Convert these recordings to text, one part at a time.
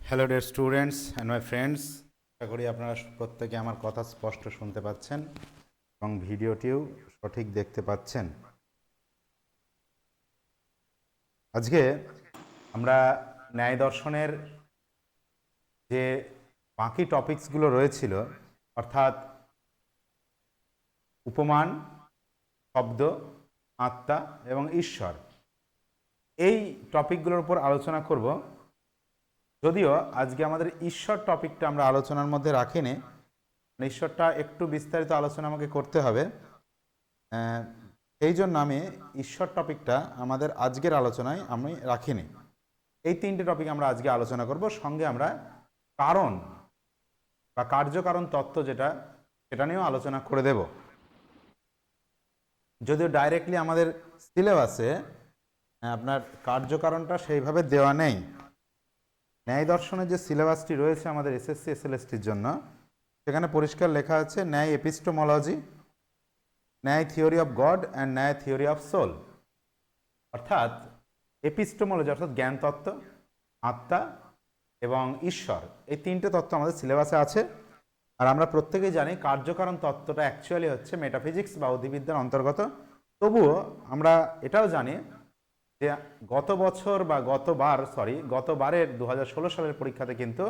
Hello dear students and my friends, আশা করি আপনারা প্রত্যেকে আমার কথা স্পষ্ট শুনতে পাচ্ছেন এবং ভিডিওটিও সঠিক দেখতে পাচ্ছেন। আজকে আমরা ন্যায় দর্শনের যে বাকি টপিকসগুলো রয়েছিল, অর্থাৎ উপমান, শব্দ, আত্মা এবং ঈশ্বর, এই টপিকগুলোর উপর আলোচনা করব। যদিও আজকে আমাদের ঈশ্বর টপিকটা আমরা আলোচনার মধ্যে রাখিনি, ঈশ্বরটা একটু বিস্তারিত আলোচনা আমাকে করতে হবে, এই জন্য আমি ঈশ্বর টপিকটা আমাদের আজকের আলোচনায় আমি রাখিনি। এই তিনটে টপিক আমরা আজকে আলোচনা করব, সঙ্গে আমরা কারণ বা কার্যকারণ তত্ত্ব যেটা, সেটা নিয়েও আলোচনা করে দেব। যদিও ডাইরেক্টলি আমাদের সিলেবাসে আপনার কার্যকারণটা সেইভাবে দেওয়া নেই। ন্যায় দর্শনের যে সিলেবাসটি রয়েছে আমাদের এসএসসি এসএলএসটির জন্য, সেখানে পরিষ্কার লেখা আছে ন্যায় এপিস্টোমোলজি, ন্যায় থিওরি অফ গড অ্যান্ড ন্যায় থিওরি অফ সোল। অর্থাৎ এপিস্টোমোলজি অর্থাৎ জ্ঞান তত্ত্ব, আত্মা এবং ঈশ্বর, এই তিনটে তত্ত্ব আমাদের সিলেবাসে আছে। আর আমরা প্রত্যেকেই জানি কার্যকারণ তত্ত্বটা অ্যাকচুয়ালি হচ্ছে মেটাফিজিক্স বা অধিবিদ্যার অন্তর্গত। তবুও আমরা এটাও জানি যে গতবারের 2016 সালের পরীক্ষাতে কিন্তু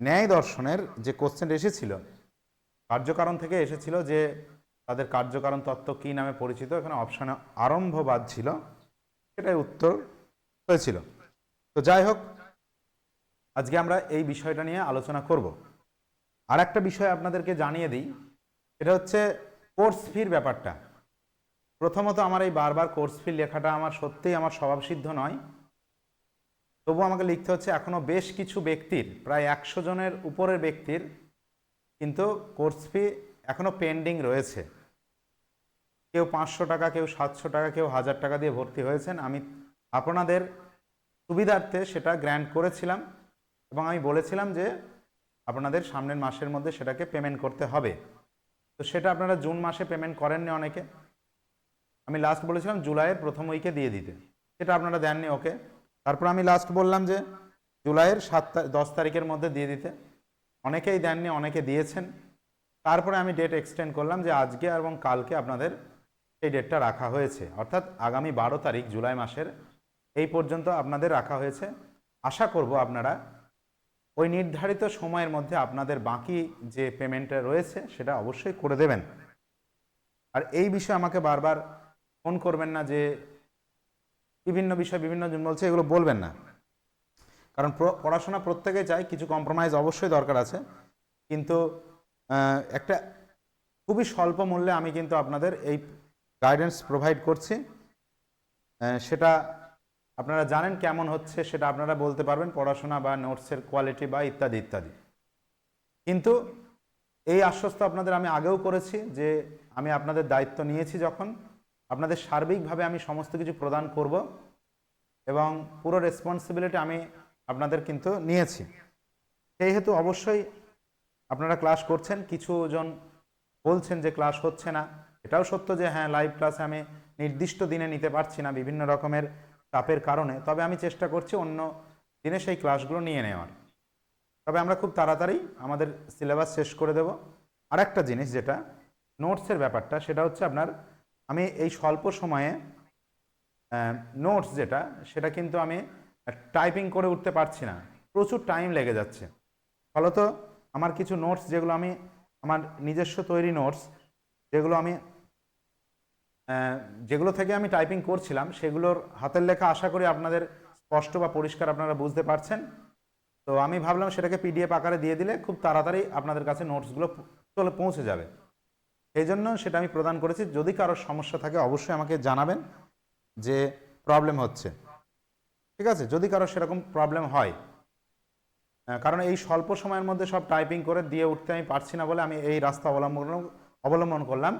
ন্যায় দর্শনের যে কোশ্চেন এসেছিল, কার্যকারণ থেকে এসেছিল যে তাদের কার্যকারণ তত্ত্ব কী নামে পরিচিত, এখানে অপশানে আরম্ভবাদ ছিল, সেটাই উত্তর হয়েছিল। তো যাই হোক, আজকে আমরা এই বিষয়টা নিয়ে আলোচনা করব। আর একটা বিষয় আপনাদেরকে জানিয়ে দিই, এটা হচ্ছে কোর্স ফির ব্যাপারটা। প্রথমত আমার এই বারবার কোর্স ফি লেখাটা আমার সত্যিই আমার স্বভাবসিদ্ধ নয়, তবু আমাকে লিখতে হচ্ছে। এখনও বেশ কিছু ব্যক্তির, প্রায় 100 জনের উপরের ব্যক্তির কিন্তু কোর্স ফি এখনও পেন্ডিং রয়েছে। কেউ 500 টাকা, কেউ 700 টাকা, কেউ 1000 টাকা দিয়ে ভর্তি হয়েছেন। আমি আপনাদের সুবিধার্থে সেটা গ্র্যান্ট করেছিলাম এবং আমি বলেছিলাম যে আপনাদের সামনের মাসের মধ্যে সেটাকে পেমেন্ট করতে হবে। তো সেটা আপনারা জুন মাসে পেমেন্ট করেননি অনেকে। আমি লাস্ট বলেছিলাম জুলাইয়ের প্রথম উইকে দিয়ে দিতে, সেটা আপনারা দেননি। ওকে, তারপর আমি লাস্ট বললাম যে জুলাইয়ের 10 তারিখের মধ্যে দিয়ে দিতে, অনেকেই দেননি, অনেকে দিয়েছেন। তারপরে আমি ডেট এক্সটেন্ড করলাম যে আজকে এবং কালকে আপনাদের এই ডেটটা রাখা হয়েছে, অর্থাৎ আগামী 12 তারিখ জুলাই মাসের এই পর্যন্ত আপনাদের রাখা হয়েছে। আশা করব আপনারা ওই নির্ধারিত সময়ের মধ্যে আপনাদের বাকি যে পেমেন্টটা রয়েছে সেটা অবশ্যই করে দেবেন। আর এই বিষয়ে আমাকে বারবার ফোন করবেন না যে বিভিন্ন বিষয় বিভিন্ন জন বলছে, এগুলো বলবেন না। কারণ পড়াশোনা প্রত্যেকেই চাই, কিছু কম্প্রোমাইজ অবশ্যই দরকার আছে, কিন্তু একটা খুবই স্বল্প মূল্যে আমি কিন্তু আপনাদের এই গাইডেন্স প্রোভাইড করছি। সেটা আপনারা জানেন কেমন হচ্ছে, সেটা আপনারা বলতে পারবেন, পড়াশোনা বা নোটসের কোয়ালিটি বা ইত্যাদি ইত্যাদি। কিন্তু এই আশ্বস্ত আপনাদের আমি আগেও করেছি যে আমি আপনাদের দায়িত্ব নিয়েছি যখন, আপনাদের সার্বিকভাবে আমি সমস্ত কিছু প্রদান করব এবং পুরো রেসপন্সিবিলিটি আমি আপনাদের কিন্তু নিয়েছি। সেই হেতু অবশ্যই আপনারা ক্লাস করছেন। কিছু জন বলছেন যে ক্লাস হচ্ছে না, এটাও সত্য যে হ্যাঁ, লাইভ ক্লাসে আমি নির্দিষ্ট দিনে নিতে পারছি না বিভিন্ন রকমের চাপের কারণে, তবে আমি চেষ্টা করছি অন্য দিনে সেই ক্লাসগুলো নিয়ে নেওয়ার। তবে আমরা খুব তাড়াতাড়ি আমাদের সিলেবাস শেষ করে দেব। আর একটা জিনিস যেটা নোটসের ব্যাপারটা, সেটা হচ্ছে আপনার আমি এই স্বল্প সময়ে নোটস যেটা, সেটা কিন্তু আমি টাইপিং করে উঠতে পারছি না, প্রচুর টাইম লেগে যাচ্ছে। ফলত আমার কিছু নোটস যেগুলো আমি আমার নিজস্ব তৈরি নোটস, যেগুলো থেকে আমি টাইপিং করছিলাম, সেগুলোর হাতের লেখা আশা করি আপনাদের স্পষ্ট বা পরিষ্কার আপনারা বুঝতে পারছেন। তো আমি ভাবলাম সেটাকে পিডিএফ আকারে দিয়ে দিলে খুব তাড়াতাড়ি আপনাদের কাছে নোটসগুলো চলে পৌঁছে যাবে। এই জন্য সেটা আমি প্রদান করেছি। যদি কারোর সমস্যা থাকে অবশ্যই আমাকে জানাবেন যে প্রবলেম হচ্ছে, ঠিক আছে? যদি কারোর সেরকম প্রবলেম হয়, কারণ এই স্বল্প সময়ের মধ্যে সব টাইপিং করে দিয়ে উঠতে আমি পারছি না বলে আমি এই রাস্তা অবলম্বন করলাম,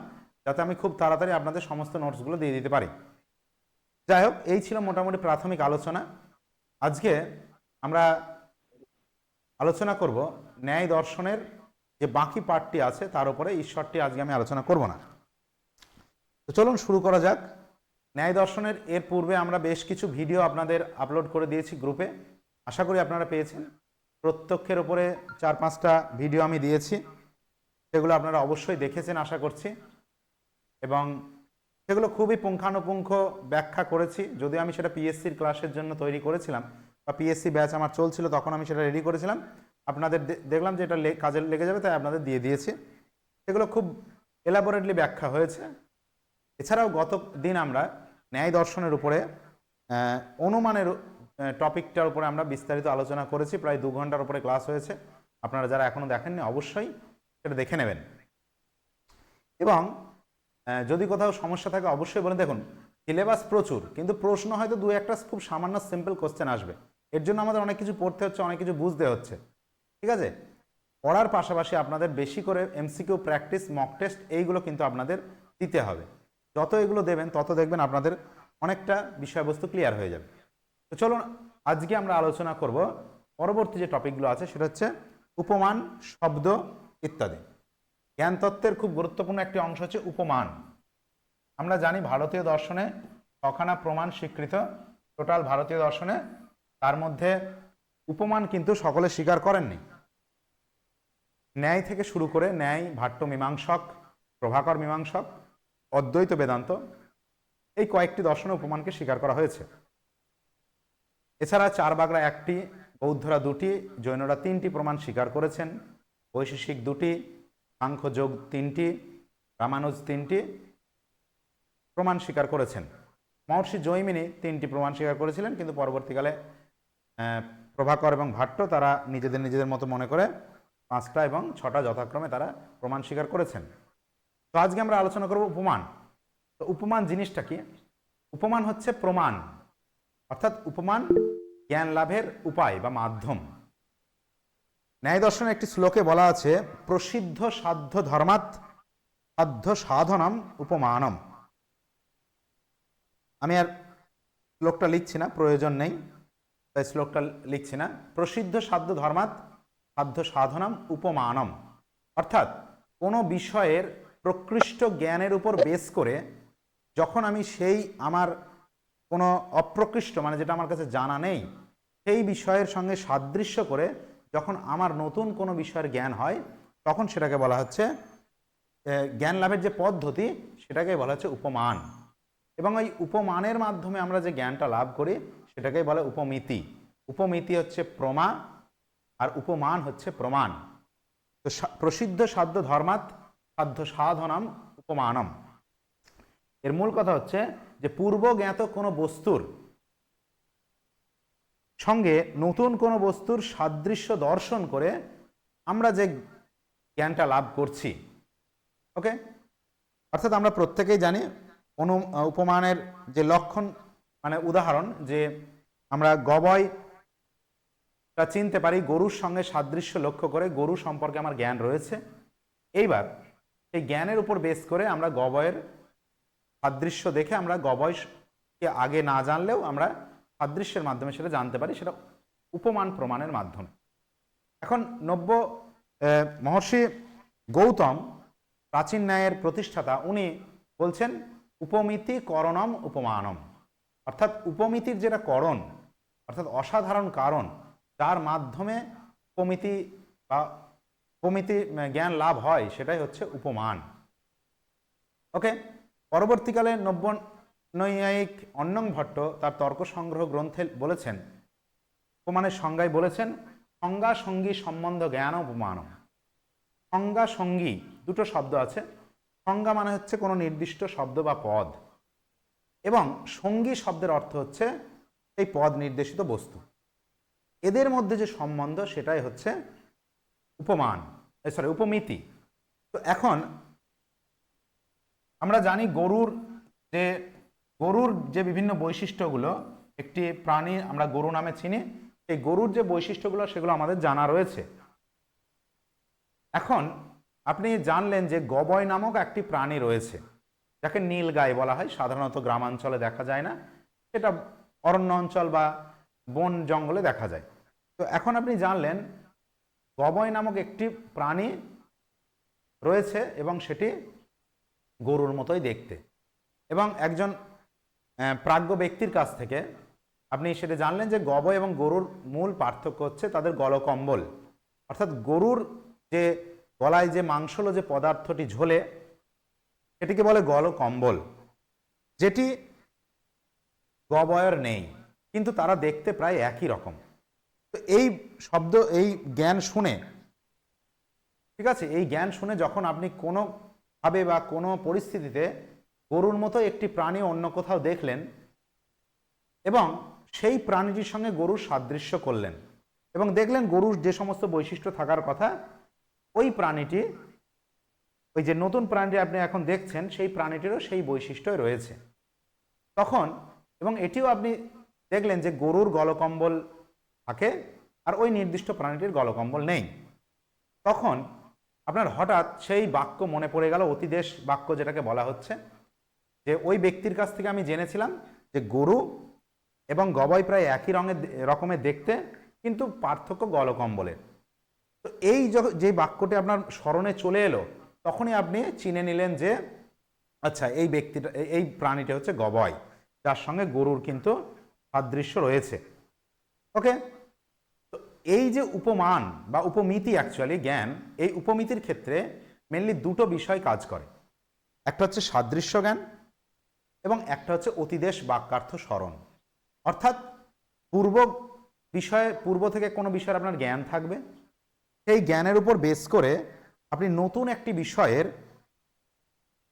যাতে আমি খুব তাড়াতাড়ি আপনাদের সমস্ত নোটসগুলো দিয়ে দিতে পারি। যাই হোক, এই ছিল মোটামুটি প্রাথমিক আলোচনা। আজকে আমরা আলোচনা করব ন্যায় দর্শনের যে বাকি পার্টটি আছে তার উপরে, ঈশ্বরটি আজকে আমি আলোচনা করব না। তো চলুন শুরু করা যাক। ন্যায় দর্শনের এর পূর্বে আমরা বেশ কিছু ভিডিও আপনাদের আপলোড করে দিয়েছি গ্রুপে, আশা করি আপনারা পেয়েছেন। প্রত্যক্ষের উপরে 4-5টা ভিডিও আমি দিয়েছি, সেগুলো আপনারা অবশ্যই দেখেছেন আশা করছি, এবং সেগুলো খুবই পুঙ্খানুপুঙ্খ ব্যাখ্যা করেছি। যদিও আমি সেটা পিএসসির ক্লাসের জন্য তৈরি করেছিলাম, বা পিএসসি ব্যাচ আমার চলছিল, তখন আমি সেটা রেডি করেছিলাম। আপনাদের দেখলাম যে এটা কাজে লেগে যাবে, তাই আপনাদের দিয়ে দিয়েছি। সেগুলো খুব এলাবোরেটলি ব্যাখ্যা হয়েছে। এছাড়াও গত দিন আমরা ন্যায় দর্শনের উপরে অনুমানের টপিকটার উপরে আমরা বিস্তারিত আলোচনা করেছি। প্রায় 2 ঘন্টার উপরে ক্লাস হয়েছে। আপনারা যারা এখনও দেখেননি অবশ্যই সেটা দেখে নেবেন। এবং যদি কোথাও সমস্যা থাকে অবশ্যই বলে। দেখুন, সিলেবাস প্রচুর, কিন্তু প্রশ্ন হয়তো 2-1টা খুব সামান্য সিম্পল কোশ্চেন আসবে। এর জন্য আমাদের অনেক কিছু পড়তে হচ্ছে, অনেক কিছু বুঝতে হচ্ছে, ঠিক আছে? পড়ার পাশাপাশি আপনাদের বেশি করে এমসিকিউ প্র্যাকটিস, মক টেস্ট এইগুলো কিন্তু আপনাদের দিতে হবে। যত এগুলো দেবেন তত দেখবেন আপনাদের অনেকটা বিষয়বস্তু ক্লিয়ার হয়ে যাবে। তো চলুন আজকে আমরা আলোচনা করব পরবর্তী যে টপিকগুলো আছে, সেটা হচ্ছে উপমান, শব্দ ইত্যাদি। জ্ঞানতত্ত্বের খুব গুরুত্বপূর্ণ একটি অংশ হচ্ছে উপমান। আমরা জানি ভারতীয় দর্শনে 6খানা প্রমাণ স্বীকৃত, টোটাল ভারতীয় দর্শনে। তার মধ্যে উপমান কিন্তু সকলে স্বীকার করেননি। ন্যায় থেকে শুরু করে ন্যায়, ভাট্ট মীমাংসক, প্রভাকর মীমাংসক, অদ্বৈত বেদান্ত, এই কয়েকটি দর্শনে উপমানকে স্বীকার করা হয়েছে। এছাড়া চারবাগরা 1টি, বৌদ্ধরা 2টি, জৈনরা 3টি প্রমাণ স্বীকার করেছেন, বৈশেষিক 2টি, সাংখ্য যোগ 3টি, রামানুজ 3টি প্রমাণ স্বীকার করেছেন। মহর্ষি জৈমিনী 3টি প্রমাণ স্বীকার করেছিলেন, কিন্তু পরবর্তীকালে প্রভাকর এবং ভাট্ট তারা নিজেদের মতো মনে করে 5টা এবং 6টা যথাক্রমে তারা প্রমাণ স্বীকার করেছেন। তো আজকে আমরা আলোচনা করব উপমান। তো উপমান জিনিসটা কি? উপমান হচ্ছে প্রমাণ, অর্থাৎ উপমান জ্ঞান লাভের উপায় বা মাধ্যম। ন্যায় দর্শনে একটি শ্লোকে বলা আছে, প্রসিদ্ধ সাধ্য ধর্মাৎ সাধ্য সাধনম উপমানম। আমি আর শ্লোকটা লিখছি না, প্রয়োজন নেই, তাই শ্লোকটা লিখছি না। প্রসিদ্ধ সাধ্য ধর্মাৎ সাধ্য সাধনম উপমানম, অর্থাৎ কোনো বিষয়ের প্রকৃষ্ট জ্ঞানের উপর বেস করে যখন আমি সেই আমার কোনো অপ্রকৃষ্ট, মানে যেটা আমার কাছে জানা নেই, সেই বিষয়ের সঙ্গে সাদৃশ্য করে যখন আমার নতুন কোনো বিষয়ের জ্ঞান হয়, তখন সেটাকে বলা হচ্ছে জ্ঞান লাভের যে পদ্ধতি, সেটাকে বলা হচ্ছে উপমান। এবং ওই উপমানের মাধ্যমে আমরা যে জ্ঞানটা লাভ করি সেটাকেই বলে উপমিতি। উপমিতি হচ্ছে প্রমা, আর উপমান হচ্ছে প্রমাণ। তো প্রসিদ্ধ সাধ্য ধর্মাৎ সাধ্য সাধনম উপমানম, এর মূল কথা হচ্ছে যে পূর্ব জ্ঞাত কোনো বস্তুর সঙ্গে নতুন কোনো বস্তুর সাদৃশ্য দর্শন করে আমরা যে জ্ঞানটা লাভ করছি। ওকে, অর্থাৎ আমরা প্রত্যেকেই জানি উপমানের যে লক্ষণ, মানে উদাহরণ, যে আমরা গবয়টা চিনতে পারি গরুর সঙ্গে সাদৃশ্য লক্ষ্য করে, গরু সম্পর্কে আমার জ্ঞান রয়েছে। এইবার এই জ্ঞানের উপর বেস করে আমরা গবয়ের সাদৃশ্য দেখে আমরা গবয়কে আগে না জানলেও আমরা সাদৃশ্যের মাধ্যমে সেটা জানতে পারি, সেটা উপমান প্রমাণের মাধ্যমে। এখন মহর্ষি গৌতম, প্রাচীন ন্যায়ের প্রতিষ্ঠাতা, উনি বলছেন উপমিতি করণম উপমানম, অর্থাৎ উপমিতির যেটা করণ, অর্থাৎ অসাধারণ কারণ, যার মাধ্যমে উপমিতি বা উপমিতি জ্ঞান লাভ হয়, সেটাই হচ্ছে উপমান। ওকে, পরবর্তীকালে নৈয়ায়িক অন্নং ভট্ট তার তর্ক সংগ্রহ গ্রন্থে বলেছেন, উপমানের সংজ্ঞায় বলেছেন, সংজ্ঞা সঙ্গী সম্বন্ধ জ্ঞান উপমান। সংজ্ঞা সঙ্গী দুটো শব্দ আছে। সংজ্ঞা মানে হচ্ছে কোনো নির্দিষ্ট শব্দ বা পদ, এবং সঙ্গী শব্দের অর্থ হচ্ছে এই পদ নির্দেশিত বস্তু। এদের মধ্যে যে সম্বন্ধ, সেটাই হচ্ছে উপমান, উপমিতি। তো এখন আমরা জানি গরুর যে বিভিন্ন বৈশিষ্ট্যগুলো, একটি প্রাণী আমরা গরু নামে চিনি, এই গরুর যে বৈশিষ্ট্যগুলো সেগুলো আমাদের জানা রয়েছে। এখন আপনি জানলেন যে গবয় নামক একটি প্রাণী রয়েছে, যাকে নীলগাই বলা হয়। সাধারণত গ্রামাঞ্চলে দেখা যায় না, সেটা অরণ্য অঞ্চল বা বন জঙ্গলে দেখা যায়। তো এখন আপনি জানলেন গবয় নামক একটি প্রাণী রয়েছে এবং সেটি গরুর মতোই দেখতে। এবং একজন প্রাজ্ঞ ব্যক্তির কাছ থেকে আপনি সেটা জানলেন যে গব এবং গরুর মূল পার্থক্য হচ্ছে তাদের গলকম্বল, অর্থাৎ গরুর যে গলায় যে মাংসল যে পদার্থটি ঝোলে সেটিকে বলে গলকম্বল, যেটি গবয়ের নেই, কিন্তু তারা দেখতে প্রায় একই রকম। তো এই শব্দ, এই জ্ঞান শুনে, ঠিক আছে, এই জ্ঞান শুনে যখন আপনি কোনোভাবে বা কোনো পরিস্থিতিতে গরুর মতো একটি প্রাণী অন্য কোথাও দেখলেন এবং সেই প্রাণীটির সঙ্গে গরুর সাদৃশ্য করলেন এবং দেখলেন গরুর যে সমস্ত বৈশিষ্ট্য থাকার কথা ওই প্রাণীটি, ওই যে নতুন প্রাণীটি আপনি এখন দেখছেন সেই প্রাণীটিরও সেই বৈশিষ্ট্যই রয়েছে, তখন এবং এটিও আপনি দেখলেন যে গরুর গলকম্বল থাকে আর ওই নির্দিষ্ট প্রাণীটির গলকম্বল নেই, তখন আপনার হঠাৎ সেই বাক্য মনে পড়ে গেল, অতিদেশ বাক্য যেটাকে বলা হচ্ছে, যে ওই ব্যক্তির কাছ থেকে আমি জেনেছিলাম যে গরু এবং গবয় প্রায় একই রকমের দেখতে, কিন্তু পার্থক্য গলকম্বলের। তো এই যে বাক্যটি আপনার স্মরণে চলে এলো, তখনই আপনি চিনে নিলেন যে আচ্ছা এই ব্যক্তিটা, এই প্রাণীটা হচ্ছে গবয়, যার সঙ্গে গরুর কিন্তু সাদৃশ্য রয়েছে। ওকে, তো এই যে উপমান বা উপমিতি অ্যাকচুয়ালি জ্ঞান, এই উপমিতির ক্ষেত্রে মেনলি দুটো বিষয় কাজ করে, একটা হচ্ছে সাদৃশ্য জ্ঞান এবং একটা হচ্ছে অতিদেশ বাক্যার্থ স্মরণ। অর্থাৎ পূর্ব থেকে কোনো বিষয়ের আপনার জ্ঞান থাকবে, সেই জ্ঞানের উপর বেস করে আপনি নতুন একটি বিষয়ের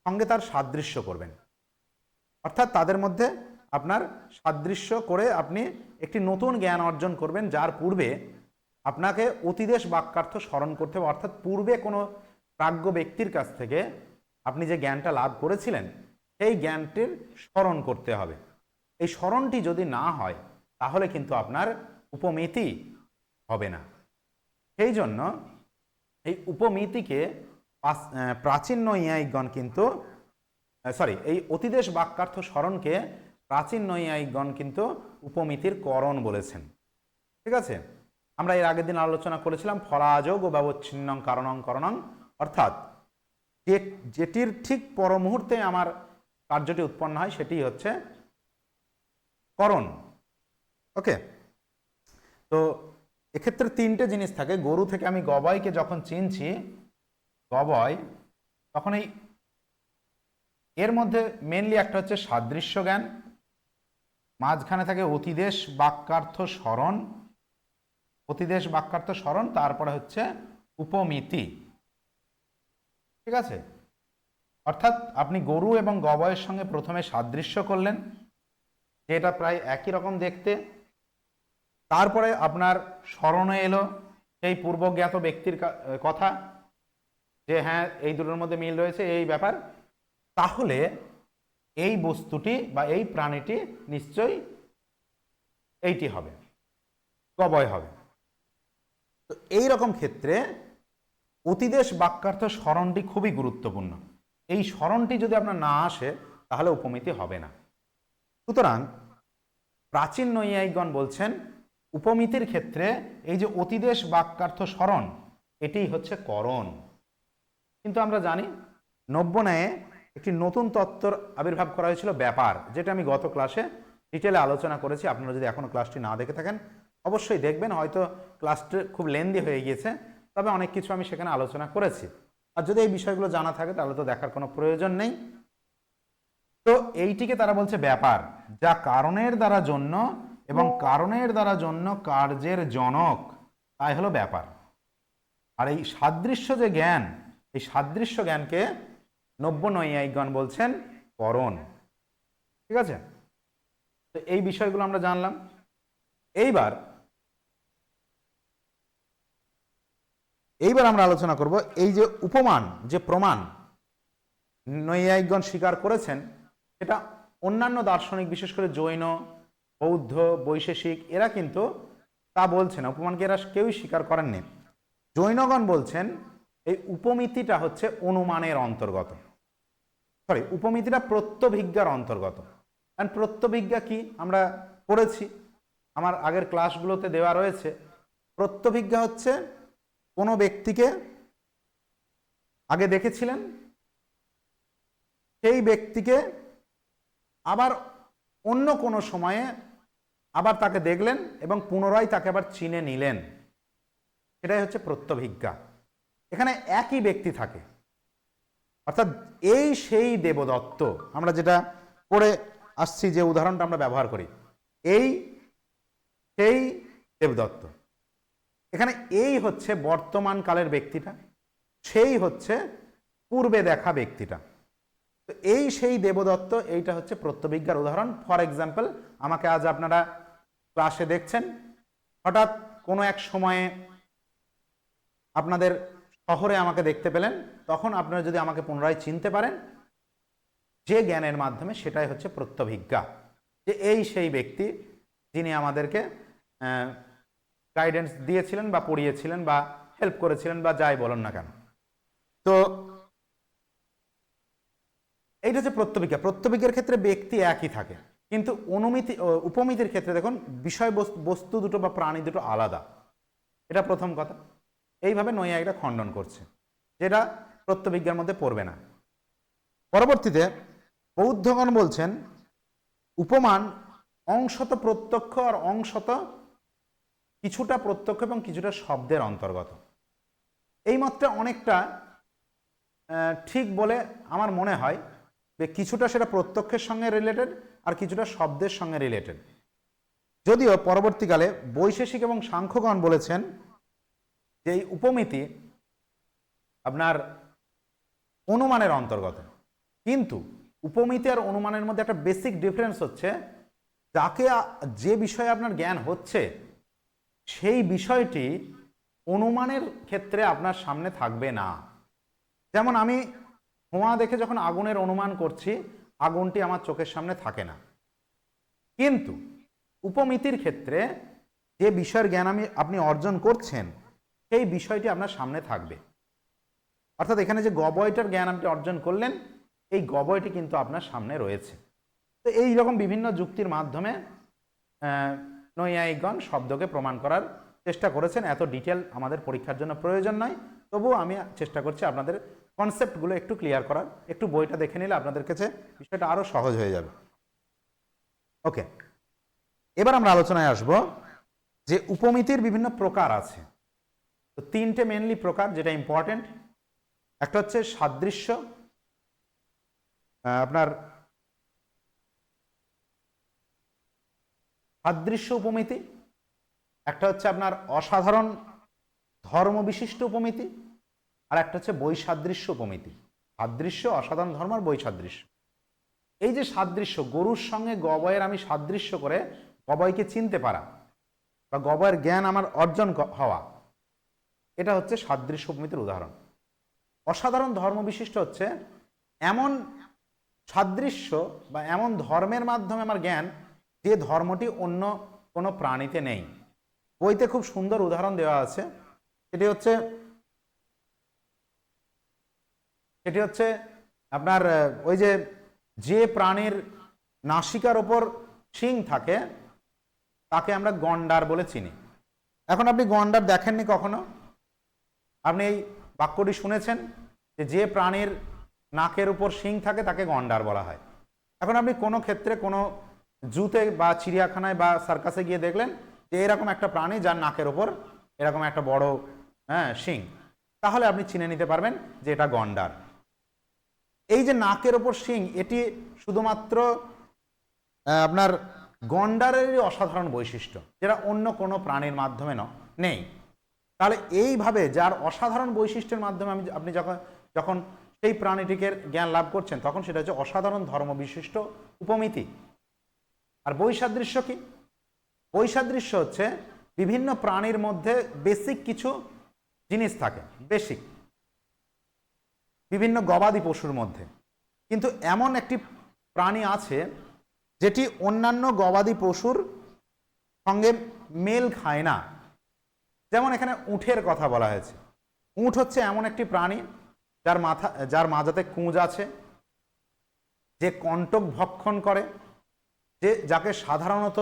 সঙ্গে তার সাদৃশ্য করবেন, অর্থাৎ তাদের মধ্যে আপনার সাদৃশ্য করে আপনি একটি নতুন জ্ঞান অর্জন করবেন, যার পূর্বে আপনাকে অতিদেশ বাক্যার্থ স্মরণ করতে হবে, অর্থাৎ পূর্বে কোনো প্রাজ্ঞ ব্যক্তির কাছ থেকে আপনি যে জ্ঞানটা লাভ করেছিলেন সেই জ্ঞানটির স্মরণ করতে হবে। এই স্মরণটি যদি না হয় তাহলে কিন্তু আপনার উপমিতি হবে না। সেই জন্য এই উপমিতিকে প্রাচীন নৈয়ায়িকগণ কিন্তু এই অতিদেশ বাক্যার্থ স্মরণকে প্রাচীন নৈয়ায়িকগণ কিন্তু উপমিতির করণ বলেছেন। ঠিক আছে, আমরা এর আগের দিন আলোচনা করেছিলাম ফলাযোগ ও ব্যবচ্ছিন্নং কারণং করণং, অর্থাৎ যেটির ঠিক পর মুহূর্তে আমার কার্যটি উৎপন্ন হয় সেটি হচ্ছে করণ। ওকে, তো এক্ষেত্রে তিনটে জিনিস থাকে। গরু থেকে আমি গবয়কে যখন চিনছি, গবয়, তখন এর মধ্যে মেনলি একটা হচ্ছে সাদৃশ্য জ্ঞান, মাঝখানে থাকে অতিদেশ বাক্যার্থ স্মরণ, অতিদেশ বাক্যার্থ স্মরণ, তারপরে হচ্ছে উপমিতি। ঠিক আছে, অর্থাৎ আপনি গরু এবং গবয়ের সঙ্গে প্রথমে সাদৃশ্য করলেন যে এটা প্রায় একই রকম দেখতে, তারপরে আপনার স্মরণে এলো সেই পূর্বজ্ঞাত ব্যক্তির কথা যে হ্যাঁ এই দুটোর মধ্যে মিল রয়েছে, এই ব্যাপার, তাহলে এই বস্তুটি বা এই প্রাণীটি নিশ্চয়ই এইটি হবে, গবয় হবে। তো এই রকম ক্ষেত্রে অতিদেশ বাক্যার্থ স্মরণটি খুবই গুরুত্বপূর্ণ। এই স্মরণটি যদি আপনার না আসে তাহলে উপমিতি হবে না। সুতরাং প্রাচীন নৈয়ায়িকগণ বলছেন উপমিতির ক্ষেত্রে এই যে অতিদেশ বাক্যার্থ স্মরণ, এটিই হচ্ছে করণ। কিন্তু আমরা জানি নব্যন্যায়ে একটি নতুন তত্ত্বর আবির্ভাব করা হয়েছিল ব্যাপার, যেটা আমি গত ক্লাসে ডিটেলে আলোচনা করেছি। আপনারা যদি এখনো ক্লাসটি না দেখে থাকেন অবশ্যই দেখবেন, হয়তো ক্লাসটি খুব লেন্দি হয়ে গিয়েছে, তবে অনেক কিছু আমি সেখানে আলোচনা করেছি। আর যদি এই বিষয়গুলো জানা থাকে তাহলে তো দেখার কোনো প্রয়োজন নেই। তো এইটিকে তারা বলছে ব্যাপার, যা কারণের দ্বারা জন্য এবং কারণের দ্বারা জন্য কার্যের জনক, তাই হলো ব্যাপার। আর এই সাদৃশ্য যে জ্ঞান, এই সাদৃশ্য জ্ঞানকে নব্য নৈয়ায়িকগণ বলছেন করণ। ঠিক আছে, তো এই বিষয়গুলো আমরা জানলাম। এইবার আমরা আলোচনা করব এই যে উপমান, যে প্রমাণ নৈয়ায়িকগণ স্বীকার করেছেন, এটা অন্যান্য দার্শনিক বিশেষ করে জৈন, বৌদ্ধ, বৈশেষিক এরা কিন্তু তা বলছে না, উপমানকে এরা কেউই স্বীকার করেননি। জৈনগণ বলছেন এই উপমিতিটা হচ্ছে অনুমানের অন্তর্গত, উপমিতিটা প্রত্যভিজ্ঞার অন্তর্গত। কারণ প্রত্যভিজ্ঞা কি আমরা পড়েছি, আমার আগের ক্লাসগুলোতে দেওয়া রয়েছে। প্রত্যভিজ্ঞা হচ্ছে কোনো ব্যক্তিকে আগে দেখেছিলেন, সেই ব্যক্তিকে আবার অন্য কোনো সময়ে আবার তাকে দেখলেন এবং পুনরায় তাকে আবার চিনে নিলেন, সেটাই হচ্ছে প্রত্যভিজ্ঞা। এখানে একই ব্যক্তি থাকে, অর্থাৎ এই সেই দেবদত্ত, আমরা যেটা পড়ে আসছি যে উদাহরণটা আমরা ব্যবহার করি, এই সেই দেবদত্ত। এখানে এই হচ্ছে বর্তমান কালের ব্যক্তিটা, সেই হচ্ছে পূর্বে দেখা ব্যক্তিটা। তো এই সেই দেবদত্ত, এইটা হচ্ছে প্রত্যভিজ্ঞার উদাহরণ। ফর এক্সাম্পল, আমাকে আজ আপনারা ক্লাসে দেখছেন, হঠাৎ কোনো এক সময়ে আপনাদের শহরে আমাকে দেখতে পেলেন, তখন আপনারা যদি আমাকে পুনরায় চিনতে পারেন যে জ্ঞানের মাধ্যমে, সেটাই হচ্ছে প্রত্যভিজ্ঞা, যে এই সেই ব্যক্তি যিনি আমাদেরকে গাইডেন্স দিয়েছিলেন বা পড়িয়েছিলেন বা হেল্প করেছিলেন বা যাই বলুন না কেন। তো এইটা হচ্ছে প্রত্যভিজ্ঞা। প্রত্যভিজ্ঞার ক্ষেত্রে ব্যক্তি একই থাকে, কিন্তু অনুমিতি উপমিতির ক্ষেত্রে দেখুন বিষয় বস্তু দুটো বা প্রাণী দুটো আলাদা, এটা প্রথম কথা। এইভাবে নৈয়ায়িকরা খণ্ডন করছে, যেটা প্রত্যভিজ্ঞার মধ্যে পড়বে না। পরবর্তীতে বৌদ্ধগণ বলছেন উপমান অংশত প্রত্যক্ষ আর অংশত কিছুটা প্রত্যক্ষ এবং কিছুটা শব্দের অন্তর্গত। এই মতটা অনেকটা ঠিক বলে আমার মনে হয়, যে কিছুটা সেটা প্রত্যক্ষের সঙ্গে রিলেটেড আর কিছুটা শব্দের সঙ্গে রিলেটেড। যদিও পরবর্তীকালে বৈশেষিক এবং সাংখ্যগণ বলেছেন যে এই উপমিতি আপনার অনুমানের অন্তর্গত, কিন্তু উপমিতি আর অনুমানের মধ্যে একটা বেসিক ডিফারেন্স হচ্ছে, যাকে যে বিষয়ে আপনার জ্ঞান হচ্ছে সেই বিষয়টি অনুমানের ক্ষেত্রে আপনার সামনে থাকবে না। যেমন আমি ধোঁয়া দেখে যখন আগুনের অনুমান করছি, আগুনটি আমার চোখের সামনে থাকে না, কিন্তু উপমিতির ক্ষেত্রে যে বিষয়ের জ্ঞান আপনি অর্জন করছেন সেই বিষয়টি আপনার সামনে থাকবে। অর্থাৎ এখানে যে গবয়টার জ্ঞান আপনি অর্জন করলেন, এই গবয়টি কিন্তু আপনার সামনে রয়েছে। তো এই রকম বিভিন্ন যুক্তির মাধ্যমে নৈয়ায়িকগণ শব্দকে প্রমাণ করার চেষ্টা করেছেন। এত ডিটেল আমাদের পরীক্ষার জন্য প্রয়োজন নয়, তবুও আমি চেষ্টা করছি আপনাদের কনসেপ্টগুলো একটু ক্লিয়ার করার। একটু বইটা দেখে নিলে আপনাদের কাছে বিষয়টা আরো সহজ হয়ে যাবে। ওকে, এবার আমরা আলোচনায় আসব যে উপমিতির বিভিন্ন প্রকার আছে। তো তিনটে মেনলি প্রকার, যেটা ইম্পর্টেন্ট। একটা হচ্ছে সাদৃশ্য, আপনার সাদৃশ্য উপমিতি। একটা হচ্ছে আপনার অসাধারণ ধর্ম বিশিষ্ট উপমিতি, আর একটা হচ্ছে বৈসাদৃশ্য উপমিতি। সাদৃশ্য, অসাধারণ ধর্ম আর বৈসাদৃশ্য। এই যে সাদৃশ্য, গরুর সঙ্গে গবয়ের আমি সাদৃশ্য করে গবয়কে চিনতে পারা বা গবয়ের জ্ঞান আমার অর্জন হওয়া, এটা হচ্ছে সাদৃশ্য উপমিতির উদাহরণ। অসাধারণ ধর্ম বিশিষ্ট হচ্ছে এমন সাদৃশ্য বা এমন ধর্মের মাধ্যমে আমার জ্ঞান, যে ধর্মটি অন্য কোনো প্রাণীতে নেই। বইতে খুব সুন্দর উদাহরণ দেওয়া আছে। সেটি হচ্ছে আপনার ওই যে প্রাণীর নাসিকার ওপর শিং থাকে তাকে আমরা গন্ডার বলে চিনি। এখন আপনি গন্ডার দেখেননি কখনো, আপনি এই বাক্যটি শুনেছেন যে প্রাণীর নাকের উপর শিং থাকে তাকে গন্ডার বলা হয়। এখন আপনি কোনো ক্ষেত্রে কোনো জুতে বা চিড়িয়াখানায় বা সার্কাসে গিয়ে দেখলেন যে এরকম একটা প্রাণী যার নাকের ওপর এরকম একটা বড় শিং, তাহলে আপনি চিনে নিতে পারবেন যে এটা গন্ডার। এই যে নাকের ওপর শিং, এটি শুধুমাত্র আপনার গন্ডারেরই অসাধারণ বৈশিষ্ট্য, যেটা অন্য কোনো প্রাণীর মাধ্যমে নেই। তাহলে এইভাবে যার অসাধারণ বৈশিষ্ট্যের মাধ্যমে আপনি যখন সেই প্রাণীটিকে জ্ঞান লাভ করছেন, তখন সেটা হচ্ছে অসাধারণ ধর্ম বিশিষ্ট উপমিতি। আর বৈসাদৃশ্য কি? বৈসাদৃশ্য হচ্ছে বিভিন্ন প্রাণীর মধ্যে বেসিক কিছু জিনিস থাকে, বেসিক বিভিন্ন গবাদি পশুর মধ্যে, কিন্তু এমন একটি প্রাণী আছে যেটি অন্যান্য গবাদি পশুর সঙ্গে মেল খায় না। যেমন এখানে উটের কথা বলা হয়েছে। উট হচ্ছে এমন একটি প্রাণী যার মাজাতে কুঁজ আছে, যে কণ্টক ভক্ষণ করে, যাকে সাধারণত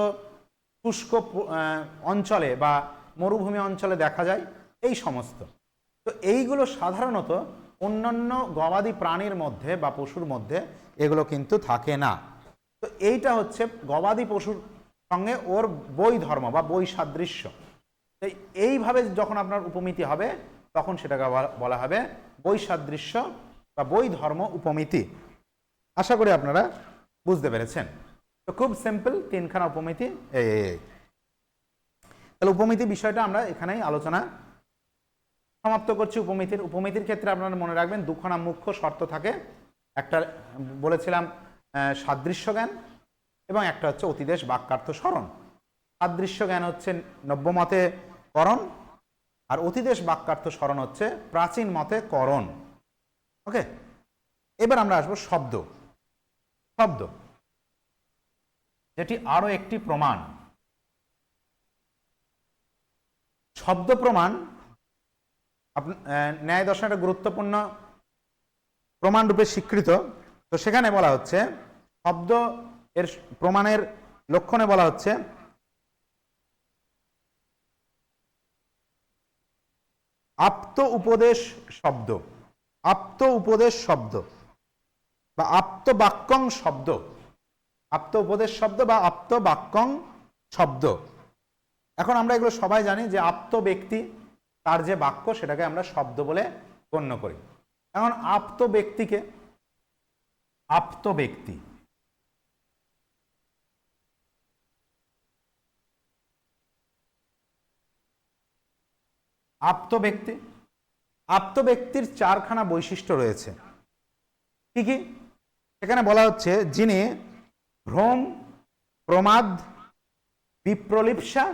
শুষ্ক অঞ্চলে বা মরুভূমি অঞ্চলে দেখা যায়, এই সমস্ত। তো এইগুলো সাধারণত অন্যান্য গবাদি প্রাণীর মধ্যে বা পশুর মধ্যে এগুলো কিন্তু থাকে না। তো এইটা হচ্ছে গবাদি পশুর সঙ্গে ওর বই ধর্ম বা বই সাদৃশ্য। এইভাবে যখন আপনার উপমিতি হবে তখন সেটাকে বলা হবে বই সাদৃশ্য বা বই ধর্ম উপমিতি। আশা করি আপনারা বুঝতে পেরেছেন। তো খুব সিম্পল, তিনখানা উপমিতি। তাহলে উপমিতি বিষয়টা আমরা এখানেই আলোচনা সমাপ্ত করছি। উপমিতির ক্ষেত্রে আপনারা মনে রাখবেন দুখানা মুখ্য শর্ত থাকে। একটা বলেছিলাম সাদৃশ্য জ্ঞান, এবং একটা হচ্ছে অতিদেশ বাক্যার্থ স্মরণ। সাদৃশ্য জ্ঞান হচ্ছে নব্য মতে করণ, আর অতিদেশ বাক্যার্থ স্মরণ হচ্ছে প্রাচীন মতে করণ। ওকে, এবার আমরা আসবো শব্দ। শব্দ যেটি আরো একটি প্রমাণ। শব্দ প্রমাণ ন্যায় দর্শনে একটা গুরুত্বপূর্ণ প্রমাণ রূপে স্বীকৃত। তো সেখানে বলা হচ্ছে শব্দ এর প্রমাণের লক্ষণে বলা হচ্ছে আপ্ত উপদেশ শব্দ। আপ্ত উপদেশ শব্দ বা আপ্ত বাক্যং শব্দ। আপ্ত উপদেশ শব্দ বা আপ্ত বাক্যং শব্দ। এখন আমরা এগুলো সবাই জানি যে আপ্ত ব্যক্তি তার যে বাক্য সেটাকে আমরা শব্দ বলে গণ্য করি। এখন আপ্ত ব্যক্তিকে, আপ্ত ব্যক্তি আপ্ত ব্যক্তি, আপ্ত ব্যক্তির চারখানা বৈশিষ্ট্য রয়েছে। কি কি? এখানে বলা হচ্ছে যিনি ভ্রম, প্রমাদ, বিপ্রলিপ্সা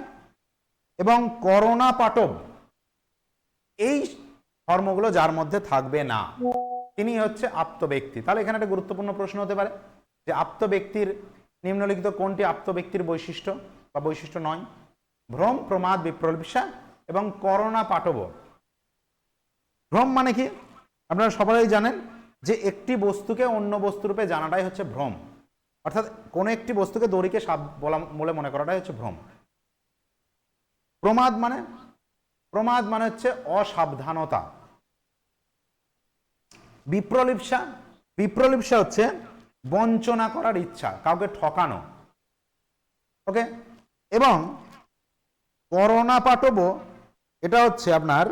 এবং করোনা পাটব এই ধর্মগুলো যার মধ্যে থাকবে না, তিনি হচ্ছে আপ্ত ব্যক্তি। তাহলে এখানে একটা গুরুত্বপূর্ণ প্রশ্ন হতে পারে যে আপ্ত ব্যক্তির নিম্নলিখিত কোনটি আপ্ত ব্যক্তির বৈশিষ্ট্য বা বৈশিষ্ট্য নয়? ভ্রম, প্রমাদ, বিপ্রলিপ্সা এবং করোনা পাটব। ভ্রম মানে কি? আপনারা সবাই জানেন যে একটি বস্তুকে অন্য বস্তুরূপে জানাটাই হচ্ছে ভ্রম, অর্থাৎ কোনো একটি বস্তুকে দড়িকে সাপ বলে মনে করাটাই হচ্ছে ভ্রম। প্রমাদ মানে, প্রমাদ মানে হচ্ছে অসাবধানতা। বিপ্রলিপ্সা, বিপ্রলিপ্সা হচ্ছে বঞ্চনা করার ইচ্ছা, কাউকে ঠকানো। ওকে, এবং করোনা পাটব এটা হচ্ছে আপনার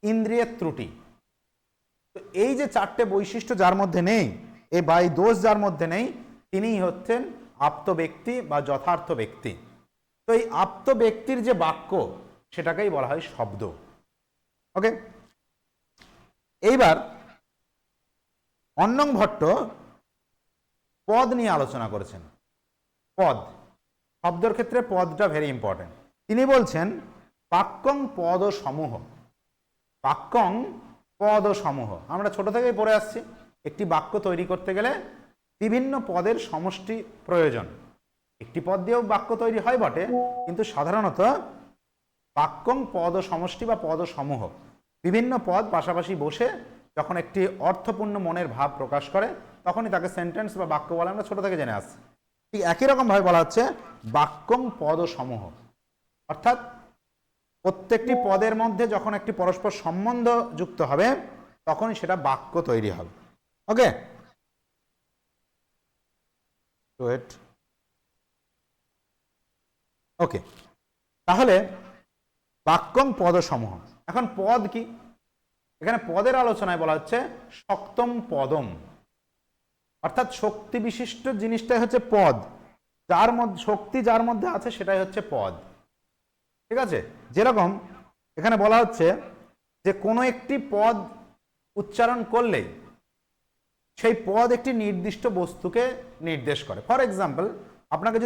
ইন্দ্রিয়ের ত্রুটি। তো এই যে চারটে বৈশিষ্ট্য যার মধ্যে নেই, এই বাই দোষ যার মধ্যে নেই, তিনিই হচ্ছেন আপ্ত ব্যক্তি বা যথার্থ ব্যক্তি। তো এই আপ্ত ব্যক্তির যে বাক্য সেটাকেই বলা হয় শব্দ। ওকে, এইবার অন্নং ভট্ট পদ নিয়ে আলোচনা করেছেন। পদ, শব্দের ক্ষেত্রে পদটা ভেরি ইম্পর্টেন্ট। তিনি বলছেন বাক্যং পদ সমূহ। বাক্যং পদ সমূহ, আমরা ছোট থেকেই পড়ে আসছি একটি বাক্য তৈরি করতে গেলে বিভিন্ন পদের সমষ্টি প্রয়োজন। একটি পদ দিয়েও বাক্য তৈরি হয় বটে, কিন্তু সাধারণত বাক্যং পদ সমষ্টি বা পদ সমূহ, বিভিন্ন পদ পাশাপাশি বসে যখন একটি অর্থপূর্ণ মনের ভাব প্রকাশ করে তখনই তাকে সেন্টেন্স বা বাক্য বলে, আমরা ছোট থেকে জেনে আসছি। ঠিক একই রকম ভাবে বলা হচ্ছে বাক্যং পদ সমূহ, অর্থাৎ প্রত্যেকটি পদের মধ্যে যখন একটি পরস্পর সম্বন্ধ যুক্ত হবে তখনই সেটা বাক্য তৈরি হবে। ওকে, ওকে, তাহলে বাক্যং পদ সমূহ। এখন পদ কি? এখানে পদের আলোচনায় বলা হচ্ছে শক্তম পদম, অর্থাৎ শক্তি বিশিষ্ট জিনিসটাই হচ্ছে পদ। যার মধ্যে শক্তি যার মধ্যে আছে সেটাই হচ্ছে পদ। ঠিক আছে, যেরকম এখানে বলা হচ্ছে যে কোনো একটি পদ উচ্চারণ করলেই সেই পদ একটি নির্দিষ্ট বস্তুকে নির্দেশ করে। ফর এক্সাম্পল, আপনাকে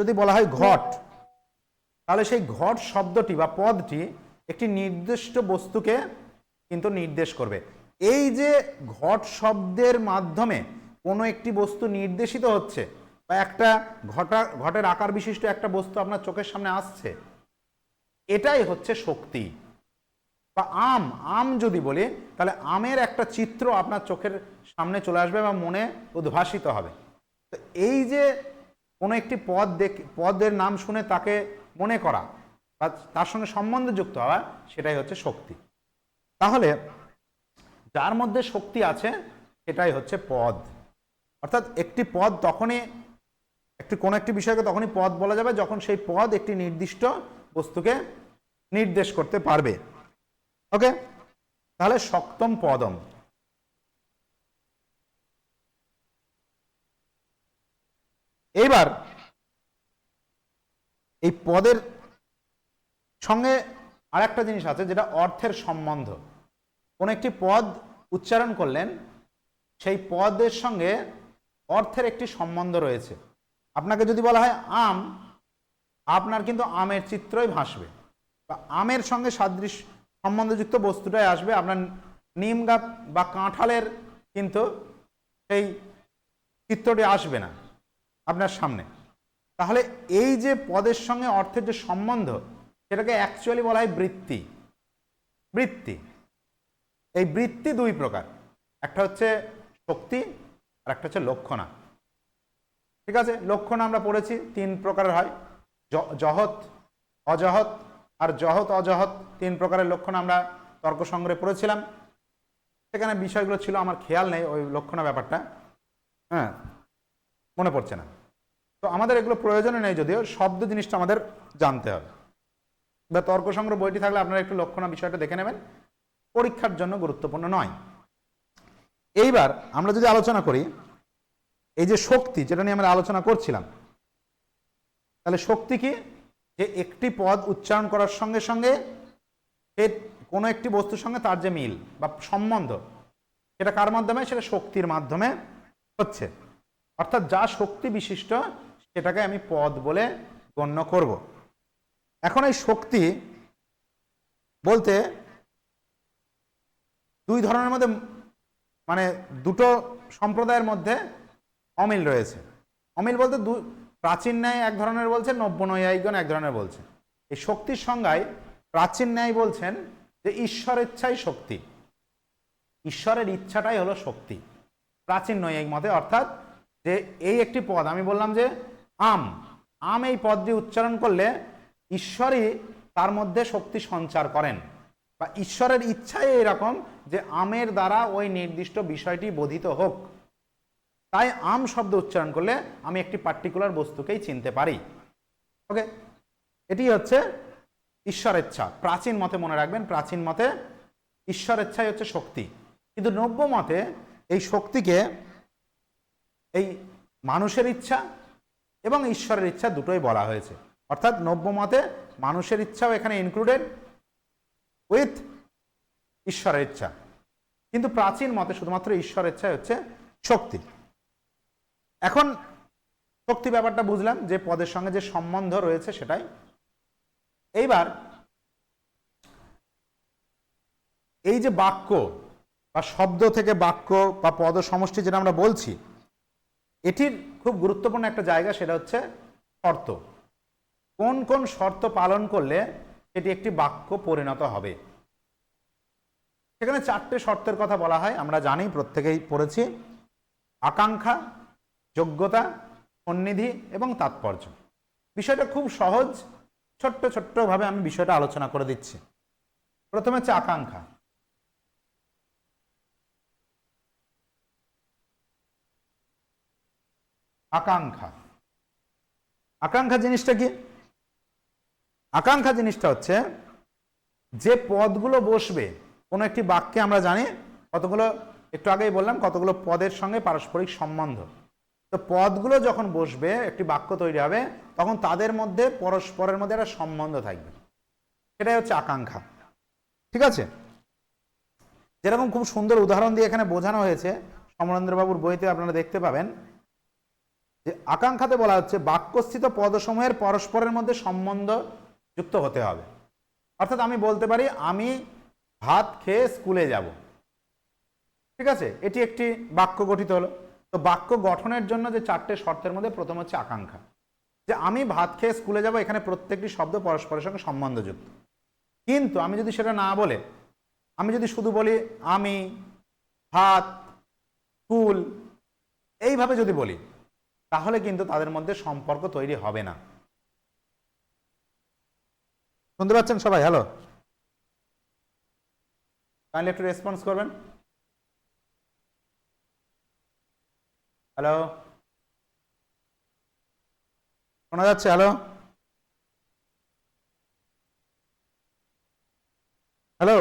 যদি বলা হয় ঘট, তাহলে সেই ঘট শব্দটি বা পদটি একটি নির্দিষ্ট বস্তুকে কিন্তু নির্দেশ করবে। এই যে ঘট শব্দের মাধ্যমে কোনো একটি বস্তু নির্দেশিত হচ্ছে বা একটা ঘটের আকার বিশিষ্ট একটা বস্তু আপনার চোখের সামনে আসছে, এটাই হচ্ছে শক্তি। বা আম যদি বলি তাহলে আমের একটা চিত্র আপনার চোখের সামনে চলে আসবে বা মনে উদ্ভাসিত হবে। তো এই যে কোনো একটি পদের নাম শুনে তাকে মনে করা বা তার সঙ্গে সম্বন্ধ যুক্ত হওয়া, সেটাই হচ্ছে শক্তি। তাহলে যার মধ্যে শক্তি আছে সেটাই হচ্ছে পদ। অর্থাৎ একটি পদ তখনই কোনো একটি বিষয়কে তখনই পদ বলা যাবে যখন সেই পদ একটি নির্দিষ্ট বস্তুকে নির্দেশ করতে পারবে। ওকে, তাহলে শক্তম পদম। এইবার এই পদের সঙ্গে আরেকটা জিনিস আছে যেটা অর্থের সম্বন্ধ। কোন একটি পদ উচ্চারণ করলেন, সেই পদের সঙ্গে অর্থের একটি সম্বন্ধ রয়েছে। আপনাকে যদি বলা হয় আম, আপনার কিন্তু আমের চিত্রই ভাসবে, বা আমের সঙ্গে সাদৃশ্য সম্বন্ধযুক্ত বস্তুটাই আসবে। আপনার নিম গাছ বা কাঁঠালের কিন্তু সেই চিত্রটি আসবে না আপনার সামনে। তাহলে এই যে পদের সঙ্গে অর্থের যে সম্বন্ধ, সেটাকে অ্যাকচুয়ালি বলা হয় বৃত্তি। বৃত্তি, এই বৃত্তি দুই প্রকার, একটা হচ্ছে শক্তি আর একটা হচ্ছে লক্ষণা। ঠিক আছে, লক্ষণা আমরা পড়েছি তিন প্রকারের হয়, জহৎ, অজহৎ আর জহৎ অজহৎ, তিন প্রকারের লক্ষণ আমরা তর্ক সংগ্রহে পড়েছিলাম। সেখানে বিষয়গুলো ছিল, আমার খেয়াল নেই ওই লক্ষণা ব্যাপারটা, হ্যাঁ মনে পড়ছে না। তো আমাদের এগুলো প্রয়োজনে নেই, যদিও শব্দ জিনিসটা আমাদের জানতে হবে। বা তর্ক সংগ্রহ বইটি থাকলে আপনারা একটু লক্ষণা বিষয়টা দেখে নেবেন, পরীক্ষার জন্য গুরুত্বপূর্ণ নয়। এইবার আমরা যদি আলোচনা করি এই যে শক্তি, যেটা নিয়ে আমরা আলোচনা করছিলাম, তাহলে শক্তি কি? যে একটি পদ উচ্চারণ করার সঙ্গে সঙ্গে এর কোনো একটি বস্তুর সঙ্গে তার যে মিল বা সম্বন্ধ, সেটা কার মাধ্যমে? সেটা শক্তির মাধ্যমে হচ্ছে। অর্থাৎ যা শক্তি বিশিষ্ট সেটাকে আমি পদ বলে গণ্য করব। এখন এই শক্তি বলতে দুই ধরনের মধ্যে, মানে দুটো সম্প্রদায়ের মধ্যে অমিল রয়েছে। অমিল বলতে প্রাচীন ন্যায় এক ধরনের বলছেন, নব্য নৈয়ায়িকগণ এক ধরনের বলছেন। এই শক্তির সংজ্ঞায় প্রাচীন ন্যায় বলছেন যে ঈশ্বর ইচ্ছাই শক্তি, ঈশ্বরের ইচ্ছাটাই হলো শক্তি প্রাচীন নৈয়ায়িক মতে। অর্থাৎ যে এই একটি পদ, আমি বললাম যে আম, আম এই পদটি উচ্চারণ করলে ঈশ্বরই তার মধ্যে শক্তি সঞ্চার করেন, বা ঈশ্বরের ইচ্ছাই এরকম যে আমের দ্বারা ওই নির্দিষ্ট বিষয়টি বোধিত হোক। তাই আম শব্দ উচ্চারণ করলে আমি একটি পার্টিকুলার বস্তুকেই চিনতে পারি। ওকে, এটি হচ্ছে ঈশ্বর ইচ্ছা। প্রাচীন মতে মনে রাখবেন, প্রাচীন মতে ঈশ্বর ইচ্ছাই হচ্ছে শক্তি। কিন্তু নব্য মতে এই শক্তিকে এই মানুষের ইচ্ছা এবং ঈশ্বরের ইচ্ছা দুটোই বলা হয়েছে। অর্থাৎ নব্য মতে মানুষের ইচ্ছাও এখানে ইনক্লুডেড উইথ ঈশ্বরের ইচ্ছা, কিন্তু প্রাচীন মতে শুধুমাত্র ঈশ্বরের ইচ্ছাই হচ্ছে শক্তি। এখন শক্তি ব্যাপারটা বুঝলাম, যে পদের সঙ্গে যে সম্বন্ধ রয়েছে সেটাই। এইবার এই যে বাক্য বা শব্দ থেকে বাক্য বা পদ সমষ্টি যেটা আমরা বলছি, এটির খুব গুরুত্বপূর্ণ একটা জায়গা, সেটা হচ্ছে শর্ত। কোন কোন শর্ত পালন করলে এটি একটি বাক্য পরিণত হবে। সেখানে চারটে শর্তের কথা বলা হয়, আমরা জানি, প্রত্যেকেই পড়েছি। আকাঙ্ক্ষা, যোগ্যতা, সন্নিধি এবং তাৎপর্য। বিষয়টা খুব সহজ, ছোট্ট ছোট্টভাবে আমি বিষয়টা আলোচনা করে দিচ্ছি। প্রথমে হচ্ছে আকাঙ্ক্ষা। আকাঙ্ক্ষা, আকাঙ্ক্ষা জিনিসটা কি? আকাঙ্ক্ষা জিনিসটা হচ্ছে যে পদগুলো বসবে কোনো একটি বাক্যে, আমরা জানি কতগুলো, একটু আগেই বললাম কতগুলো পদের সঙ্গে পারস্পরিক সম্বন্ধ। তো পদগুলো যখন বসবে, একটি বাক্য তৈরি হবে, তখন তাদের মধ্যে পরস্পরের মধ্যে একটা সম্বন্ধ থাকবে, সেটাই হচ্ছে আকাঙ্ক্ষা। ঠিক আছে, যেরকম খুব সুন্দর উদাহরণ দিয়ে এখানে বোঝানো হয়েছে সমরেন্দ্রবাবুর বইতে, আপনারা দেখতে পাবেন যে আকাঙ্ক্ষাতে বলা হচ্ছে বাক্যস্থিত পদসমূহের পরস্পরের মধ্যে সম্বন্ধ যুক্ত হতে হবে। অর্থাৎ আমি বলতে পারি আমি ভাত খেয়ে স্কুলে যাব, ঠিক আছে, এটি একটি বাক্য গঠিত হলো। তো বাক্য গঠনের জন্য যে চারটে শর্তের মধ্যে প্রথম হচ্ছে আকাঙ্ক্ষা, যে আমি ভাত খেয়ে স্কুলে যাব, এখানে প্রত্যেকটি শব্দ পরস্পরের সঙ্গে সম্বন্ধযুক্ত। কিন্তু আমি যদি সেটা না বলে, আমি যদি শুধু বলি আমি, ভাত, স্কুল, এইভাবে যদি বলি, তাহলে কিন্তু তাদের মধ্যে সম্পর্ক তৈরি হবে না। শুনতে পাচ্ছেন সবাই? হ্যালো, কাইন্ডলি একটু রেসপন্স করবেন। হ্যালো, শোনা যাচ্ছে? হ্যালো হ্যালো,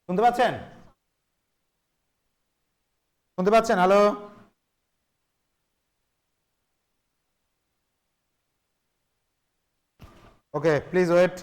শুনতে পাচ্ছেন? শুনতে পাচ্ছেন? Hello, okay, please wait.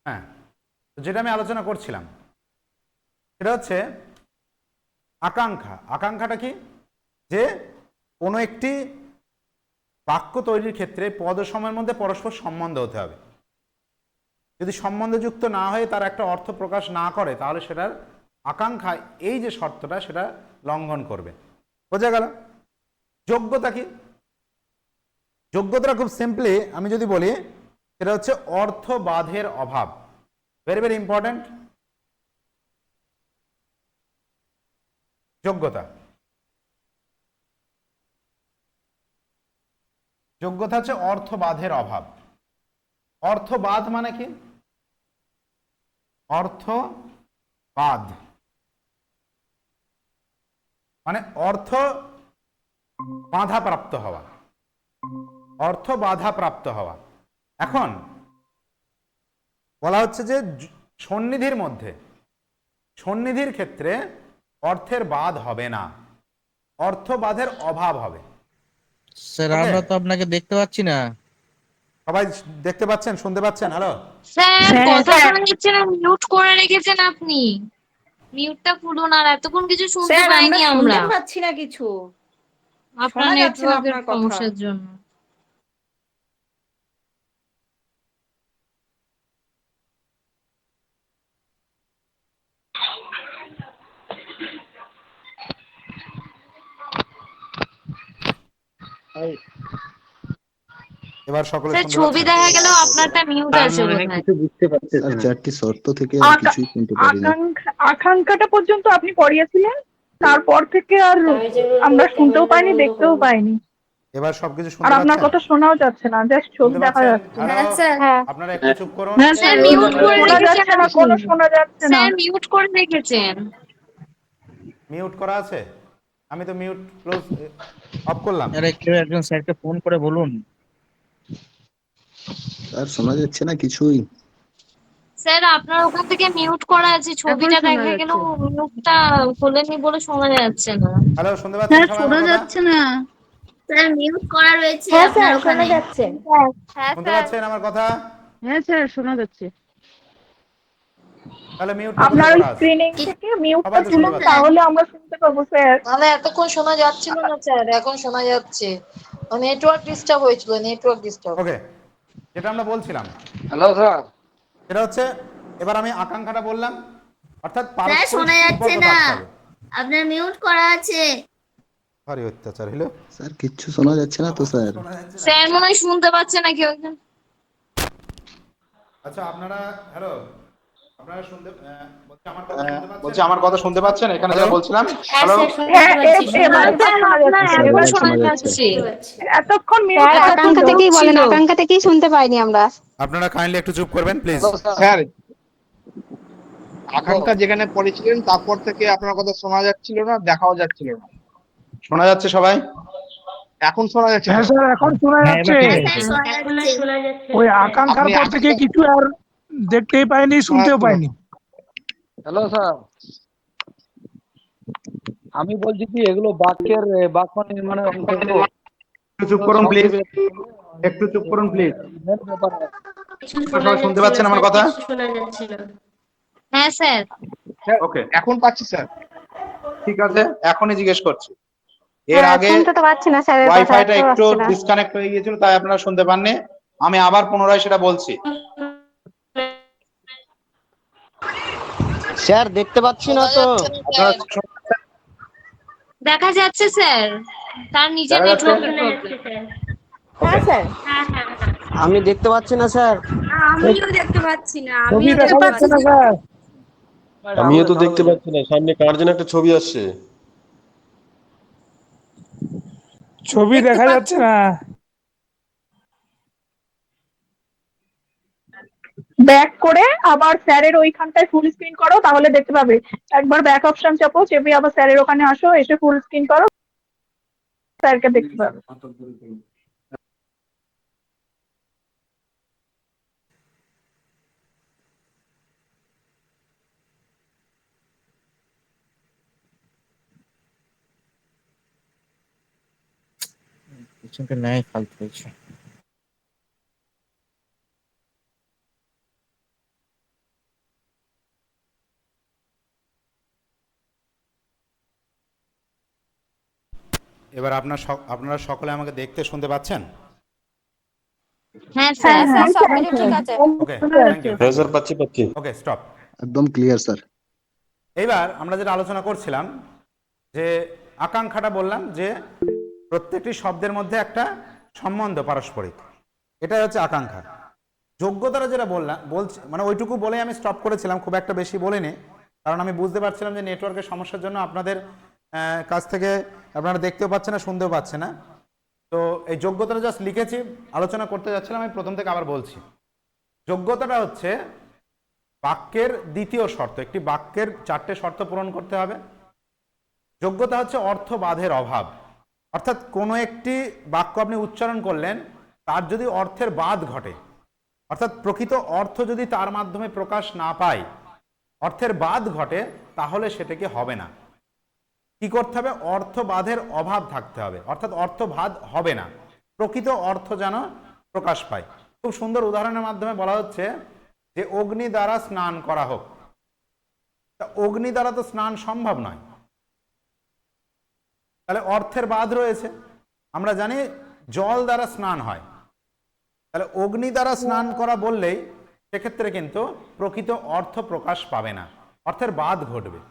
হ্যাঁ, যেটা আমি আলোচনা করছিলাম সেটা হচ্ছে আকাঙ্ক্ষা। আকাঙ্ক্ষাটা কি? যে কোনো একটি বাক্য তৈরির ক্ষেত্রে পদ সময়ের মধ্যে পরস্পর সম্বন্ধ হতে হবে। যদি সম্বন্ধযুক্ত না হয়ে তার একটা অর্থ প্রকাশ না করে তাহলে সেটার আকাঙ্ক্ষা, এই যে শর্তটা, সেটা লঙ্ঘন করবে। বোঝা গেল? যোগ্যতা কি? যোগ্যতাটা খুব সিম্পলি আমি যদি বলি, সেটা হচ্ছে অর্থবাধের অভাব। Very very important. যোগ্যতা, যোগ্যতা হচ্ছে অর্থবাধের অভাব। অর্থবাদ মানে কি? অর্থবাদ মানে অর্থ বাধাপ্রাপ্ত হওয়া, অর্থ বাধাপ্রাপ্ত হওয়া। এখন বলা হচ্ছে যে সন্নিধির মধ্যে, সন্নিধির ক্ষেত্রে অর্থের বাদ হবে না, অর্থবাধের অভাব হবে। স্যার ওকে, আমরা তো আপনাকে দেখতে পাচ্ছি না। সবাই দেখতে পাচ্ছেন, শুনতে পাচ্ছেন? হ্যালো স্যার কথা শোনা যাচ্ছে না, মিউট করে রেখেছেন আপনি। মিউটটা খুলুন, আর এতক্ষণ কিছু শুনতে স্যার আমরা পাইনি শুনতে আমরা পাচ্ছি না কিছু, আপনার শোনা যাচ্ছে না নেটওয়ার্কের আপনার কথা। সমস্যার জন্য। এবার সকলে স্যার শুনতে ছবি পাচ্ছেন? দেখা গেল আপনারটা মিউট তার আছে মনে হয় বোধহয়। কিছু বুঝতে পারতেছে স্যার না। চারটি শর্ত থেকে আর কিছুই শুনতে পারি না। আকাঙ্ক্ষাটা পর্যন্ত আপনি পড়িয়েছিলেন, তারপর থেকে আর আমরা শুনতেও পাইনি, দেখতেও পাইনি। এবার সবকিছু আর শুনতে আপনার পাচ্ছেন? কথা শোনাও যাচ্ছে না, জাস্ট ছবি শুনতে দেখা পাচ্ছেন? যাচ্ছে। হ্যালো, হ্যাঁ স্যার। হ্যাঁ আপনারা একটু চুপ করুন। হ্যাঁ স্যার স্যার, মিউট করে শোনা রেখেছেন যাচ্ছে না, আপনি। কোনো শোনা যাচ্ছে না। স্যার মিউট করে রেখেছেন। মিউট করা আছে? আমি তো মিউট ক্লোজ অফ করলাম। আরে কেউ একজন স্যারকে ফোন করে বলুন। স্যার শোনা যাচ্ছে না কিছুই। স্যার আপনার ওখান থেকে মিউট করা আছে, ছবিটা দেখা গেল মিউটটা খোলেনি বলে শোনা যাচ্ছে না। হ্যালো, শুনতে পাচ্ছেন সবাই আমার কথা? না। স্যার মিউট করা রয়েছে হ্যাঁ আপনার স্যার শোনা ওখানে। যাচ্ছে। হ্যাঁ শুনতে স্যার। পাচ্ছেন আমার কথা? হ্যাঁ স্যার, শোনা যাচ্ছে। তাহলে মিউটটা আপনার কোথায় করা আছে? স্ক্রিনিং থেকে মিউটটা সবাই তো শুনতে তুলুন, পাচ্ছেন? তাহলে আমরা শুনতে পাবো স্যার। তাহলে এতক্ষণ শোনা যাচ্ছিল না স্যার, এখন শোনা যাচ্ছে। নেটওয়ার্ক ডিস্টার্ব হয়েছিল, নেটওয়ার্ক ডিস্টার্ব। ওকে, যেটা আমরা বলছিলাম হ্যালো স্যার। সেটা হচ্ছে, এবার আমি আকাঙ্ক্ষাটা বললাম, অর্থাৎ স্যার পারস্পরিক শোনা যাচ্ছে সম্পর্ক না, থাকতে হবে। আপনার মিউট করা আছে। ভারী অত্যাচার হলো। স্যার কিচ্ছু শোনা যাচ্ছে না তো স্যার। স্যার মনে হয় শুনতে পাচ্ছে না কেউ একজন। আচ্ছা আপনারা, হ্যালো, আপনারা শুনতে বলছি আমার কথা শুনতে পাচ্ছেন? এখানে যা বলছিলাম। হ্যাঁ হ্যালো, স্যার শুনতে পাচ্ছি, শোনা এবার যাচ্ছে। শোনা আপনার যাচ্ছে। এখন এবার শোনা শোনা যাচ্ছে। এতক্ষণ মিউট স্যার আকাঙ্ক্ষা থেকেই বলেন, ছিল। আকাঙ্ক্ষা থেকেই শুনতে পাইনি আমরা। আপনারা কাইন্ডলি একটু চুপ করবেন প্লিজ। স্যার আকাঙ্ক্ষা যেখানে পড়েছিলেন তারপর থেকে আপনার কথা শোনা যাচ্ছিল না, দেখাও যাচ্ছিল না। শোনা যাচ্ছে সবাই? এখন শোনা যাচ্ছে। হ্যাঁ স্যার, এখন শোনা হ্যাঁ, যাচ্ছে। এবার ঠিক হ্যাঁ আছে। স্যার শোনা এখন আর যাচ্ছে। শোনা যাচ্ছে ওই না। আকাঙ্ক্ষার আপনি পর থেকে কিছু আর দেখতেই পাইনি, শুনতেও পাইনি। হ্যালো স্যার, আমি বলছি কি এগুলো বাক্যের বাক্য নির্মাণের অংশ তো। একটু চুপ করুন প্লিজ, একটু চুপ করুন প্লিজ। কিছু শোনা সবাই শুনতে যাচ্ছে না পাচ্ছেন আমার স্যার, কথা? কিছু শোনা যাচ্ছে না। হ্যাঁ স্যার। ওকে, এখন পাচ্ছি স্যার। ঠিক আছে, এখনই জিজ্ঞেস করছি। এর হ্যাঁ, আগে শুনতে তো পাচ্ছি না স্যারের কথা, ওয়াইফাইটা একটু একটু আসছে না। ডিসকানেক্ট হয়ে গিয়েছিল, তাই আপনারা শুনতে পাননি। আমি আবার পুনরায় সেটা বলছি। স্যার দেখতে পাচ্ছি না তো। দেখা যাচ্ছে স্যার, তার নিজের দেখা যাচ্ছে? নেটওয়ার্কের প্রবলেম। হ্যাঁ স্যার। আমি দেখতে পাচ্ছি না স্যার। আমিও দেখতে পাচ্ছি না, ছবি আমিও দেখা দেখতে যাচ্ছে পাচ্ছি না না। স্যার। আমিও তো দেখতে পাচ্ছি না, সামনে কার যেন একটা ছবি আসছে। ছবি দেখা যাচ্ছে না। ব্যাক করে আবার স্যারের ওইখানটায় ফুল স্ক্রিন করো, তাহলে দেখতে পাবে। একবার ব্যাক অপশন চাপো, চেপে আবার স্যারের ওখানে আসো, এসে ফুল স্ক্রিন করো, স্যারকে দেখতে পাবে। পিছনটা নাই ফালতু হয়েছে। এবার আপনারা সকলে আমাকে দেখতে শুনতে পাচ্ছেন? হ্যাঁ স্যার। হ্যাঁ সবকিছু ঠিক আছে। ওকে, থ্যাংক ইউ। হ্যাঁ স্যার, পাচ্ছি। ওকে, স্টপ। একদম ক্লিয়ার স্যার। এইবার আমরা যেটা আলোচনা করছিলাম, যে আকাঙ্ক্ষাটা বললাম যে প্রত্যেকটি শব্দের মধ্যে একটা সম্বন্ধ পারস্পরিক, এটাই হচ্ছে আকাঙ্ক্ষা। যোগ্যতাটা যেটা বলছি মানে ওইটুকু বলে আমি স্টপ করেছিলাম, খুব একটা বেশি বলিনি, কারণ আমি বুঝতে পারছিলাম যে নেটওয়ার্কের সমস্যার জন্য আপনাদের কাছ থেকে আপনারা দেখতেও পাচ্ছেন না, শুনতেও পাচ্ছেন না। তো এই যোগ্যতাটা জাস্ট লিখেছি, আলোচনা করতে যাচ্ছিলাম, আমি প্রথম থেকে আবার বলছি। যোগ্যতাটা হচ্ছে বাক্যের দ্বিতীয় শর্ত। একটি বাক্যের 4টে শর্ত পূরণ করতে হবে। যোগ্যতা হচ্ছে অর্থবাধের অভাব, অর্থাৎ কোনো একটি বাক্য আপনি উচ্চারণ করলেন, তার যদি অর্থের বাধ ঘটে, অর্থাৎ প্রকৃত অর্থ যদি তার মাধ্যমে প্রকাশ না পায়, অর্থের বাধ ঘটে, তাহলে সেটাকে হবে না। কি করতে হবে? অর্থবাধের অভাব থাকতে হবে, অর্থাৎ অর্থবাদ হবে না, প্রকৃত অর্থ যেন প্রকাশ পায়। খুব সুন্দর উদাহরণের মাধ্যমে বলা হচ্ছে যে অগ্নি দ্বারা স্নান করা হোক। তা অগ্নি দ্বারা তো স্নান সম্ভব নয়, তাহলে অর্থের বাধ রয়েছে। আমরা জানি জল দ্বারা স্নান হয়, তাহলে অগ্নি দ্বারা স্নান করা বললেই সেক্ষেত্রে কিন্তু প্রকৃত অর্থ প্রকাশ পাবে না, অর্থের বাধ ঘটবে।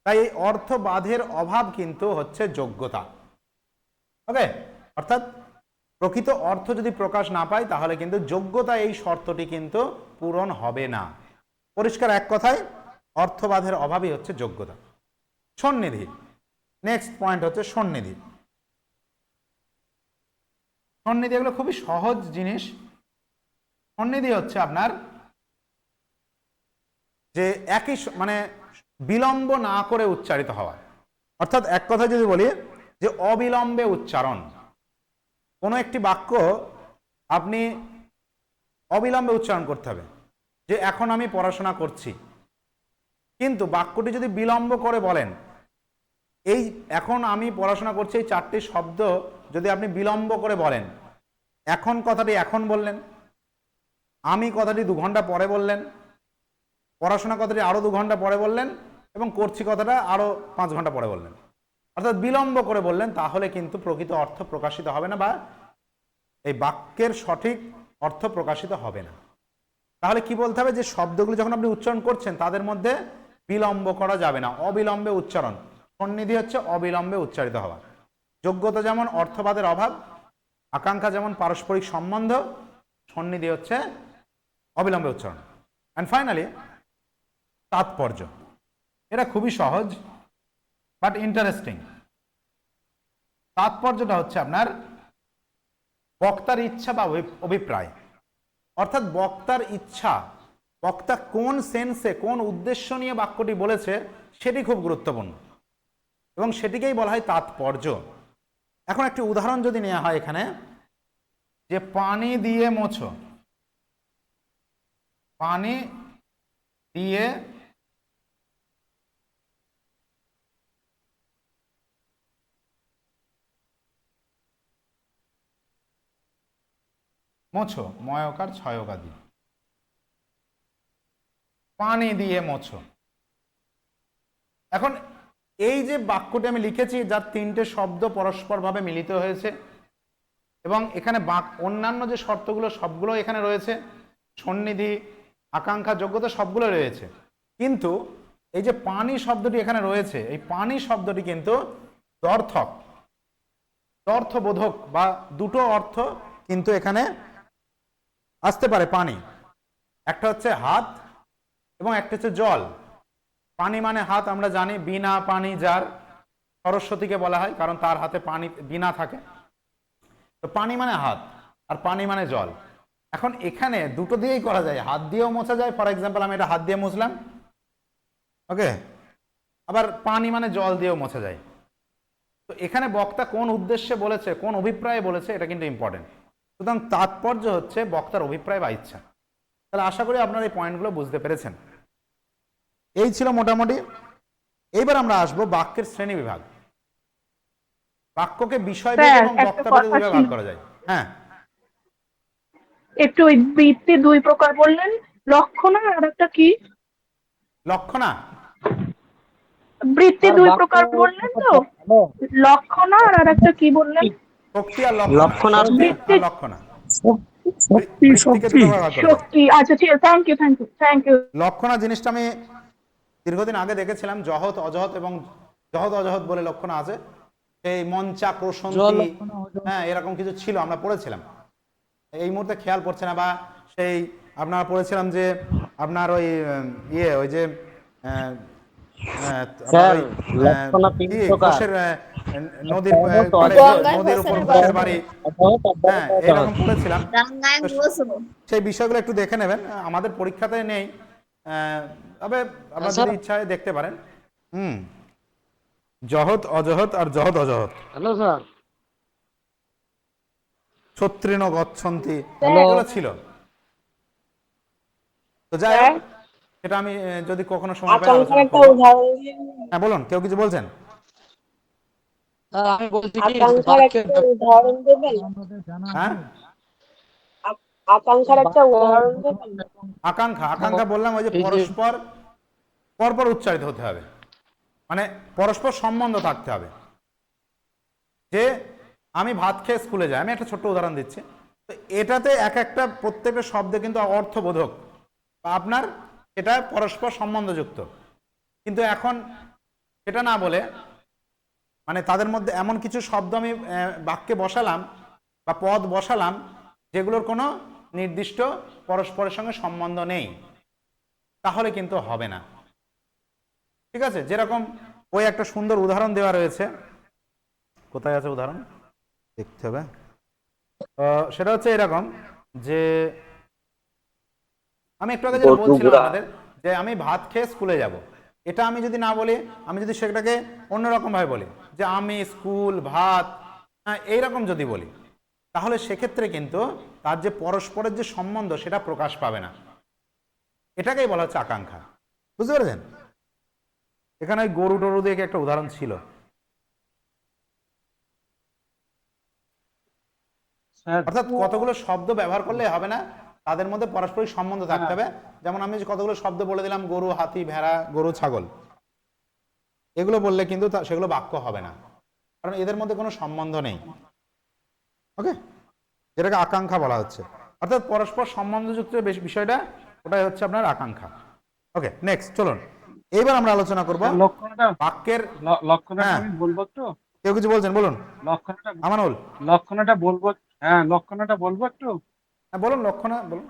তাই এই অর্থবাধের অভাব কিন্তু হচ্ছে যোগ্যতা। ওকে, অর্থাৎ প্রকৃত অর্থ যদি প্রকাশ না পায়, তাহলে কিন্তু যোগ্যতা এই শর্তটি কিন্তু পূরণ হবে না। পরিষ্কার এক কথায়, অর্থবাধের অভাবই হচ্ছে যোগ্যতা। সন্নিধি, নেক্সট পয়েন্ট হচ্ছে সন্নিধি। সন্নিধি এগুলো খুবই সহজ জিনিস। সন্নিধি হচ্ছে আপনার যে একই মানে বিলম্ব না করে উচ্চারিত হওয়া, অর্থাৎ এক কথা যদি বলি যে অবিলম্বে উচ্চারণ। কোনো একটি বাক্য আপনি অবিলম্বে উচ্চারণ করতে হবে, যে এখন আমি পড়াশোনা করছি, কিন্তু বাক্যটি যদি বিলম্ব করে বলেন, এই এখন আমি পড়াশোনা করছি, এই 4টি শব্দ যদি আপনি বিলম্ব করে বলেন, এখন কথাটি এখন বললেন, আমি কথাটি 2 ঘন্টা পরে বললেন, পড়াশোনা কথাটি আরো 2 ঘন্টা পরে বললেন, এবং করছি কথাটা আরো 5 ঘন্টা পরে বললেন, অর্থাৎ বিলম্ব করে বললেন, তাহলে কিন্তু প্রকৃত অর্থ প্রকাশিত হবে না, বা এই বাক্যের সঠিক অর্থ প্রকাশিত হবে না। তাহলে কি বলতে হবে? যে শব্দগুলো যখন আপনি উচ্চারণ করছেন, তাদের মধ্যে বিলম্ব করা যাবে না, অবিলম্বে উচ্চারণ। সন্নিধি হচ্ছে অবিলম্বে উচ্চারিত হওয়া। যোগ্যতা যেমন অর্থবাদের অভাব, আকাঙ্ক্ষা যেমন পারস্পরিক সম্বন্ধ, সন্নিধি হচ্ছে অবিলম্বে উচ্চারণ। অ্যান্ড ফাইনালি তাৎপর্য। এটা খুবই সহজ বাট ইন্টারেস্টিং। তাৎপর্যটা হচ্ছে আপনার বক্তার ইচ্ছা বা অভিপ্রায়, অর্থাৎ বক্তার ইচ্ছা, বক্তা কোন সেন্সে কোন উদ্দেশ্য নিয়ে বাক্যটি বলেছে, সেটি খুব গুরুত্বপূর্ণ, এবং সেটিকেই বলা হয় তাৎপর্য। এখন একটি উদাহরণ যদি নেওয়া হয় এখানে, যে পানি দিয়ে মোছো, পানি দিয়ে মোছো, ময়কার ছয়কা দিয়ে পানি দিয়ে মোছো। এখন এই যে বাক্যটি আমি লিখেছি, যার 3টে শব্দ পরস্পরভাবে মিলিত হয়েছে, এবং এখানে অন্যান্য যে শর্তগুলো সবগুলো এখানে রয়েছে, সন্নিধি, আকাঙ্ক্ষা, যোগ্যতা সবগুলো রয়েছে, কিন্তু এই যে পানি শব্দটি এখানে রয়েছে, এই পানি শব্দটি কিন্তু দ্ব্যর্থক, দ্ব্যর্থবোধক বা দুটো অর্থ কিন্তু এখানে আসতে পারে। পানি একটা হচ্ছে হাত এবং একটা হচ্ছে জল। পানি মানে হাত, আমরা জানি বিনা পানি যার, সরস্বতীকে বলা হয় কারণ তার হাতে পানি বিনা থাকে। তো পানি মানে হাত আর পানি মানে জল। এখন এখানে দুটো দিয়েই করা যায়, হাত দিয়েও মোছা যায়, ফর এক্সাম্পল আমি এটা হাত দিয়ে মুছলাম, ওকে, আবার পানি মানে জল দিয়েও মোছা যায়। তো এখানে বক্তা কোন উদ্দেশ্যে বলেছে, কোন অভিপ্রায়ে বলেছে, এটা কিন্তু ইম্পর্টেন্ট। সুতরাং তাৎপর্য হচ্ছে বক্তার অভিপ্রায় বা ইচ্ছা। তাহলে আশা করি আপনারা এই পয়েন্টগুলো বুঝতে পেরেছেন। এই ছিল মোটামুটি। এইবার আমরা আসবো বাক্যের শ্রেণী বিভাগ। বাক্যকে বিষয়ভেদ স্যার, এবং একটা বক্তাভেদে কথা দুভাগে ছিল। ভাগ করা যায়। হ্যাঁ, একটু ওই বৃত্তি দুই প্রকার বললেন, লক্ষণা আর একটা কি? লক্ষণা। বৃত্তি দুই প্রকার বললেন তো, লক্ষণা আর একটা কি বললেন? শক্তি আর লক্ষণা। লক্ষণা আর শক্তি বৃত্তি, আর লক্ষণা। বৃত্তিকে দুটো ভাগে ভাগ করা যায়। শক্তি। আচ্ছা ঠিক আছে, থ্যাংক ইউ। লক্ষণা জিনিসটা আমি দীর্ঘদিন আগে দেখেছিলাম, জহত অজহত এবং জহত অজহত বলে লক্ষণা আছে। এই মঞ্চা প্রসন্তি, হ্যাঁ এরকম কিছু ছিল, আমরা পড়েছিলাম, এই মুহূর্তে খেয়াল পড়ছে না। বা সেই আপনারা পড়েছিলাম যে আপনার ওই ওই যে স্যার, লক্ষণা তিন প্রকার। নদীর নদীর উপর ঘোষের বাড়ি, হ্যাঁ এরকম পড়েছিলাম। সেই বিষয়গুলো একটু দেখে নেবেন, আমাদের পরীক্ষাতে নেই, তবে আপনার যদি ইচ্ছা হয় দেখতে পারেন। জহত অজহত আর জহত অজহত। Hello sir. ছত্রিন গচ্ছন্তি এগুলো ছিল। তো যাই হোক, সেটা আমি যদি কখনো সময় পাই আলোচনা করব। হ্যাঁ বলুন, কেউ কিছু বলছেন? আমি বলছি কি, উদাহরণ দেবেন? হ্যাঁ, আকাঙ্ক্ষার একটা উদাহরণ দেবেন? আকাঙ্ক্ষা, আকাঙ্ক্ষা বললাম ওই যে পরস্পর পরপর উচ্চারিত হতে হবে, মানে পরস্পর সম্বন্ধ থাকতে হবে। যে আমি ভাত খেয়ে স্কুলে যাই, আমি একটা ছোট্ট উদাহরণ দিচ্ছি। তো এটাতে এক একটা প্রত্যেকটা শব্দে কিন্তু অর্থবোধক বা আপনার এটা পরস্পর সম্বন্ধযুক্ত, কিন্তু এখন সেটা না বলে মানে তাদের মধ্যে এমন কিছু শব্দ আমি বাক্যে বসালাম বা পদ বসালাম যেগুলোর কোনো নির্দিষ্ট পরস্পরের সঙ্গে সম্বন্ধ নেই, তাহলে কিন্তু হবে না। ঠিক আছে, যেরকম ওই একটা সুন্দর উদাহরণ দেওয়া রয়েছে, কোথায় আছে উদাহরণ দেখতে হবে। সেটা হচ্ছে এরকম যে আমি একটু আগে যেটা বলছিলাম আপনাদের, যে আমি ভাত খেয়ে স্কুলে যাব, এটা আমি যদি না বলি, আমি যদি সেটাকে অন্যরকম ভাবে বলি যে আমি স্কুল ভাত, এইরকম যদি বলি, তাহলে সেক্ষেত্রে কিন্তু তার যে পরস্পরের যে সম্বন্ধ সেটা প্রকাশ পাবে না। এটাকেই বলা হচ্ছে আকাঙ্ক্ষা। বুঝতে পেরেছেন? এখানে ওই গরু টরু দিয়ে একটা উদাহরণ ছিল। অর্থাৎ কতগুলো শব্দ ব্যবহার করলে হবে না, তাদের মধ্যে পারস্পরিক সম্বন্ধ থাকতে হবে। যেমন আমি কতগুলো শব্দ বলে দিলাম, গরু, হাতি, ভেড়া, গরু, ছাগল, এগুলো বললে কিন্তু সেগুলো বাক্য হবে না, কারণ এদের মধ্যে কোনো সম্বন্ধ নেই। ওকে, যেটাকে আকাঙ্ক্ষা বলা হচ্ছে, অর্থাৎ পরস্পর সম্বন্ধযুক্ত বিষয়টা, ওটাই হচ্ছে আপনার আকাঙ্ক্ষা। ওকে, নেক্সট চলুন, এইবার আমরা আলোচনা করব বাক্যের লক্ষণটা। আমি বলবো তো, কেউ কিছু বলছেন বলুন। লক্ষণটা আমানুল, লক্ষণটা বলবো। হ্যাঁ, লক্ষণটা বলবো একটু। হ্যাঁ বলুন, লক্ষণা বলুন।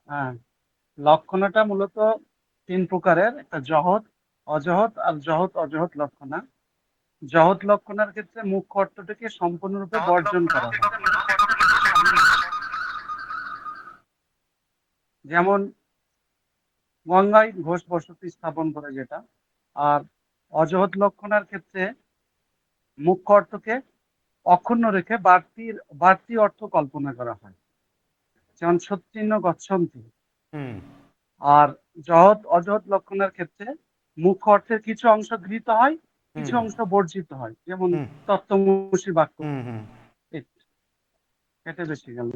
হ্যাঁ, লক্ষণাটা মূলত তিন প্রকারের, একটা জহত, অজহত আর জহত অজহত লক্ষণা। জহত লক্ষণার ক্ষেত্রে মুখ্য অর্থটিকে সম্পূর্ণরূপে বর্জন করা হয়। যেমন গঙ্গায় ঘোষ বসতি স্থাপন করে যেটা। আর অজহত লক্ষণার ক্ষেত্রে মুখ্য অর্থকে অক্ষুণ্ণ রেখে বাড়তি অর্থ কল্পনা করা হয়, যেমন ছত্রিন্ন গচ্ছন্তি। আর জহত অজহত লক্ষণের ক্ষেত্রে মুখ্য অর্থের কিছু অংশ গৃহীত হয়, কিছু অংশ বর্জিত হয়, যেমন তত্ত্বমসি বাক্য। এটা বেশি গেল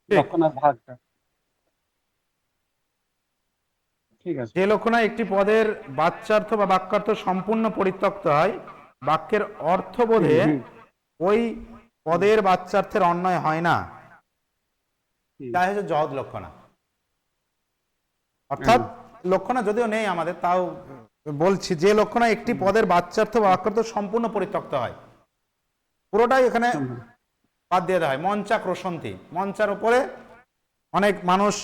লক্ষণার ভাগটা। ঠিক আছে, যে লক্ষণা একটি পদের বাচ্যার্থ বা বাক্যার্থ সম্পূর্ণ পরিত্যক্ত হয়, বাক্যের অর্থবোধে ওই পদের বাচ্যার্থের অন্যয় হয় না, তাই হচ্ছে জহদ লক্ষণা। অর্থাৎ লক্ষণা যদিও নেই আমাদের, তাও বলছি যে লক্ষণা একটি পদের বাচ্যার্থ বা বাক্যার্থ সম্পূর্ণ পরিত্যক্ত হয়, পুরোটাই এখানে বাদ দিয়ে দেওয়া হয়। মঞ্চা ক্রসন্তি, মঞ্চার উপরে অনেক মানুষ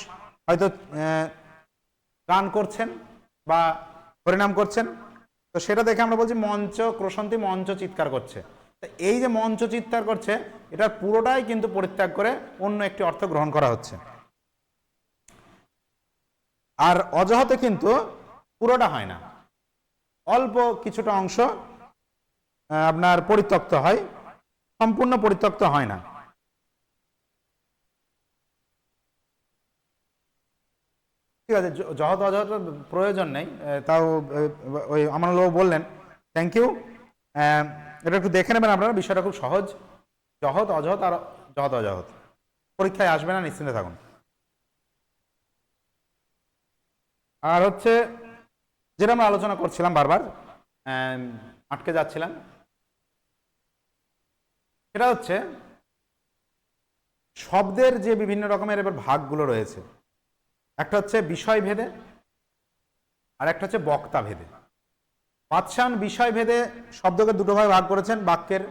হয়তো গান করছেন বা হরিনাম করছেন, তো সেটা দেখে আমরা বলছি মঞ্চ ক্রসন্তি, মঞ্চ চিৎকার করছে। তো এই যে মঞ্চ চিৎকার করছে, এটার পুরোটাই কিন্তু পরিত্যাগ করে অন্য একটি অর্থ গ্রহণ করা হচ্ছে। আর অজহতে কিন্তু পুরোটা হয় না, অল্প কিছুটা অংশ আপনার পরিত্যক্ত হয়, সম্পূর্ণ পরিত্যক্ত হয় না। ঠিক আছে, জহত অজহত প্রয়োজন নেই, তাও ওই আমার লোক বললেন, থ্যাংক ইউ। এটা একটু দেখে নেবেন আপনারা, বিষয়টা খুব সহজ। জহত অজহত আর জহত অজহত পরীক্ষায় আসবে না, নিশ্চিন্তে থাকুন। আর হচ্ছে যেটা আমরা আলোচনা করছিলাম, বারবার আটকে যাচ্ছিলাম, সেটা হচ্ছে শব্দের যে বিভিন্ন রকমের এবার ভাগগুলো রয়েছে। একটা হচ্ছে বিষয় ভেদে, আর একটা হচ্ছে বক্তা ভেদে। পাতশান বিষয় ভেদে শব্দকে দুটো ভাগে ভাগ করেছেন, বাক্যের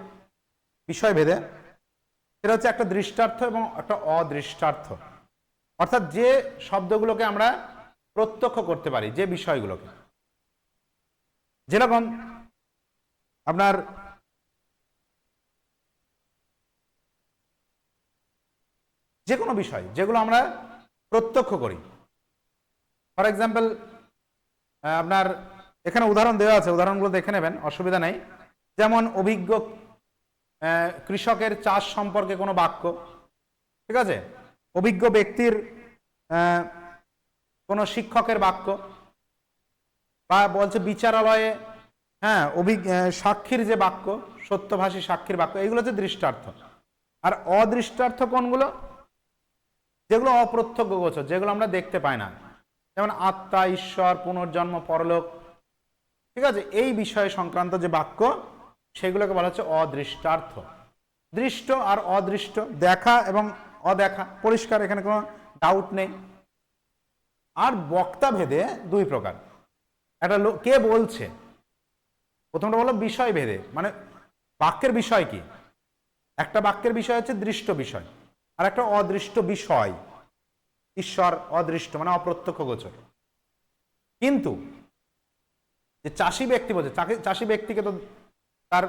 বিষয় ভেদে। সেটা হচ্ছে একটা দৃষ্টার্থ এবং একটা অদৃষ্টার্থ। অর্থাৎ যে শব্দগুলোকে আমরা প্রত্যক্ষ করতে পারি, যে বিষয়গুলোকে, যেরকম আপনার যে কোনো বিষয় যেগুলো আমরা প্রত্যক্ষ করি। ফর এক্সাম্পল, আপনার এখানে উদাহরণ দেওয়া আছে, উদাহরণগুলো দেখে নেবেন, অসুবিধা নেই। যেমন অভিজ্ঞ কৃষকের চাষ সম্পর্কে কোনো বাক্য, ঠিক আছে, অভিজ্ঞ ব্যক্তির কোনো শিক্ষকের বাক্য, বা বলছে বিচারালয়ে সাক্ষীর যে বাক্য, সত্যভাষী সাক্ষীর বাক্য, এগুলো হচ্ছে দৃষ্টার্থ। আর অদৃষ্টার্থ কোনগুলো? যেগুলো অপ্রত্যক্ষ গোচর, যেগুলো আমরা দেখতে পাই না, যেমন আত্মা, ঈশ্বর, পুনর্জন্ম, পরলোক, ঠিক আছে, এই বিষয় সংক্রান্ত যে বাক্য, সেগুলোকে বলা হচ্ছে অদৃষ্টার্থ। দৃষ্ট আর অদৃষ্ট, দেখা এবং অদেখা, পরিষ্কার, এখানে কোনো ডাউট নেই। আর বক্তা ভেদে দুই প্রকার। একটা কে বলছে, প্রথমটা বলো বিষয় ভেদে, মানে বাক্যের বিষয় কি। একটা বাক্যের বিষয় হচ্ছে দৃষ্ট বিষয়, আর একটা অদৃষ্ট বিষয়। ঈশ্বর অদৃষ্ট, মানে অপ্রত্যক্ষ গোচর। কিন্তু যে চাষি ব্যক্তি বলছে, চাষি ব্যক্তিকে তো তার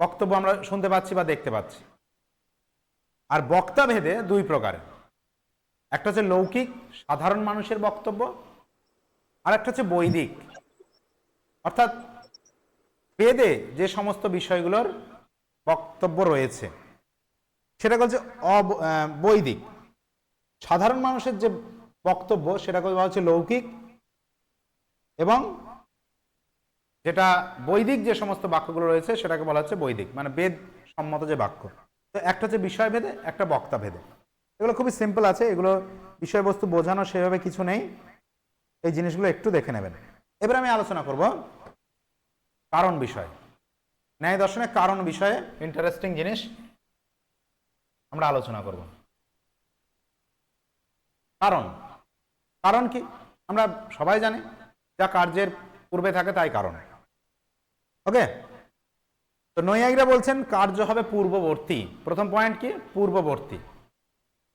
বক্তব্য আমরা শুনতে পাচ্ছি বা দেখতে পাচ্ছি। আর বক্তা ভেদে দুই প্রকারের, একটা হচ্ছে লৌকিক সাধারণ মানুষের বক্তব্য, আর একটা হচ্ছে বৈদিক, অর্থাৎ বেদে যে সমস্ত বিষয়গুলোর বক্তব্য রয়েছে, সেটা হচ্ছে বৈদিক। সাধারণ মানুষের যে বক্তব্য, সেটাকে বলা হচ্ছে লৌকিক, এবং যেটা বৈদিক যে সমস্ত বাক্যগুলো রয়েছে, সেটাকে বলা হচ্ছে বৈদিক, মানে বেদ সম্মত যে বাক্য। তো একটা হচ্ছে বিষয় ভেদে, একটা বক্তা ভেদে। এগুলো খুবই সিম্পল আছে, এগুলো বিষয়বস্তু বোঝানো সেভাবে কিছু নেই, এই জিনিসগুলো একটু দেখে নেবেন। এবার আমি আলোচনা করব কারণ বিষয়। ন্যায় দর্শনে কারণ বিষয়ে ইন্টারেস্টিং জিনিস আমরা আলোচনা করব। কারণ, কারণ কি আমরা সবাই জানি, যা কার্যের পূর্বে থাকে তাই কারণ। ওকে, তো নৈয়ায়িকরা বলছেন কার্য হবে পূর্ববর্তী। প্রথম পয়েন্ট কি? পূর্ববর্তী।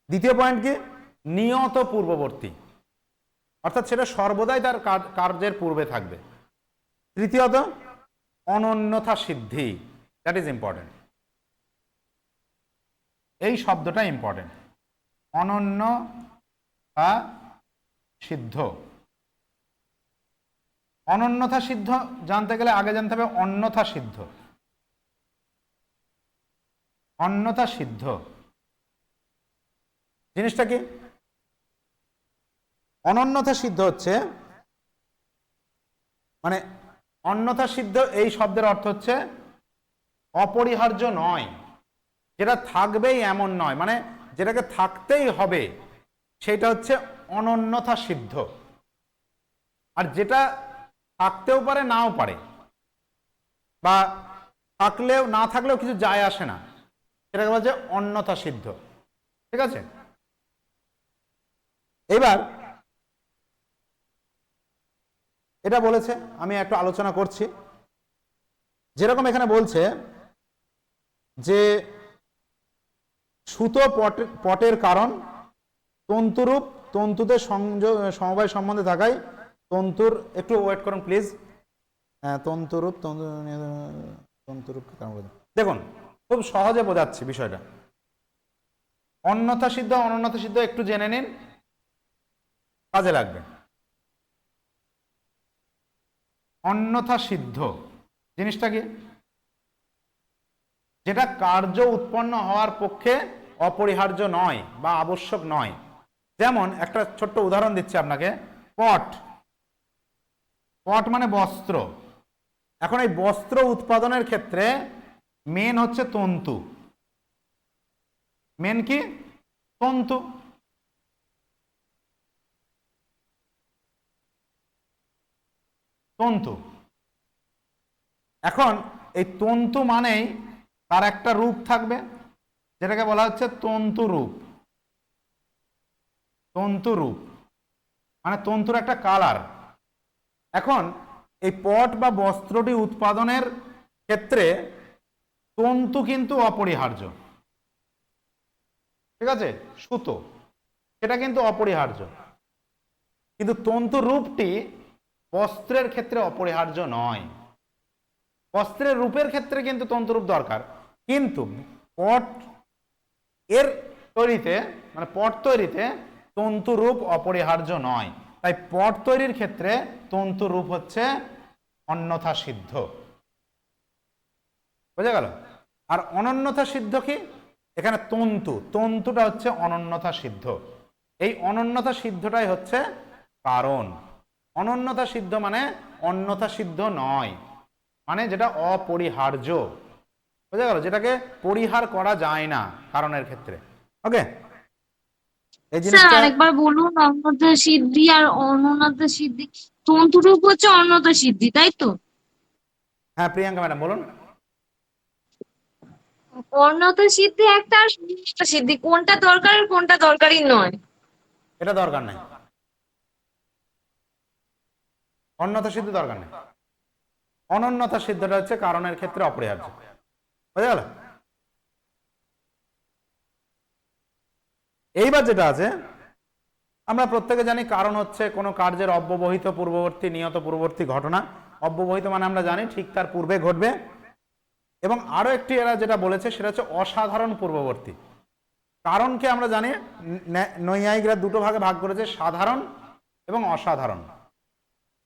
দ্বিতীয় পয়েন্ট কি? নিয়ত পূর্ববর্তী, অর্থাৎ সেটা সর্বদাই তার কার্যের পূর্বে থাকবে। তৃতীয়ত অনন্যথা সিদ্ধি, দ্যাট ইজ ইম্পর্টেন্ট। এই শব্দটা ইম্পর্টেন্ট, অনন্যথা সিদ্ধ। অনন্যথা সিদ্ধ জানতে গেলে আগে জানতে হবে অন্যথা সিদ্ধ। অন্যথা সিদ্ধ জিনিসটা কি? অনন্যথা সিদ্ধ হচ্ছে, মানে অন্যথা সিদ্ধ এই শব্দের অর্থ হচ্ছে অপরিহার্য নয়, যেটা থাকবেই এমন নয়, মানে যেটাকে থাকতেই হবে, সেটা হচ্ছে অনন্যথা সিদ্ধ। আর যেটা থাকতেও পারে নাও পারে, বা থাকলেও না থাকলেও কিছু যায় আসে না, সেটাকে বলা যায় অন্যথা সিদ্ধ। ঠিক আছে, এবার এটা বলেছে, আমি একটু আলোচনা করছি। যেরকম এখানে বলছে যে সুতো পটের কারণ তন্তুরূপ, তন্তুতে সমবায় সম্বন্ধে থাকায় তন্তুর, একটু ওয়েট করুন প্লিজ, তন্তুরূপ তন্তুরূপ দেখুন খুব সহজে বোঝাচ্ছি বিষয়টা। অন্যথা সিদ্ধ অনন্যথা সিদ্ধ একটু জেনে নিন, কাজে লাগবে। অন্যথা সিদ্ধ জিনিসটা কি? যেটা কার্য উৎপন্ন হওয়ার পক্ষে অপরিহার্য নয় বা আবশ্যক নয়। যেমন একটা ছোট্ট উদাহরণ দিচ্ছি আপনাকে, পট, পট মানে বস্ত্র। এখন এই বস্ত্র উৎপাদনের ক্ষেত্রে মেন হচ্ছে তন্তু। মেন কি? তন্তু। তন্তু। এখন এই তন্তু মানেই তার একটা রূপ থাকবে, যেটাকে বলা হচ্ছে তন্তু রূপ। তন্তু রূপ মানে তন্তুর একটা কালার। এখন এই পট বা বস্ত্রটি উৎপাদনের ক্ষেত্রে তন্তু কিন্তু অপরিহার্য। ঠিক আছে, সুতো সেটা কিন্তু অপরিহার্য, কিন্তু তন্তু রূপটি বস্ত্রের ক্ষেত্রে অপরিহার্য নয়। বস্ত্রের রূপের ক্ষেত্রে কিন্তু তন্তুরূপ দরকার, কিন্তু পট এর তৈরিতে মানে পট তৈরিতে তন্তুরূপ অপরিহার্য নয়। তাই পট তৈরির ক্ষেত্রে তন্তুরূপ হচ্ছে অন্যথা সিদ্ধ। বোঝা গেল? আর অনন্যথা সিদ্ধ কি? এখানে তন্তু, তন্তুটা হচ্ছে অনন্যথা সিদ্ধ। এই অনন্যথা সিদ্ধটাই হচ্ছে কারণ। অনন্যথা সিদ্ধ মানে অন্যথা সিদ্ধ নয়, মানে যেটা অপরিহার্য। বোঝা গেল? যেটাকে পরিহার করা যায় না কারণের ক্ষেত্রে। ওকে, এই স্যার জিনিসটা আরেকবার বলুন, অন্যথা সিদ্ধি আর অনন্যথা সিদ্ধি। তন্তুরূপ হচ্ছে অন্যথা সিদ্ধি, তাই তো? হ্যাঁ প্রিয়াঙ্কা ম্যাডাম বলুন। অন্যথা সিদ্ধি একটা আর অনন্যথা সিদ্ধি, কোনটা দরকার আর কোনটা দরকারি নয়। এটা দরকার নেই, অন্যথা সিদ্ধ দরকার নেই। অনন্যথা সিদ্ধটা হচ্ছে কারণের ক্ষেত্রে অপরিহার্য। বোঝা গেল? এইবার যেটা আছে, আমরা প্রত্যেকে জানি কারণ হচ্ছে কোনো কার্যের অব্যবহিত পূর্ববর্তী নিয়ত পূর্ববর্তী ঘটনা। অব্যবহিত মানে আমরা জানি ঠিক তার পূর্বে ঘটবে। এবং আরো একটি এরা যেটা বলেছে সেটা হচ্ছে অসাধারণ পূর্ববর্তী। কারণকে আমরা জানি নৈয়ায়িকরা দুটো ভাগে ভাগ করেছে, সাধারণ এবং অসাধারণ।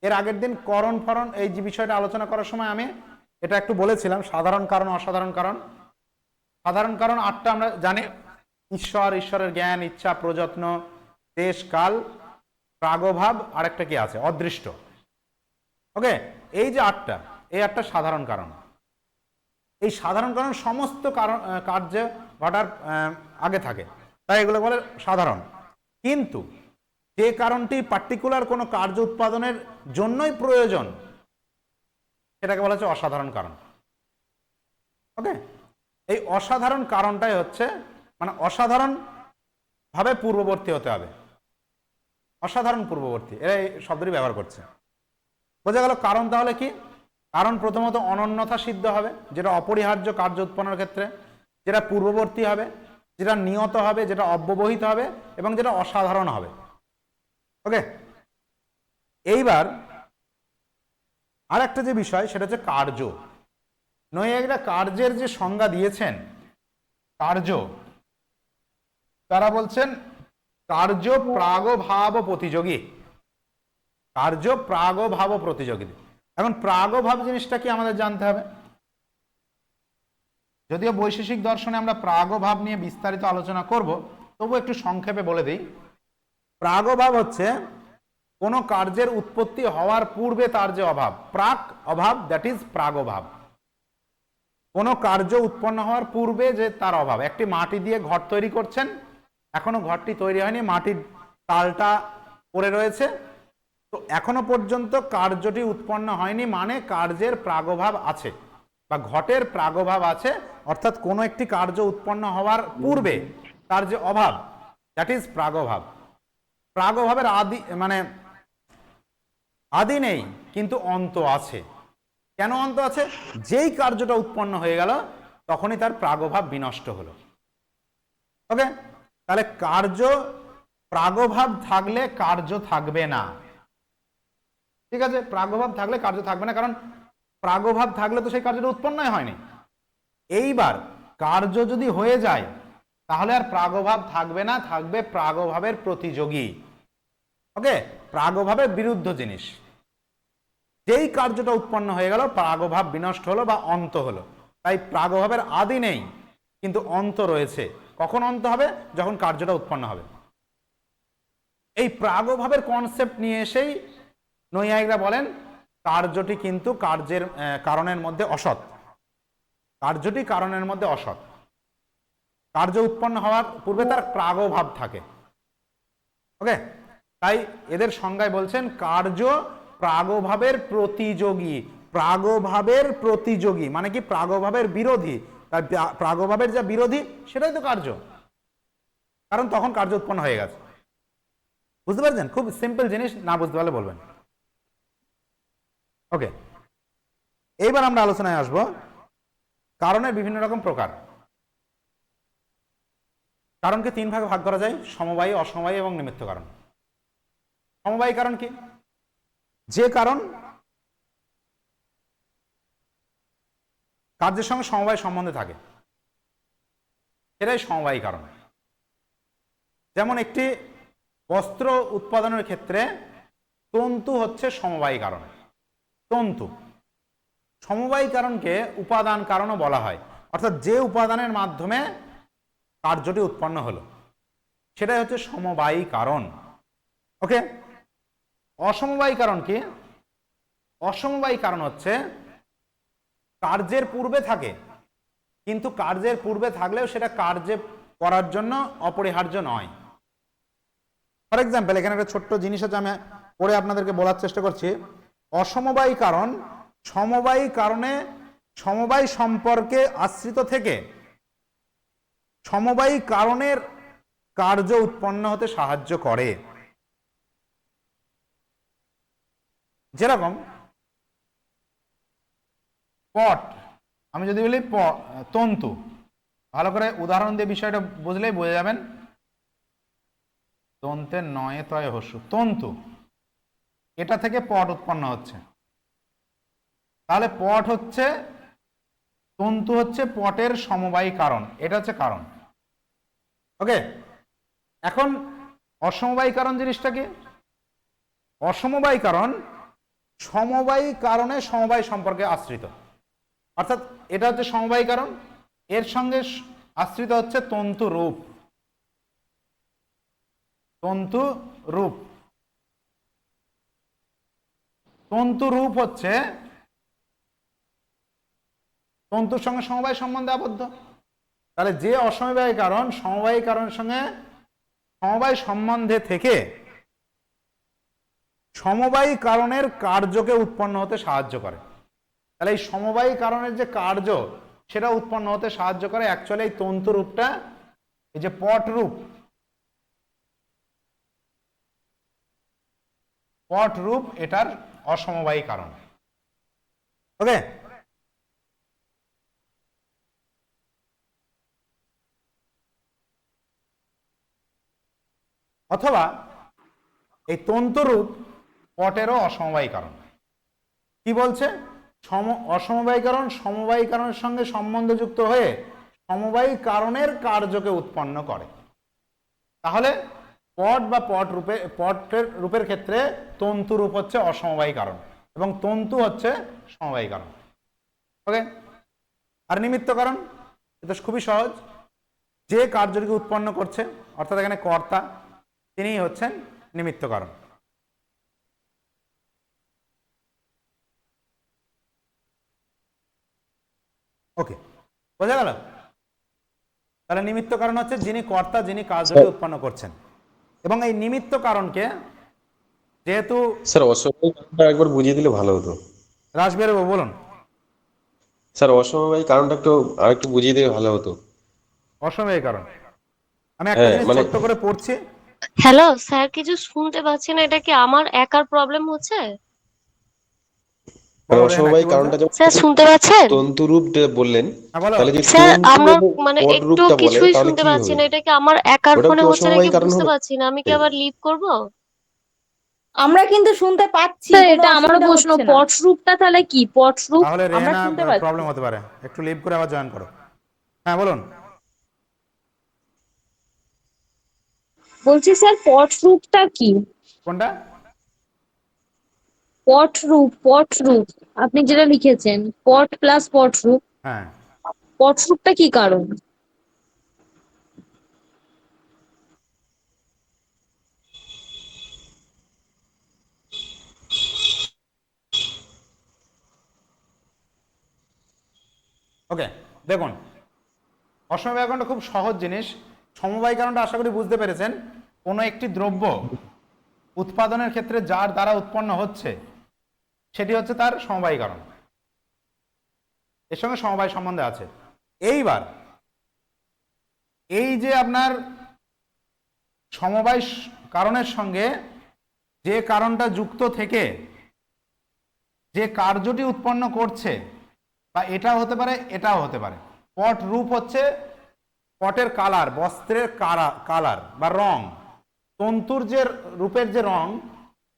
এর আগের দিন করণ ফরণ এই যে বিষয়টা আলোচনা করার সময় আমি এটা একটু বলেছিলাম, সাধারণ কারণ অসাধারণ কারণ। সাধারণ কারণ 8টা আমরা জানি, ঈশ্বর, ঈশ্বরের জ্ঞান, ইচ্ছা, প্রযত্ন, দেশ, কাল, প্রাগভাব, আরেকটা কি আছে অদৃষ্ট। ওকে, এই যে 8টা, এই 8টা সাধারণ কারণ। এই সাধারণ কারণ সমস্ত কারণ কার্য ঘটার আগে থাকে, তাই এগুলো বলে সাধারণ। কিন্তু যে কারণটি পার্টিকুলার কোনো কার্য উৎপাদনের জন্যই প্রয়োজন সেটাকে বলা হচ্ছে অসাধারণ কারণ। ওকে, এই অসাধারণ কারণটাই হচ্ছে মানে অসাধারণ ভাবে পূর্ববর্তী হতে হবে। অসাধারণ পূর্ববর্তী, এরা এই শব্দটি ব্যবহার করছে। বোঝা গেল কারণ তাহলে কি? কারণ প্রথমত অনন্যথা সিদ্ধ হবে, যেটা অপরিহার্য কার্য উৎপন্নের ক্ষেত্রে, যেটা পূর্ববর্তী হবে, যেটা নিয়ত হবে, যেটা অব্যবহিত হবে এবং যেটা অসাধারণ হবে। ওকে, এইবার আর একটা যে বিষয় সেটা হচ্ছে কার্য। নৈয়ায়িকরা কার্যের যে সংজ্ঞা দিয়েছেন, কার্য তারা বলছেন কার্য প্রাগভাব প্রতিযোগী। কার্য প্রাগভাব প্রতিযোগী। এখন প্রাগভাব জিনিসটা কি আমাদের জানতে হবে। যদিও বৈশেষিক দর্শনে আমরা প্রাগভাব নিয়ে বিস্তারিত আলোচনা করব, তবু একটু সংক্ষেপে বলে দিই। প্রাগভাব হচ্ছে কোনো কার্যের উৎপত্তি হওয়ার পূর্বে তার যে অভাব, প্রাক অভাব, দ্যাট ইজ প্রাগভাব। কোনো কার্য উৎপন্ন হওয়ার পূর্বে যে তার অভাব। একটি মাটি দিয়ে ঘর তৈরি করছেন, এখনো ঘরটি তৈরি হয়নি, মাটির তালটা পড়ে রয়েছে, তো এখনো পর্যন্ত কার্যটি উৎপন্ন হয়নি, মানে কার্যের প্রাগভাব আছে বা ঘটের প্রাগভাব আছে, অর্থাৎ কোনো একটি কার্য উৎপন্ন হওয়ার পূর্বে তার যে অভাব, দ্যাট ইজ প্রাগভাব। প্রাগভাবের আদি মানে আদি নেই, কিন্তু অন্ত আছে। কেন অন্ত আছে? যেই কার্যটা উৎপন্ন হয়ে গেল তখনই তার প্রাগভাব বিনষ্ট হলো। ওকে, তাহলে কার্য প্রাগভাব থাকলে কার্য থাকবে না। ঠিক আছে, প্রাগভাব থাকলে কার্য থাকবে না, কারণ প্রাগভাব থাকলে তো সেই কার্যটা উৎপন্নই হয়নি। এইবার কার্য যদি হয়ে যায় তাহলে আর প্রাগভাব থাকবে না, থাকবে প্রাগভাবের প্রতিযোগী। ওকে, প্রাগভাবের বিরুদ্ধ জিনিস। যেই কার্যটা উৎপন্ন হয়ে গেল প্রাগভাব বিনষ্ট হলো বা অন্ত হলো। তাই প্রাগভাবের আদি নেই, কিন্তু অন্ত রয়েছে। কখন অন্ত হবে? যখন কার্যটা উৎপন্ন হবে। এই প্রাগভাবের কনসেপ্ট নিয়ে এসেই নৈয়ায়িকরা বলেন কার্যটি কিন্তু কার্যের কারণের মধ্যে অসৎ। কার্যটি কারণের মধ্যে অসৎ। কার্য উৎপন্ন হওয়ার পূর্বে তার প্রাগভাব থাকে। ওকে, তাই এদের সংজ্ঞায় বলছেন কার্য প্রাগভাবের প্রতিযোগী। প্রাগভাবের প্রতিযোগী মানে কি? প্রাগভাবের বিরোধী। তাই প্রাগভাবের যা বিরোধী সেটাই তো কার্য, কারণ তখন কার্য উৎপন্ন হয়ে গেছে। বুঝতে পারছেন? খুব সিম্পল জিনিস, না বুঝতে পারলে বলবেন। ওকে, এইবার আমরা আলোচনায় আসব কারণের বিভিন্ন রকম প্রকার। কারণকে তিন ভাগে ভাগ করা যায়: সমবায়ী, অসমবায়ী এবং নিমিত্ত কারণ। সমবায়ী কারণ কি? যে কারণ কার্যের সঙ্গে সমবায় সম্বন্ধে থাকে সেটাই সমবায়ী কারণ। যেমন একটি বস্ত্র উৎপাদনের ক্ষেত্রে তন্তু হচ্ছে সমবায়ী কারণ। তন্তু সমবায়ী কারণকে উপাদান কারণও বলা হয়, অর্থাৎ যে উপাদানের মাধ্যমে কার্যটি উৎপন্ন হলো সেটাই হচ্ছে সমবায়ী কারণ। ওকে, অসমবায়ী কারণ কি? অসমবায়ী কারণ হচ্ছে কার্যের পূর্বে থাকে, কিন্তু কার্যের পূর্বে থাকলেও সেটা কার্যে করার জন্য অপরিহার্য নয়। ফর এক্সাম্পল, এখানে একটা ছোট্ট জিনিস আছে, আমি পড়ে আপনাদেরকে বলার চেষ্টা করছি। অসমবায়ী কারণ সমবায়ী কারণে সমবায় সম্পর্কে আশ্রিত থেকে সমবায়ী কারণের কার্য উৎপন্ন হতে সাহায্য করে। যেরকম পট, আমি যদি বলি তন্তু, ভালো করে উদাহরণ দিয়ে বিষয়টা বুঝলেই বুঝে যাবেন। তন্তের নয়ে তয় হস্যু, তন্তু, এটা থেকে পট উৎপন্ন হচ্ছে। তাহলে পট হচ্ছে, তন্তু হচ্ছে পটের সমবায়ী কারণ, এটা হচ্ছে কারণ। ওকে, এখন অসমবায়ী কারণ জিনিসটা কি? অসমবায়ী কারণ সমবায়ী কারণে সমবায় সম্পর্কে আশ্রিত, অর্থাৎ এটা হচ্ছে সমবায়ী কারণ, এর সঙ্গে আশ্রিত হচ্ছে তন্তু রূপ। তন্তু রূপ, তন্তু রূপ হচ্ছে তন্তুর সঙ্গে সমবায় সম্বন্ধে আবদ্ধ। তাহলে যে অসমবায়ী কারণ সমবায়ী কারণের সঙ্গে সমবায় সম্বন্ধে থেকে সমবায়ী কারণের কার্যকে উৎপন্ন হতে সাহায্য করে। তাহলে এই সমবায়ী কারণের যে কার্য সেটা উৎপন্ন হতে সাহায্য করে অ্যাকচুয়ালি এই তন্তু রূপটা, এই যে পট রূপ, পট রূপ এটার অসমবায়ী কারণ। ওকে, অথবা এই তন্তুরূপ পটেরও অসমবায়ী কারণ। কি বলছে? অসমবায়ী কারণ সমবায়ী কারণের সঙ্গে সম্বন্ধযুক্ত হয়ে সমবায়ী কারণের কার্যকে উৎপন্ন করে। তাহলে পট বা পটের রূপের ক্ষেত্রে তন্তু রূপ হচ্ছে অসমবায়ী কারণ এবং তন্তু হচ্ছে সমবায়ী কারণ। ওকে, আর নিমিত্ত কারণ এটা খুবই সহজ। যে কার্যটিকে উৎপন্ন করছে, অর্থাৎ এখানে কর্তা, তিনিই হচ্ছেন নিমিত্ত কারণ। ওকে, বোঝা গেল? তাহলে নিমিত্ত কারণ হচ্ছে যিনি কর্তা, যিনি কার্যটি উৎপন্ন করছেন। এবং এই নিমিত্ত কারণকে যেহেতু স্যার অসমবায়ী কারণটা একবার বুঝিয়ে দিলে ভালো হতো। রাসবিহারী বাবু বলুন। স্যার অসমবায়ী কারণটা একটু আরেকটু বুঝিয়ে দিলে ভালো হতো। অসমবায়ী কারণ আমি একটা হ্যাঁ, জিনিস মানে ছোট্ট করে পড়ছি। হ্যালো স্যার, কিছু শুনতে পাচ্ছি না, এটা কি আমার একার প্রবলেম হচ্ছে? বলো রেহানা, অসমবায়ী কি বলছো? কারণটা যেমন স্যার শুনতে পাচ্ছেন? তন্তুরূপ বললেন, হ্যাঁ বলো। তাহলে যদি স্যার তন্তু আমরা এবং মানে পট একটু রূপটা বলে কিছুই তাহলে শুনতে কি পাচ্ছি হবে? না, এটা কি আমার একার ওটাও ফোনে কি হচ্ছে অসমবায়ী নাকি কারণ বুঝতে হবে? পারছি না, আমি কি আবার লিভ করব? আমরা কিন্তু শুনতে পাচ্ছি, স্যার কোনো এটা আমারও অসুবিধা প্রশ্ন, হচ্ছে না। পট রূপটা তাহলে কি? পট রূপ তাহলে আমরা রেহানা শুনতে পাচ্ছি। প্রবলেম হতে পারে, একটু লিভ করে আবার জয়েন করো। হ্যাঁ বলুন। বলছি স্যার পট রূপটা কি? কোনটা? পট রূপ, পট রূপ আপনি যেটা লিখেছেন, পট প্লাস পট রূপ, হ্যাঁ পট রূপটা কি কারণ? ওকে, দেখুন অসমবায়ী কারণটা খুব সহজ জিনিস। সমবায়ী কারণটা আশা করি বুঝতে পেরেছেন। কোনো একটি দ্রব্য উৎপাদনের ক্ষেত্রে যার দ্বারা উৎপন্ন হচ্ছে সেটি হচ্ছে তার সমবায়ী কারণ, এর সঙ্গে সমবায় সম্বন্ধে আছে। এইবার এই যে আপনার সমবায় কারণের সঙ্গে যে কারণটা যুক্ত থেকে যে কার্যটি উৎপন্ন করছে, বা এটাও হতে পারে এটাও হতে পারে। পট রূপ হচ্ছে পটের কালার, বস্ত্রের কালার বা রং, তন্তুর যে রূপের যে রং,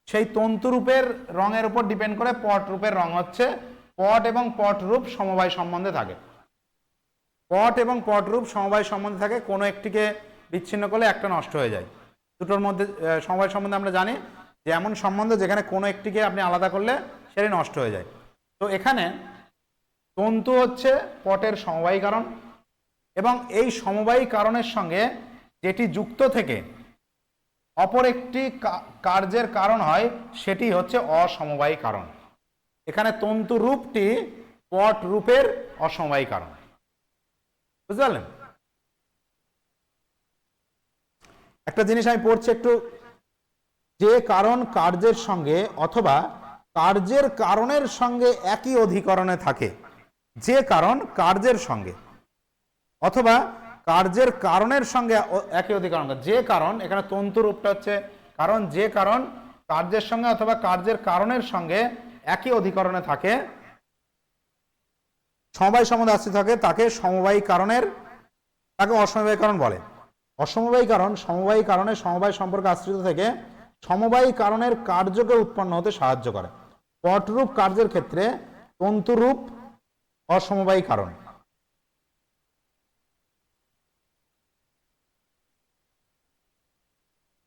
সেই তন্তু রূপের রঙের উপর ডিপেন্ড করে পট রূপের রং হচ্ছে। পট এবং পট রূপ সমবায় সম্বন্ধে থাকে। পট এবং পট রূপ সমবায় সম্বন্ধে থাকে, কোনো একটিকে বিচ্ছিন্ন করলে একটা নষ্ট হয়ে যায়। দুটোর মধ্যে সমবায় সম্বন্ধে আমরা জানি যে এমন সম্বন্ধ যেখানে কোনো একটিকে আপনি আলাদা করলে সেটি নষ্ট হয়ে যায়। তো এখানে তন্তু হচ্ছে পটের সমবায়ী কারণ, এবং এই সমবায়ী কারণের সঙ্গে যেটি যুক্ত থেকে অপর একটি কার্যের কারণ হয় সেটি হচ্ছে অসমবায়ী কারণ। এখানে তন্তু রূপটি পট রূপের অসমবায়ী কারণ। বুঝতে পারলেন? একটা জিনিস আমি পড়ছি একটু, যে কারণ কার্যের সঙ্গে অথবা কার্যের কারণের সঙ্গে একই অধিকরণে থাকে, যে কারণ কার্যের সঙ্গে অথবা কার্যের কারণের সঙ্গে একই অধিকরণ, যে কারণ এখানে তন্তু রূপটা হচ্ছে কারণ, যে কারণ কার্যের সঙ্গে অথবা কার্যের কারণের সঙ্গে একই অধিকরণে থাকে, সমবায় সম্বন্ধে আশ্রিত থাকে, তাকে সমবায়ী কারণের, তাকে অসমবায়ী কারণ বলে। অসমবায়ী কারণ সমবায়ী কারণের সমবায় সম্পর্কে আশ্রিত থেকে সমবায়ী কারণের কার্যকে উৎপন্ন হতে সাহায্য করে। পটরূপ কার্যের ক্ষেত্রে তন্তুরূপ অসমবায়ী কারণ।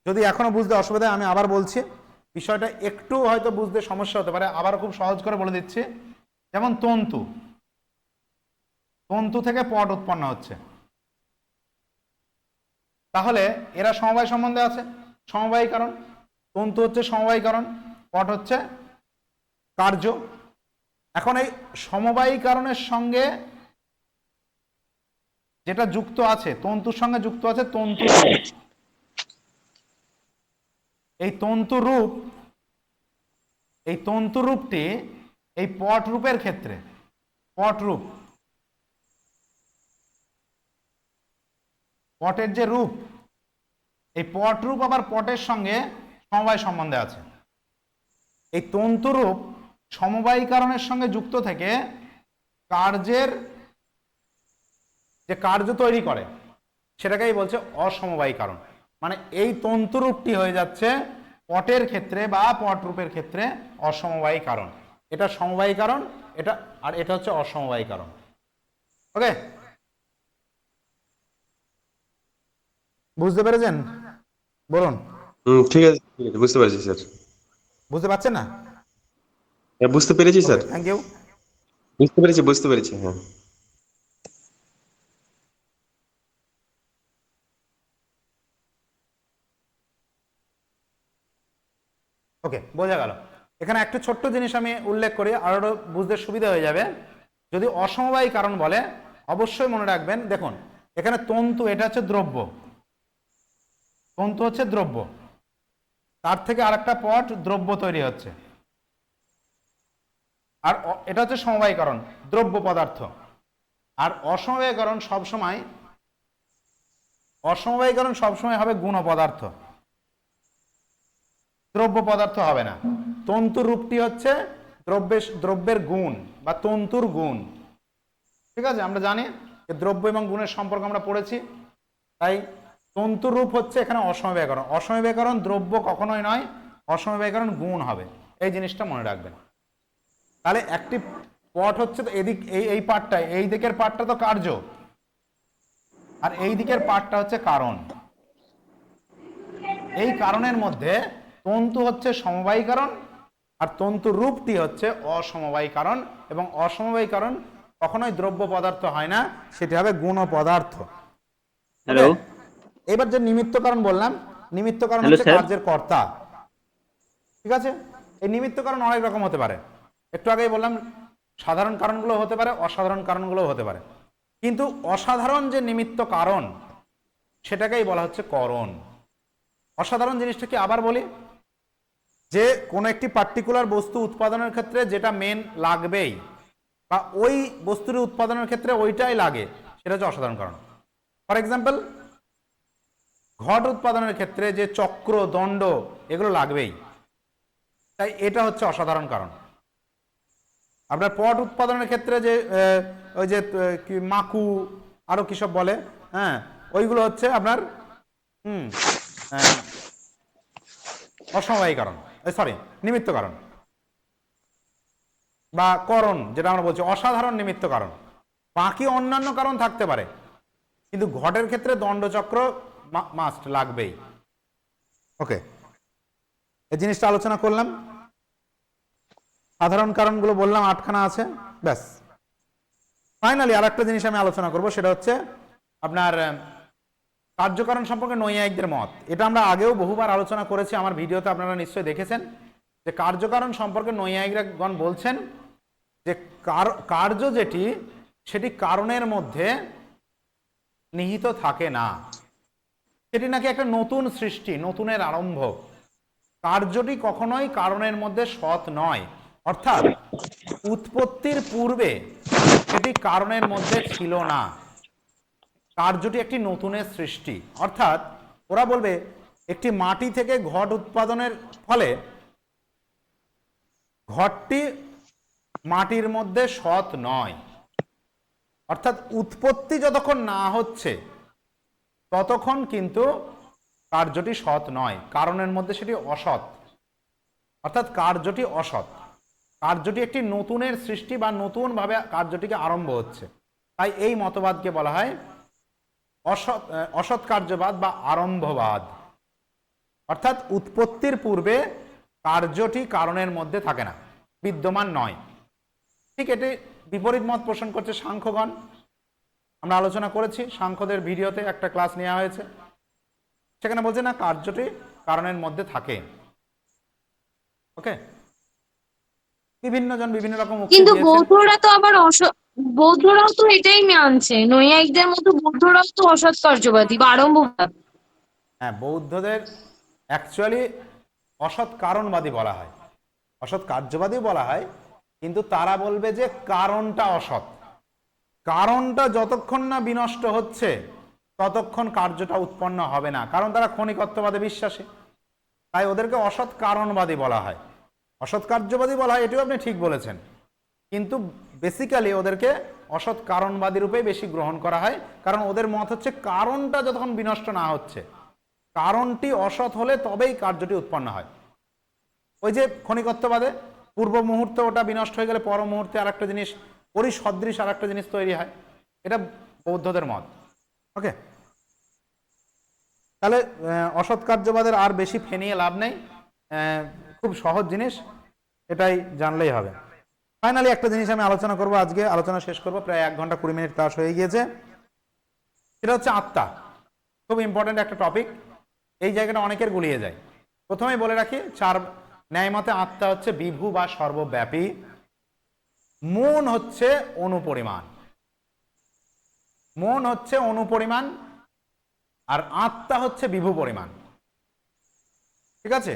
যদি এখনো বুঝতে অসুবিধা আমি আবার বলছি, বিষয়টা একটু হয়তো বুঝতে সমস্যা হতে পারে, আবার খুব সহজ করে বলে দিচ্ছি। যেমন তন্তু, তন্তু থেকে পট উৎপন্ন হচ্ছে, তাহলে এরা সমবায় সম্বন্ধে আছে, সমবায়ী কারণ। তন্তু হচ্ছে সমবায়ী কারণ, পট হচ্ছে কার্য। এখন এই সমবায়ী কারণের সঙ্গে যেটা যুক্ত আছে, তন্তুর সঙ্গে যুক্ত আছে তন্তু রূপ। এই তন্তু রূপ, এই তন্তু রূপটি এই পট রূপের ক্ষেত্রে, পট রূপ, পটের যে রূপ, এই পট রূপ আবার পটের সঙ্গে সমবায় সম্বন্ধে আছে। এই তন্তু রূপ সমবায়ী কারণের সঙ্গে যুক্ত থেকে কার্যের যে কার্য তৈরি করে সেটাকেই বলছে অসমবায়ী কারণ। মানে এই তন্তু রূপটি হয়ে যাচ্ছে পটের ক্ষেত্রে বা পট রূপের ক্ষেত্রে অসমবায়ী কারণ। এটা সমবায়ী কারণ, এটা আর এটা হচ্ছে অসমবায়ী কারণ। ওকে, বুঝতে পেরেছেন? বলুন। ঠিক আছে, ঠিক আছে, বুঝতে পারছি স্যার। বুঝতে পারছেন না? হ্যাঁ বুঝতে পেরেছি স্যার, থ্যাংক ইউ। বুঝতে পেরেছি হ্যাঁ। ওকে, বোঝা গেল। এখানে একটা ছোট্ট জিনিস আমি উল্লেখ করি, আরো বুঝতে সুবিধা হয়ে যাবে। যদি অসমবায়ী কারণ বলে অবশ্যই মনে রাখবেন, দেখুন এখানে তন্তু, এটা হচ্ছে দ্রব্য, তন্তু হচ্ছে দ্রব্য, তার থেকে আরেকটা পট দ্রব্য তৈরি হচ্ছে। আর এটা হচ্ছে সমবায়ীকরণ, দ্রব্য পদার্থ। আর অসমবায়ীকরণ সবসময় হবে গুণ পদার্থ, দ্রব্য পদার্থ হবে না। তন্তুর রূপটি হচ্ছে দ্রব্যের গুণ বা তন্তুর গুণ। ঠিক আছে, আমরা জানি যে দ্রব্য এবং গুণের সম্পর্ক আমরা পড়েছি। তাই তন্তুর রূপ হচ্ছে এখানে অসমবায়ীকরণ। অসমবায়ীকরণ দ্রব্য কখনোই নয়, অসমবায়ীকরণ গুণ হবে। এই জিনিসটা মনে রাখবেন। তাহলে একটি পট হচ্ছে তো এদিক, এই পার্টটা, এই দিকের পার্টটা তো কার্য, আর এই দিকের পার্টটা হচ্ছে কারণ। এই কারণের মধ্যে তন্তু হচ্ছে সমবায়ীকরণ আর তন্তুর রূপটি হচ্ছে অসমবায়ীকরণ, এবং অসমবায়ীকরণ কখনোই দ্রব্য পদার্থ হয় না, সেটি হবে গুণ পদার্থ। হ্যালো, এবার যে নিমিত্ত কারণ বললাম, নিমিত্ত কারণ হ্যালো হচ্ছে স্যার। কার্যের কর্তা। ঠিক আছে, এই নিমিত্ত কারণ অনেক রকম হতে পারে। একটু আগেই বললাম সাধারণ কারণগুলো হতে পারে, অসাধারণ কারণগুলো হতে পারে। কিন্তু অসাধারণ যে নিমিত্ত কারণ সেটাকেই বলা হচ্ছে করণ। অসাধারণ জিনিসটা কি আবার বলি, যে কোনো একটি পার্টিকুলার বস্তু উৎপাদনের ক্ষেত্রে যেটা মেন লাগবেই, বা ওই বস্তুর উৎপাদনের ক্ষেত্রে ওইটাই লাগে, সেটা হচ্ছে অসাধারণ কারণ। ফর এক্সাম্পল, ঘট উৎপাদনের ক্ষেত্রে যে চক্র, দণ্ড, এগুলো লাগবেই, তাই এটা হচ্ছে অসাধারণ কারণ। আপনার পট উৎপাদনের ক্ষেত্রে যে ওই যে কি মাকু আরো কিসব বলে, হ্যাঁ, ওইগুলো হচ্ছে আপনার অসমবায়ী কারণ, সরি, নিমিত্ত কারণ বা করণ, যেটা আমরা বলছি অসাধারণ নিমিত্ত কারণ। বাকি অন্যান্য কারণ থাকতে পারে, কিন্তু ঘটের ক্ষেত্রে দণ্ডচক্র মাস্ট লাগবেই। ওকে, এই জিনিসটা আলোচনা করলাম। সাধারণ কারণগুলো বললাম 8খানা আছে, ব্যাস। ফাইনালি আর একটা জিনিস আমি আলোচনা করব, সেটা হচ্ছে আপনার কার্যকারণ সম্পর্কে নৈয়ায়িকদের মত। এটা আমরা আগেও বহুবার আলোচনা করেছি, আমার ভিডিওতে আপনারা নিশ্চয়ই দেখেছেন যে কার্যকারণ সম্পর্কে নৈয়ায়িকগণ বলছেন যে কার্য যেটি, সেটি কারণের মধ্যে নিহিত থাকে না, সেটি নাকি একটা নতুন সৃষ্টি, নতুনের আরম্ভ। কার্যটি কখনোই কারণের মধ্যে সৎ নয়, অর্থাৎ উৎপত্তির পূর্বে সেটি কারণের মধ্যে ছিল না। কার্যটি একটি নতুনের সৃষ্টি, অর্থাৎ ওরা বলবে একটি মাটি থেকে ঘট উৎপাদনের ফলে ঘটটি মাটির মধ্যে সৎ নয়, অর্থাৎ উৎপত্তি যতক্ষণ না হচ্ছে ততক্ষণ কিন্তু কার্যটি সৎ নয়, কারণের মধ্যে সেটি অসৎ, অর্থাৎ কার্যটি অসৎ। কার্যটি একটি নতুনের সৃষ্টি বা নতুনভাবে কার্যটিকে আরম্ভ হচ্ছে। তাই এই মতবাদকে বলা হয় অসৎ কার্যবাদ বা আরম্ভবাদ, অর্থাৎ উৎপত্তির পূর্বে কার্যটি কারণের মধ্যে থাকে না, বিদ্যমান নয়। ঠিক এটি বিপরীত মত পোষণ করছে সাংখ্যগণ। আমরা আলোচনা করেছি, সাংখ্যদের ভিডিওতে একটা ক্লাস নেওয়া হয়েছে, সেখানে বলছে না, কার্যটি কারণের মধ্যে থাকে। ওকে, বিভিন্ন জন বিভিন্ন রকম উক্তি কিন্তু দিয়েছেন। বৌদ্ধরা তো আবার বৌদ্ধরাও তো এটাই মানছে, নৈয়ায়িকদের মতো বৌদ্ধরাও তো অসৎ কার্যবাদী বা আরম্ভবাদ। হ্যাঁ, বৌদ্ধদের অ্যাকচুয়ালি অসৎ কারণবাদী বলা হয়, অসৎ কার্যবাদী বলা হয়, কিন্তু তারা বলবে যে কারণটা অসৎ। কারণটা যতক্ষণ না বিনষ্ট হচ্ছে ততক্ষণ কার্যটা উৎপন্ন হবে না, কারণ তারা ক্ষণিকত্ববাদে বিশ্বাসী। তাই ওদেরকে অসৎ কারণবাদী বলা হয়, অসৎ কার্যবাদী বলা হয়, এটিও আপনি ঠিক বলেছেন। কিন্তু বেসিক্যালি ওদেরকে অসৎ কারণবাদী রূপেই বেশি গ্রহণ করা হয়, কারণ ওদের মত হচ্ছে কারণটা যতক্ষণ বিনষ্ট না হচ্ছে, কারণটি অসৎ হলে তবেই কার্যটি উৎপন্ন হয়। ওই যে ক্ষণিকত্ববাদে পূর্ব মুহূর্তে ওটা বিনষ্ট হয়ে গেলে পর মুহূর্তে আর একটা জিনিস, ওরই সদৃশ আর একটা জিনিস তৈরি হয়, এটা বৌদ্ধদের মত। ওকে, তাহলে অসৎ কার্যবাদের আর বেশি ফেনিয়ে লাভ নেই, খুব সহজ জিনিস, এটাই জানলেই হবে। ফাইনালি একটা জিনিস আমি আলোচনা করব, আজকে আলোচনা শেষ করব, প্রায় 1 ঘন্টা 20 মিনিট ক্লাস হয়ে গিয়েছে। সেটা হচ্ছে আত্মা, খুব ইম্পর্টেন্ট একটা টপিক। এই জায়গাটা অনেকের গুলিয়ে যায়। প্রথমেই বলে রাখি, ন্যায়মতে আত্মা হচ্ছে বিভু বা সর্বব্যাপী, মন হচ্ছে অনুপরিমাণ, মন হচ্ছে অনুপরিমাণ, আর আত্মা হচ্ছে বিভু পরিমাণ। ঠিক আছে,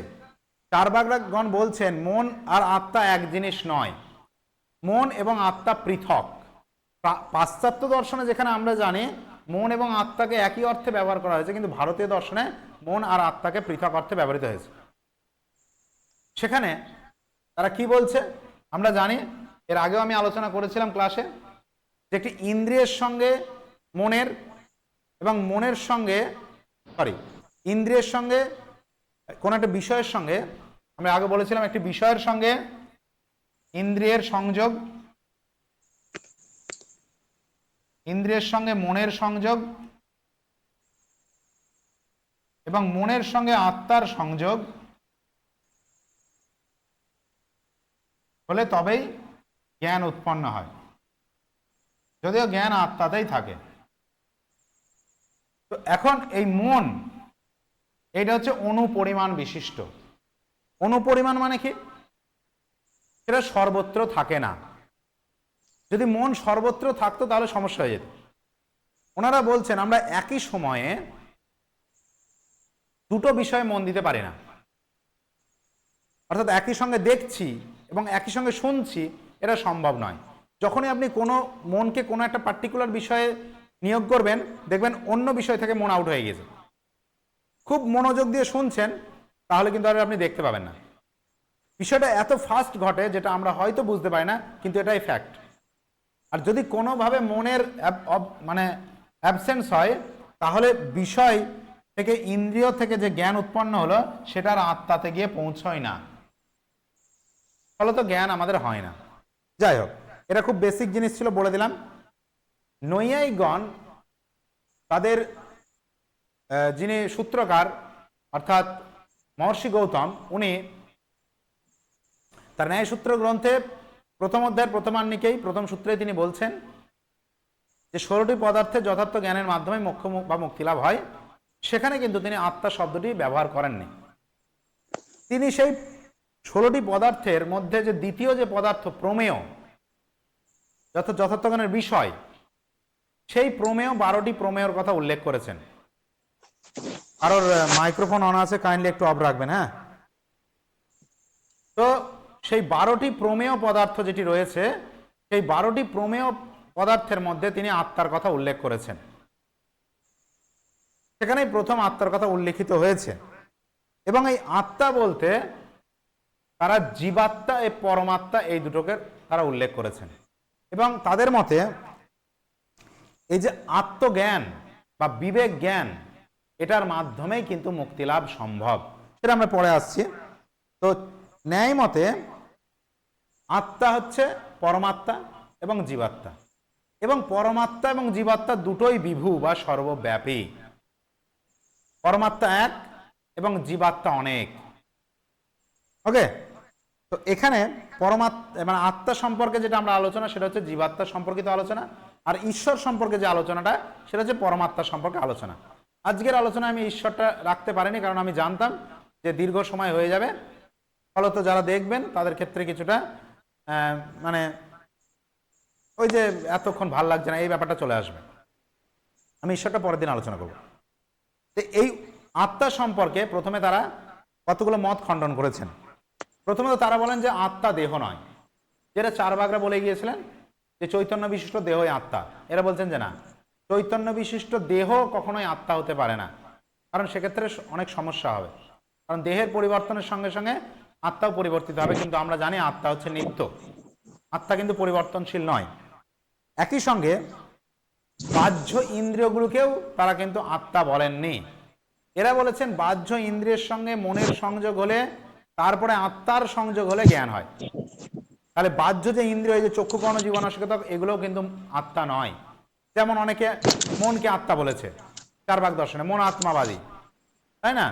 চারবাকগণ বলছেন মন আর আত্মা এক জিনিস নয়, মন এবং আত্মা পৃথক। পাশ্চাত্য দর্শনে যেখানে আমরা জানি মন এবং আত্মাকে একই অর্থে ব্যবহার করা হয়েছে, কিন্তু ভারতীয় দর্শনে মন আর আত্মাকে পৃথক অর্থে ব্যবহৃত হয়েছে। সেখানে তারা কি বলছে আমরা জানি, এর আগেও আমি আলোচনা করেছিলাম ক্লাসে, যে একটি ইন্দ্রিয়ের সঙ্গে মনের এবং মনের সঙ্গে ইন্দ্রিয়ের সঙ্গে কোন একটা বিষয়ের সঙ্গে, আমরা আগে বলেছিলাম একটি বিষয়ের সঙ্গে ইন্দ্রিয়ের সংযোগ, ইন্দ্রিয়ের সঙ্গে মনের সংযোগ এবং মনের সঙ্গে আত্মার সংযোগ হলে তবেই জ্ঞান উৎপন্ন হয়, যদিও জ্ঞান আত্মাতেই থাকে। তো এখন এই মন, এটা হচ্ছে অনুপরিমাণ বিশিষ্ট। অনুপরিমাণ মানে কি? সেটা সর্বত্র থাকে না। যদি মন সর্বত্র থাকতো তাহলে সমস্যা হয়ে যেত। ওনারা বলছেন আমরা একই সময়ে দুটো বিষয়ে মন দিতে পারি না, অর্থাৎ একই সঙ্গে দেখছি এবং একই সঙ্গে শুনছি, এটা সম্ভব নয়। যখনই আপনি কোনো মনকে কোনো একটা পার্টিকুলার বিষয়ে নিয়োগ করবেন, দেখবেন অন্য বিষয় থেকে মন আউট হয়ে গেছে। খুব মনোযোগ দিয়ে শুনছেন, তাহলে কিন্তু আর আপনি দেখতে পাবেন না। বিষয়টা এত ফাস্ট ঘটে যেটা আমরা হয়তো বুঝতে পারি না, কিন্তু এটাই ফ্যাক্ট। আর যদি কোনোভাবে মনের মানে অ্যাবসেন্স হয়, তাহলে বিষয় থেকে, ইন্দ্রিয় থেকে যে জ্ঞান উৎপন্ন হলো সেটার আত্মাতে গিয়ে পৌঁছয় না, ফলত জ্ঞান আমাদের হয় না। যাই হোক, এটা খুব বেসিক জিনিস ছিল, বলে দিলাম। নৈয়ায়িকগণ তাদের যিনি সূত্রকার অর্থাৎ মহর্ষি গৌতম, উনি তার ন্যায়সূত্র গ্রন্থে প্রথম অধ্যায়ের প্রথমান্নিকেই প্রথম সূত্রে তিনি বলছেন যে 16টি পদার্থের যথার্থ জ্ঞানের মাধ্যমে মোক্ষ বা মুক্তিলাভ হয়। সেখানে কিন্তু তিনি আত্মা শব্দটি ব্যবহার করেননি। তিনি সেই 16টি পদার্থের মধ্যে যে দ্বিতীয় যে পদার্থ প্রমেয়, যথার্থ জ্ঞানের বিষয়, সেই প্রমেয় 12টি প্রমেয়র কথা উল্লেখ করেছেন। কারোর মাইক্রোফোন অন আছে, কাইন্ডলি একটু অফ রাখবেন। হ্যাঁ, তো সেই 12টি প্রমেয় পদার্থ যেটি রয়েছে, সেই 12টি প্রমেয় পদার্থের মধ্যে তিনি আত্মার কথা উল্লেখ করেছেন। সেখানেই প্রথম আত্মার কথা উল্লেখিত হয়েছে। এবং এই আত্মা বলতে তারা জীবাত্মা এবং পরমাত্মা, এই দুটোকে তারা উল্লেখ করেছেন। এবং তাদের মতে এই যে আত্মজ্ঞান বা বিবেক জ্ঞান, এটার মাধ্যমেই কিন্তু মুক্তিলাভ সম্ভব। সেটা আমরা পরে আসছি। তো ন্যায় মতে আত্মা হচ্ছে পরমাত্মা এবং জীবাত্মা, এবং পরমাত্মা এবং জীবাত্মা দুটোই বিভু বা সর্বব্যাপী। পরমাত্মা এক এবং জীবাত্মা অনেক। ওকে, তো এখানে পরমাত্মা মানে আত্মা সম্পর্কে যেটা আমরা আলোচনা, সেটা হচ্ছে জীবাত্মা সম্পর্কিত আলোচনা, আর ঈশ্বর সম্পর্কে যে আলোচনাটা, সেটা হচ্ছে পরমাত্মা সম্পর্কে আলোচনা। আজকের আলোচনায় আমি ঈশ্বরটা রাখতে পারিনি, কারণ আমি জানতাম যে দীর্ঘ সময় হয়ে যাবে, ফলত যারা দেখবেন তাদের ক্ষেত্রে কিছুটা মানে ওই যে এতক্ষণ ভাল লাগছে না, এই ব্যাপারটা চলে আসবে। আমি ঈশ্বরটা পরের দিন আলোচনা করব। তো এই আত্মা সম্পর্কে প্রথমে তারা কতগুলো মত খণ্ডন করেছেন। প্রথমত তারা বলেন যে আত্মা দেহ নয়, যেটা চারবাগরা বলে গিয়েছিলেন যে চৈতন্য বিশিষ্ট দেহই আত্মা। এরা বলছেন যে না, চৈতন্য বিশিষ্ট দেহ কখনোই আত্মা হতে পারে না, কারণ সেক্ষেত্রে অনেক সমস্যা হবে। কারণ দেহের পরিবর্তনের সঙ্গে সঙ্গে আত্মাও পরিবর্তিত হবে, কিন্তু আমরা জানি আত্মা হচ্ছে নিত্য, আত্মা কিন্তু পরিবর্তনশীল নয়। একই সঙ্গে বাহ্য ইন্দ্রিয়গুলোকেও তারা কিন্তু আত্মা বলেননি। এরা বলেছেন বাহ্য ইন্দ্রিয়ের সঙ্গে মনের সংযোগ হলে, তারপরে আত্মার সংযোগ হলে জ্ঞান হয়। তাহলে বাহ্য যে ইন্দ্রিয়, যে চক্ষু কর্ণ জীবন নাসিকা, এগুলোও কিন্তু আত্মা নয়। যেমন অনেকে মনকে আত্মা বলেছে চারবাগ দর্শনে, মন আত্মাবাদী, তাই না?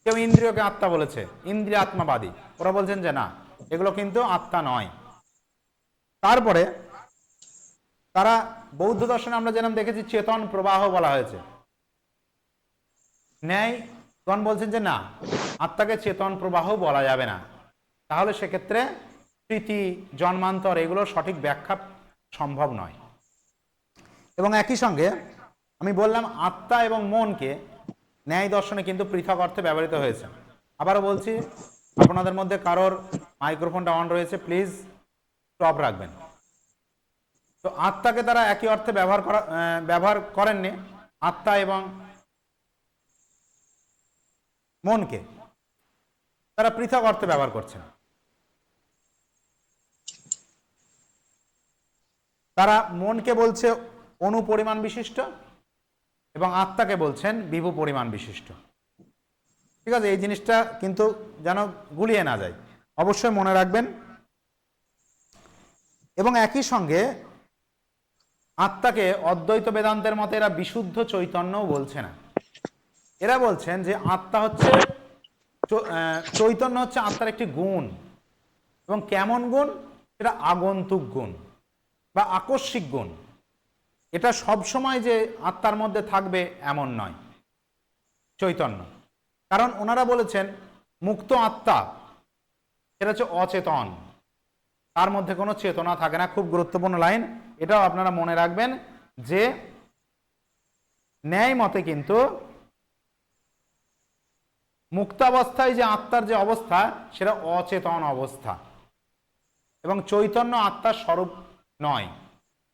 কেউ ইন্দ্রিয়কে আত্মা বলেছে, ইন্দ্রিয় আত্মাবাদী। ওরা বলছেন যে না, এগুলো কিন্তু আত্মা নয়। তারপরে তারা বৌদ্ধ দর্শনে আমরা যেরকম দেখেছি চেতন প্রবাহ বলা হয়েছে, ন্যায়গণ বলছেন যে না, আত্মাকে চেতন প্রবাহ বলা যাবে না, তাহলে সেক্ষেত্রে স্মৃতি, জন্মান্তর, এগুলো সঠিক ব্যাখ্যা সম্ভব নয়। এবং একই সঙ্গে আমি বললাম আত্মা এবং মনকে ন্যায় দর্শনে কিন্তু পৃথক অর্থে ব্যবহৃত হয়েছে। আবারও বলছি, আপনাদের মধ্যে কারোর মাইক্রোফোনটা অন রয়েছে, প্লিজ স্টপ রাখবেন। তো আত্মাকে তারা একই অর্থে ব্যবহার করেননি। আত্মা এবং মনকে তারা পৃথক অর্থে ব্যবহার করছেন। তারা মনকে বলছে অণু পরিমাণ বিশিষ্ট এবং আত্মাকে বলছেন বিভু পরিমাণ বিশিষ্ট। ঠিক আছে, এই জিনিসটা কিন্তু যেন গুলিয়ে না যায়, অবশ্যই মনে রাখবেন। এবং একই সঙ্গে আত্মাকে অদ্বৈত বেদান্তের মতে এরা বিশুদ্ধ চৈতন্যও বলছে না। এরা বলছেন যে আত্মা হচ্ছে চৈতন্য হচ্ছে আত্মার একটি গুণ, এবং কেমন গুণ? এটা আগন্তুক গুণ বা আকস্মিক গুণ। এটা সব সময় যে আত্মার মধ্যে থাকবে এমন নয় চৈতন্য। কারণ ওনারা বলেছেন মুক্ত আত্মা এটা হচ্ছে অচেতন, তার মধ্যে কোনো চেতনা থাকে না। খুব গুরুত্বপূর্ণ লাইন, এটাও আপনারা মনে রাখবেন যে ন্যায় মতে কিন্তু মুক্তাবস্থায় যে আত্মার যে অবস্থা সেটা অচেতন অবস্থা, এবং চৈতন্য আত্মার স্বরূপ নয়।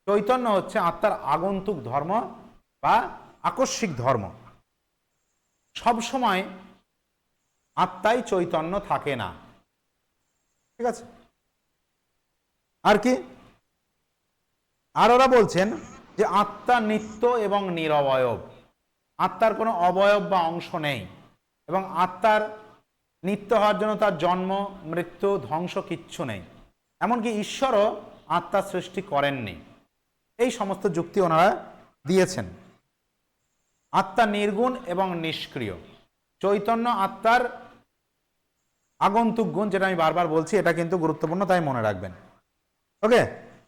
চৈতন্য হচ্ছে আত্মার আগন্তুক ধর্ম বা আকস্মিক ধর্ম। সব সময় আত্মাই চৈতন্য থাকে না। ঠিক আছে, আর কি? আর ওরা বলছেন যে আত্মা নিত্য এবং নিরবয়ব, আত্মার কোনো অবয়ব বা অংশ নেই, এবং আত্মার নিত্য হওয়ার জন্য তার জন্ম মৃত্যু ধ্বংস কিচ্ছু নেই। এমনকি ঈশ্বরও আত্মা সৃষ্টি করেননি। এই সমস্ত যুক্তি ওনারা দিয়েছেন। আত্মা নির্গুণ এবং নিষ্ক্রিয়। চৈতন্য আত্মার আগন্তুক গুণ, যেটা আমি বারবার বলছি, এটা কিন্তু গুরুত্বপূর্ণ, তাই মনে রাখবেন। ওকে,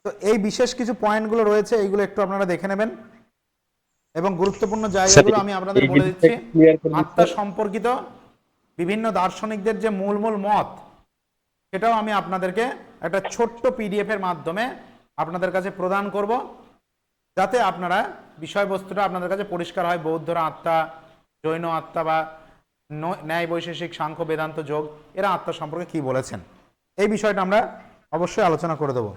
তো এই বিশেষ কিছু পয়েন্টগুলো রয়েছে, এইগুলো একটু আপনারা দেখে নেবেন, এবং গুরুত্বপূর্ণ জায়গাগুলো আমি আপনাদের বলে দিচ্ছি। আত্মা সম্পর্কিত বিভিন্ন দার্শনিকদের যে মূল মত, সেটাও আমি আপনাদেরকে একটা ছোট্ট পিডিএফ এর মাধ্যমে আপনাদের কাছে প্রদান করব, যাতে আপনারা বিষয়বস্তুটা আপনাদের কাছে পরিষ্কার হয়। বৌদ্ধরা আত্মা, জৈন আত্মা বা ন্যায় বৈশেষিক সাংখ্য বেদান্ত যোগ, এরা আত্মা সম্পর্কে কি বলেছেন, এই বিষয়টা আমরা অবশ্যই আলোচনা করে দেব।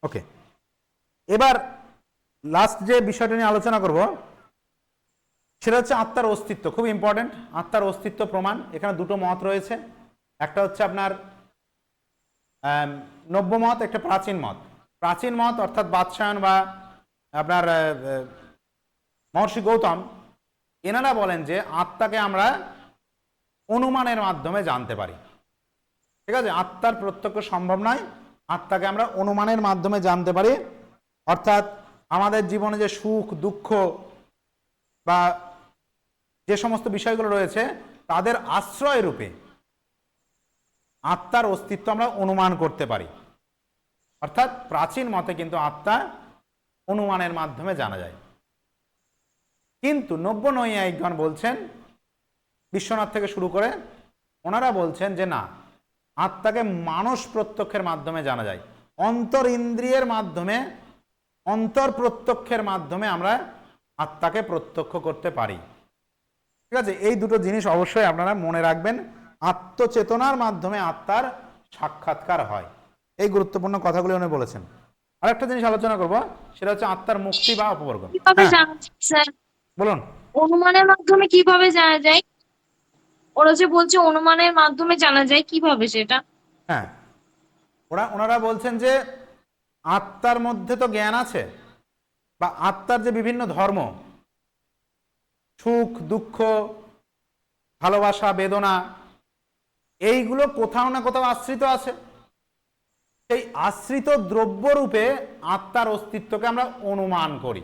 ওকে, এবার লাস্ট যে বিষয়টা নিয়ে আলোচনা করব সেটা হচ্ছে আত্মার অস্তিত্ব। খুব ইম্পর্টেন্ট, আত্মার অস্তিত্ব প্রমাণ। এখানে দুটো মত রয়েছে, একটা হচ্ছে আপনার নব্য মত, একটা প্রাচীন মত। প্রাচীন মত অর্থাৎ বাদশায়ন বা আপনার মহর্ষি গৌতম, এনারা বলেন যে আত্মাকে আমরা অনুমানের মাধ্যমে জানতে পারি। ঠিক আছে, আত্মার প্রত্যক্ষ সম্ভব নয়, আত্মাকে আমরা অনুমানের মাধ্যমে জানতে পারি। অর্থাৎ আমাদের জীবনে যে সুখ দুঃখ বা যে সমস্ত বিষয়গুলো রয়েছে তাদের আশ্রয় রূপে আত্মার অস্তিত্ব আমরা অনুমান করতে পারি। অর্থাৎ প্রাচীন মতে কিন্তু আত্মা অনুমানের মাধ্যমে জানা যায়। কিন্তু নব্য নৈয়ায়িকগণ বলছেন, বিশ্বনাথ থেকে শুরু করে, ওনারা বলছেন যে না, আত্মাকে মানস প্রত্যক্ষের মাধ্যমে জানা যায়। অন্তর ইন্দ্রিয়ের মাধ্যমে, অন্তর প্রত্যক্ষের মাধ্যমে আমরা আত্মাকে প্রত্যক্ষ করতে পারি। ঠিক আছে, এই দুটো জিনিস অবশ্যই আপনারা মনে রাখবেন। আত্মচেতনার মাধ্যমে আত্মার সাক্ষাৎকার হয়, এই গুরুত্বপূর্ণ কথাগুলি উনি বলেছেন। আর একটা জিনিস আলোচনা করব, সেটা হচ্ছে আত্মার মুক্তি বা অপবর্গন। কিভাবে জানা যায় স্যার? বলুন। অনুমানের মাধ্যমে কিভাবে জানা যায়? ওরা যে বলছে অনুমানের মাধ্যমে জানা যায়, কিভাবে সেটা? হ্যাঁ, ওনারা বলছেন যে আত্মার মধ্যে তো জ্ঞান আছে, বা আত্মার যে বিভিন্ন ধর্ম, সুখ দুঃখ ভালোবাসা বেদনা, এইগুলো কোথাও না কোথাও আশ্রিত আছে। সেই আশ্রিত দ্রব্যরূপে আত্মার অস্তিত্বকে আমরা অনুমান করি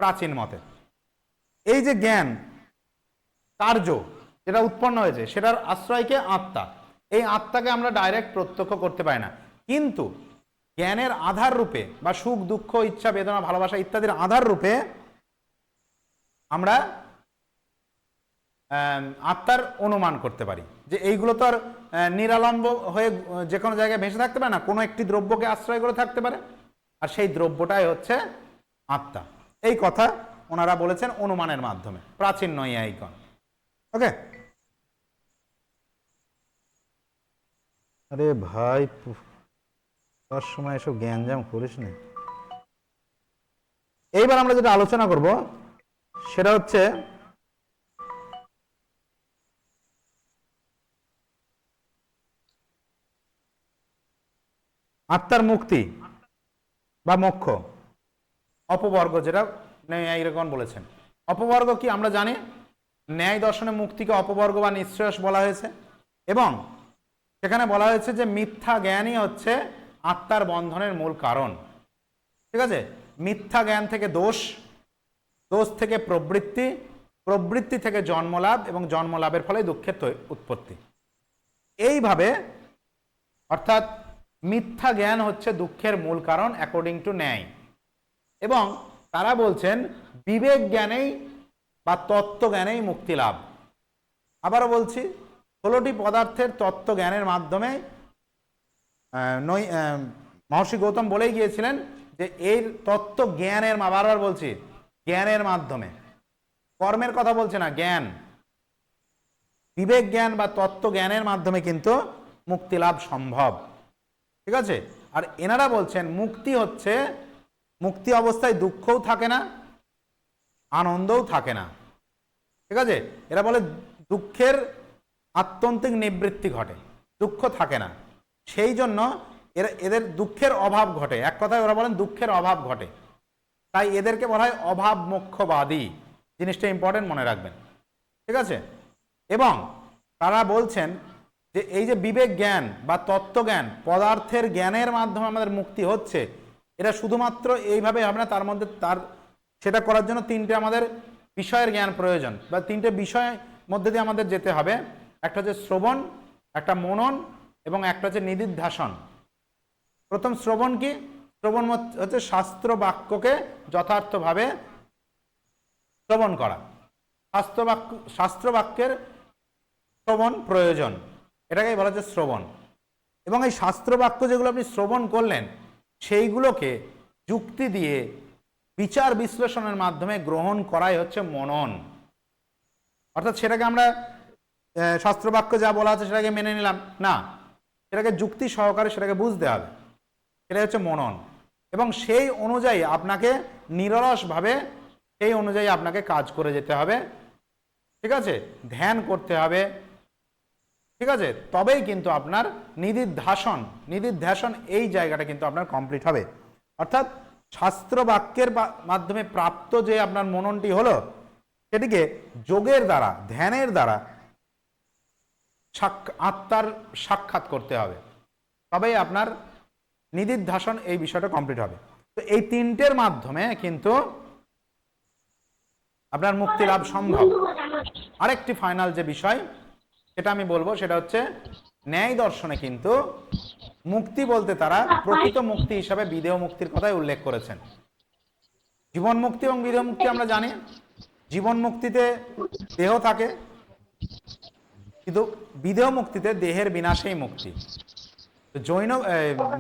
প্রাচীন মতে। এই যে জ্ঞান কার্য যেটা উৎপন্ন হয়েছে সেটার আশ্রয়কে আত্মা, এই আত্মাকে আমরা ডাইরেক্ট প্রত্যক্ষ করতে পারি না, কিন্তু জ্ঞানের আধার রূপে বা সুখ দুঃখ ইচ্ছা বেদনা ভালোবাসা ইত্যাদির আধার রূপে আমরা আত্মার অনুমান করতে পারি যে এইগুলো তো আর নিরালম্ব হয়ে যে কোনো জায়গায় ভেসে থাকতে পারে না, কোনো একটি দ্রব্যকে আশ্রয় করে থাকতে পারে, আর সেই দ্রব্যটাই হচ্ছে আত্মা। এই কথা ওনারা বলেছেন অনুমানের মাধ্যমে, প্রাচীন নৈয়ায়িকগণ। ওকে, আরে ভাই তার সময় এসব জ্ঞানজাম করিস না। এইবার আমরা যেটা আলোচনা করব সেটা হচ্ছে আত্মার মুক্তি বা মোক্ষ, অপবর্গ, যেটা ন্যায়ীগণ বলেছেন। অপবর্গ কি আমরা জানি, ন্যায় দর্শনে মুক্তিকে অপবর্গ বা নিঃশ্রেয়স বলা হয়েছে, এবং সেখানে বলা হয়েছে যে মিথ্যা জ্ঞানই হচ্ছে আত্মার বন্ধনের মূল কারণ। ঠিক আছে, মিথ্যা জ্ঞান থেকে দোষ, দোষ থেকে প্রবৃত্তি, প্রবৃত্তি থেকে জন্মলাভ, এবং জন্মলাভের ফলে দুঃখের উৎপত্তি। এইভাবে অর্থাৎ মিথ্যা জ্ঞান হচ্ছে দুঃখের মূল কারণ অ্যাকর্ডিং টু ন্যায়। এবং তারা বলছেন বিবেক জ্ঞানেই বা তত্ত্ব জ্ঞানেই মুক্তি লাভ। আবারও বলছি, 16টি পদার্থের তত্ত্ব জ্ঞানের মাধ্যমে মহর্ষি গৌতম বলেই গিয়েছিলেন যে এই তত্ত্ব জ্ঞানের, বারবার বলছি, জ্ঞানের মাধ্যমে, কর্মের কথা বলছে না, জ্ঞান, বিবেক জ্ঞান বা তত্ত্ব জ্ঞানের মাধ্যমে কিন্তু মুক্তি লাভ সম্ভব। ঠিক আছে, আর এনারা বলছেন মুক্তি হচ্ছে, মুক্তি অবস্থায় দুঃখও থাকে না, আনন্দও থাকে না। ঠিক আছে, এরা বলে দুঃখের আত্যন্তিক নিবৃত্তি ঘটে, দুঃখ থাকে না, সেই জন্য এদের দুঃখের অভাব ঘটে। এক কথায় ওরা বলেন দুঃখের অভাব ঘটে, তাই এদেরকে বলা হয় অভাব মোক্ষবাদী। জিনিসটা ইম্পর্টেন্ট, মনে রাখবেন। ঠিক আছে, এবং তারা বলছেন যে এই যে বিবেক জ্ঞান বা তত্ত্বজ্ঞান, পদার্থের জ্ঞানের মাধ্যমে আমাদের মুক্তি হচ্ছে, এটা শুধুমাত্র এইভাবে হবে না, তার মধ্যে সেটা করার জন্য 3টে আমাদের বিষয়ের জ্ঞান প্রয়োজন, বা 3টে বিষয়ের মধ্যে দিয়ে আমাদের যেতে হবে। একটা হচ্ছে শ্রবণ, একটা মনন, এবং একটা হচ্ছে নিদিধ্যাসন। প্রথম শ্রবণ কি? শ্রবণ হচ্ছে শাস্ত্র বাক্যকে যথার্থভাবে শ্রবণ করা। শাস্ত্র বাক্যের শ্রবণ প্রয়োজন, এটাকেই বলা হচ্ছে শ্রবণ। এবং এই শাস্ত্র বাক্য যেগুলো আপনি শ্রবণ করলেন, সেইগুলোকে যুক্তি দিয়ে বিচার বিশ্লেষণের মাধ্যমে গ্রহণ করাই হচ্ছে মনন। অর্থাৎ সেটাকে আমরা শাস্ত্র বাক্য যা বলা আছে সেটাকে মেনে নিলাম না, সেটাকে যুক্তি সহকারে সেটাকে বুঝতে হবে, সেটাই হচ্ছে মনন। এবং সেই অনুযায়ী আপনাকে নিরলসভাবে সেই অনুযায়ী আপনাকে কাজ করে যেতে হবে। ঠিক আছে, ধ্যান করতে হবে। ঠিক আছে, তবেই কিন্তু আপনার নিদিধ্যাসন এই জায়গাটা কিন্তু আপনার কমপ্লিট হবে। অর্থাৎ শাস্ত্র বাক্যের মাধ্যমে প্রাপ্ত যে আপনার মননটি হলো, সেটিকে যোগের দ্বারা, ধ্যানের দ্বারা আত্মার সাক্ষাৎ করতে হবে, তবেই আপনার নিদিধ্যাসন এই বিষয়টা কমপ্লিট হবে। তো এই 3টের মাধ্যমে কিন্তু আপনার মুক্তি লাভ সম্ভব। আরেকটি ফাইনাল যে বিষয় সেটা আমি বলবো, সেটা হচ্ছে ন্যায় দর্শনে কিন্তু মুক্তি বলতে তারা প্রকৃত মুক্তি হিসাবে বিদেহ মুক্তির কথাই উল্লেখ করেছেন। জীবন মুক্তি এবং বিদেহ মুক্তি আমরা জানি, জীবন মুক্তিতে দেহ থাকে, কিন্তু বিদেহ মুক্তিতে দেহের বিনাশেই মুক্তি। জৈন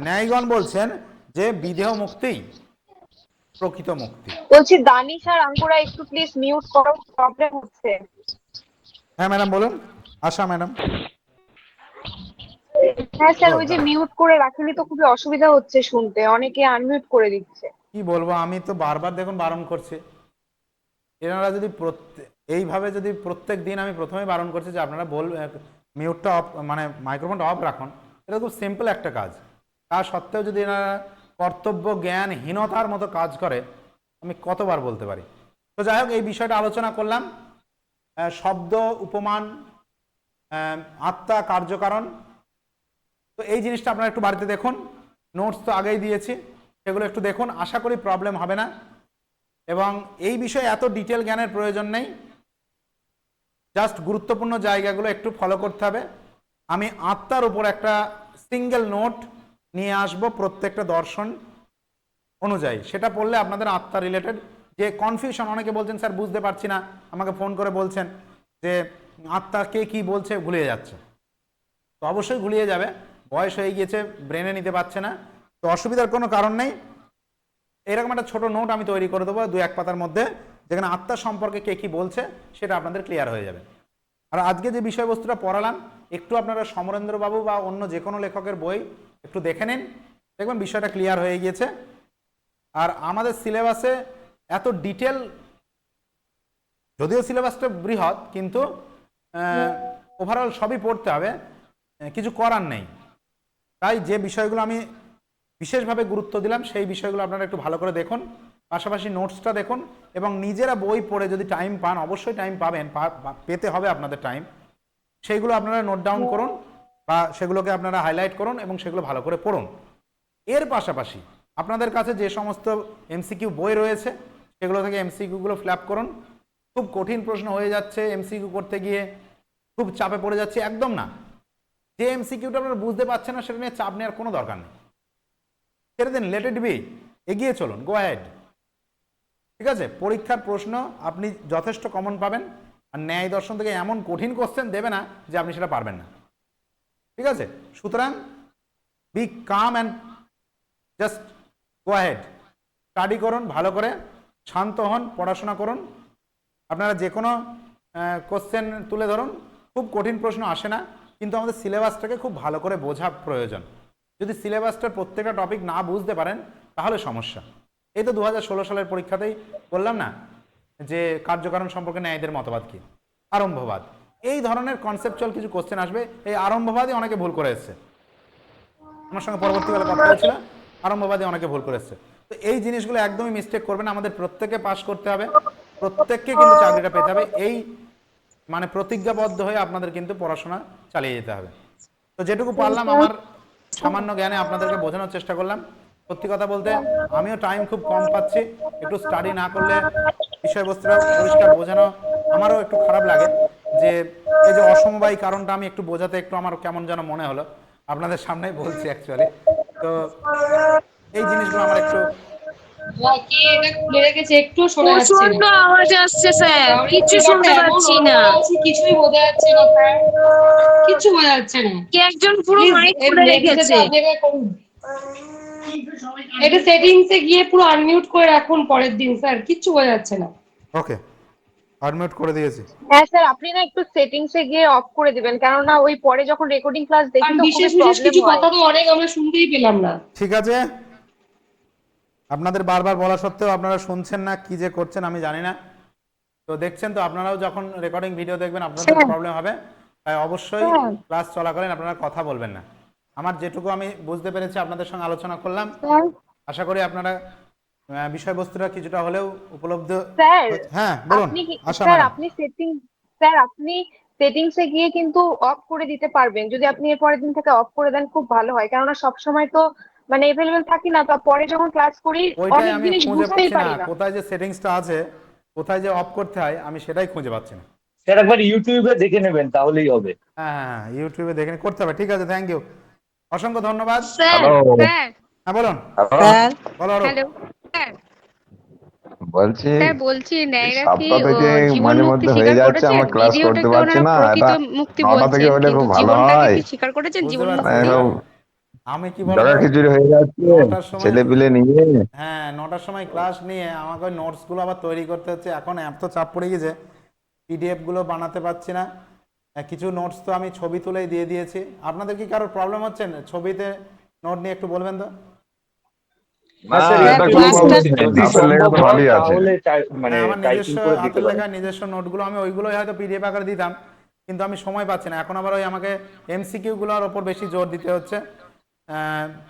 ন্যায়গণ বলছেন যে বিদেহ মুক্তিই প্রকৃত মুক্তি। বলছি দানিশ আর আঙ্কুরা একটু প্লিজ মিউট করো, প্রবলেম হচ্ছে। হ্যাঁ ম্যাডাম বলুন। আশা ম্যাডাম। হ্যাঁ স্যার, ওই যে মিউট করে রাখলে তো খুবই অসুবিধা হচ্ছে শুনতে, অনেকে আনমিউট করে দিচ্ছে। কি বলবো, আমি তো বারবার দেখুন বারণ করছি। এনারা যদি এইভাবে যদি প্রত্যেক দিন আমি প্রথমেই বারণ করছি যে আপনারা মিউটটা অফ, মানে মাইক্রোফোনটা অফ রাখুন, এটা খুব সিম্পল একটা কাজ। তা সত্ত্বেও যদি এনারা কর্তব্য জ্ঞানহীনতার মতো কাজ করে, আমি কতবার বলতে পারি। তো যাই হোক, এই বিষয়টা আলোচনা করলাম। শব্দ, উপমান, আত্মা, কার্যকারণ। তো এই জিনিসটা আপনারা একটু বাড়িতে দেখুন, নোটস তো আগেই দিয়েছি, সেগুলো একটু দেখুন, আশা করি প্রবলেম হবে না। এবং এই বিষয়ে এত ডিটেল জ্ঞানের প্রয়োজন নেই, জাস্ট গুরুত্বপূর্ণ জায়গাগুলো একটু ফলো করতে হবে। আমি আত্মার উপর একটা সিঙ্গেল নোট নিয়ে আসব প্রত্যেকটা দর্শন অনুযায়ী, সেটা পড়লে আপনাদের আত্মা রিলেটেড যে কনফিউশন, অনেকে বলছেন স্যার বুঝতে পারছি না, আমাকে ফোন করে বলছেন যে আত্মা কে কি বলছে গুলিয়ে যাচ্ছে। তো অবশ্যই গুলিয়ে যাবে, বয়স হয়ে গিয়েছে, ব্রেনে নিতে পারছে না, তো অসুবিধার কোনো কারণ নেই। এরকম একটা ছোট নোট আমি তৈরি করে দেবো 2-1 পাতার মধ্যে, যেখানে আত্মা সম্পর্কে কে কি বলছে সেটা আপনাদের ক্লিয়ার হয়ে যাবে। আর আজকে যে বিষয়বস্তুটা পড়ালাম একটু আপনারা সমরেন্দ্রবাবু বা অন্য যে কোনো লেখকের বই একটু দেখে নিন, দেখবেন বিষয়টা ক্লিয়ার হয়ে গিয়েছে। আর আমাদের সিলেবাসে এত ডিটেল, যদিও সিলেবাসটা বৃহৎ, কিন্তু ওভারঅল সবই পড়তে হবে, কিছু করার নেই। তাই যে বিষয়গুলো আমি বিশেষভাবে গুরুত্ব দিলাম সেই বিষয়গুলো আপনারা একটু ভালো করে দেখুন, পাশাপাশি নোটসটা দেখুন, এবং নিজেরা বই পড়ে যদি টাইম পান, অবশ্যই টাইম পাবেন, পেতে হবে আপনাদের টাইম, সেইগুলো আপনারা নোট ডাউন করুন বা সেগুলোকে আপনারা হাইলাইট করুন এবং সেগুলো ভালো করে পড়ুন। এর পাশাপাশি আপনাদের কাছে যে সমস্ত এমসিকিউ বই রয়েছে সেগুলো থেকে এমসিকিউগুলো ফিল করুন। খুব কঠিন প্রশ্ন হয়ে যাচ্ছে এমসিকিউ করতে গিয়ে, খুব চাপে পড়ে যাচ্ছে, একদম না। যে এমসিকিউটা আপনারা বুঝতে পারছেন না সেটা নিয়ে চাপ নেওয়ার কোনো দরকার নেই, ছেড়ে দিন, লেট ইট বি, এগিয়ে চলুন, গো অ্যাহেড। ঠিক আছে, পরীক্ষার প্রশ্ন আপনি যথেষ্ট কমন পাবেন, আর ন্যায় দর্শন থেকে এমন কঠিন কোশ্চেন দেবে না যে আপনি সেটা পারবেন না। ঠিক আছে, সুতরাং be calm and just go ahead, study করুন ভালো করে, শান্ত হন, পড়াশোনা করুন। আপনারা যে কোনো কোশ্চেন তুলে ধরুন, খুব কঠিন প্রশ্ন আসে না, কিন্তু আমাদের সিলেবাসটাকে খুব ভালো করে বোঝা প্রয়োজন। যদি সিলেবাসটার প্রত্যেকটা টপিক না বুঝতে পারেন তাহলে সমস্যা। এই তো 2016 সালের পরীক্ষাতেই বললাম না যে কার্যকারণ সম্পর্কে ন্যায়দের মতবাদ কি, আরম্ভবাদ, এই ধরনের কনসেপচুয়াল কিছু কোশ্চেন আসবে। এই আরম্ভবাদই অনেকে ভুল করে এসছে, আমার সঙ্গে পরবর্তীকালে কথা হয়েছিল, আরম্ভবাদী অনেকে ভুল করে এসছে। তো এই জিনিসগুলো একদমই মিস্টেক করবেন, আমাদের প্রত্যেককে পাস করতে হবে, প্রত্যেককে কিন্তু চাকরিটা পেতে হবে, এই মানে প্রতিজ্ঞাবদ্ধ হয়ে আপনাদের কিন্তু পড়াশোনা চালিয়ে যেতে হবে। তো যেটুকু পারলাম আমার সামান্য জ্ঞানে আপনাদেরকে বোঝানোর চেষ্টা করলাম। সত্যি কথা বলতে আমিও টাইম খুব কম পাচ্ছি, একটু স্টাডি না করলে বিষয়বস্তুটা পরিষ্কার বোঝানো আমারও একটু খারাপ লাগে। যে এই যে অসমবায়ী কারণটা আমি একটু বোঝাতে একটু আমার কেমন যেন মনে হলো, আপনাদের সামনেই বলছি অ্যাকচুয়ালি। তো এই জিনিসগুলো আমার একটু প্রচন্ড আওয়াজ আসছে স্যার, কিছু শুনতে পাচ্ছি না, কিছুই বোঝা যাচ্ছে না স্যার, কিছু বোঝা যাচ্ছে না। কে একজন পুরো মাইক খুলে রেখেছে। এটা সেটিংসে গিয়ে পুরো আনমিউট করে রাখুন পরের দিন স্যার, কিচ্ছু বোঝা যাচ্ছে না। ওকে, আনমিউট করে দিয়েছি। হ্যাঁ স্যার, আপনি না একটু সেটিংসে গিয়ে অফ করে দিবেন, কেননা ওই পরে যখন রেকর্ডিং ক্লাস দেখি তো বিশেষ খুবই বিশেষ কিছু প্রবলেম হয়। কথা তো অনেক আমরা শুনতেই পেলাম না। ঠিক আছে, আপনাদের বারবার বলা সত্ত্বেও আপনারা শুনছেন না, কি যে করছেন আমি জানি না। তো দেখছেন তো, আপনারাও যখন রেকর্ডিং ভিডিও দেখবেন আপনাদের প্রবলেম হবে, তাই অবশ্যই ক্লাস চলাকালীন আপনারা কথা বলবেন না। আমার যেটুকু আমি বুঝতে পেরেছি আপনাদের সঙ্গে আলোচনা করলাম, আশা করি আপনারা বিষয়বস্তুটা কিছুটা হলেও উপলব্ধ। স্যার হ্যাঁ বলুন। স্যার আপনি সেটিংসে গিয়ে কিন্তু অফ করে দিতে পারবেন, যদি আপনি এর পরের দিন থেকে অফ করে দেন খুব ভালো হয়, কেননা সব সময় তো মানে अवेलेबल থাকি না, তো পরে যখন ক্লাস করি ওইটাই অনেক আমি জিনিস খুঁজে বুঝতেই পাচ্ছি পারি না, না। কোথায় যে সেটিংসটা আছে, কোথায় যে অফ করতে হয়, আমি সেটাই খুঁজে পাচ্ছি না। স্যার একবার ইউটিউবে দেখে নেবেন তাহলেই হবে। হ্যাঁ, ইউটিউবে দেখে করতে হবে। ঠিক আছে, থ্যাংক ইউ, অসংখ্য ধন্যবাদ। স্যার স্যার হ্যাঁ বলুন। স্যার বলো আরো। হ্যালো স্যার, বলছি স্যার বলছি ন্যায়রা কি সপ্তাহ থেকে জীবন মাঝে মুক্তি মধ্যে হয়ে স্বীকার যাচ্ছে, করেছেন? আমার ক্লাস করতে ভিডিওটাকে পারছি ওনারা না, প্রকৃত এটা মুক্তি 9টা থেকে বলছেন, হলে কিন্তু খুব ভালো জীবনটাকে হয়। কি স্বীকার করেছেন বুঝতে জীবন পারছি। মুক্তি? আমি কি বলবো, জগা খিচুড়ি হয়ে যাচ্ছে 9টার সময় ছেলে পিলে নিয়ে। হ্যাঁ 9টার সময় ক্লাস নিয়ে আমাকে ওই নোটসগুলো আবার তৈরি করতে হচ্ছে। এখন এত চাপ পড়ে গেছে, পিডিএফ গুলো বানাতে পারছি না। কিছু নোটস তো আমি ছবি তুলেই দিয়ে দিয়েছি। আপনাদের কি কারোর প্রবলেম হচ্ছে ছবিতে নোট নিয়ে একটু বলবেন তো? না, এটা কোনো প্রবলেম নেই, হাতের লেখা তো ভালোই আছে। মানে আমার টাইপিং নিজস্ব করে দিতে হাতের পারেন। লেখা নিজস্ব নোটগুলো আমি ওইগুলোই হয়তো পিডিএফ আকারে দিতাম, কিন্তু আমি সময় পাচ্ছি না। এখন আবার ওই আমাকে এমসিকিউ গুলোর ওপর বেশি জোর দিতে হচ্ছে,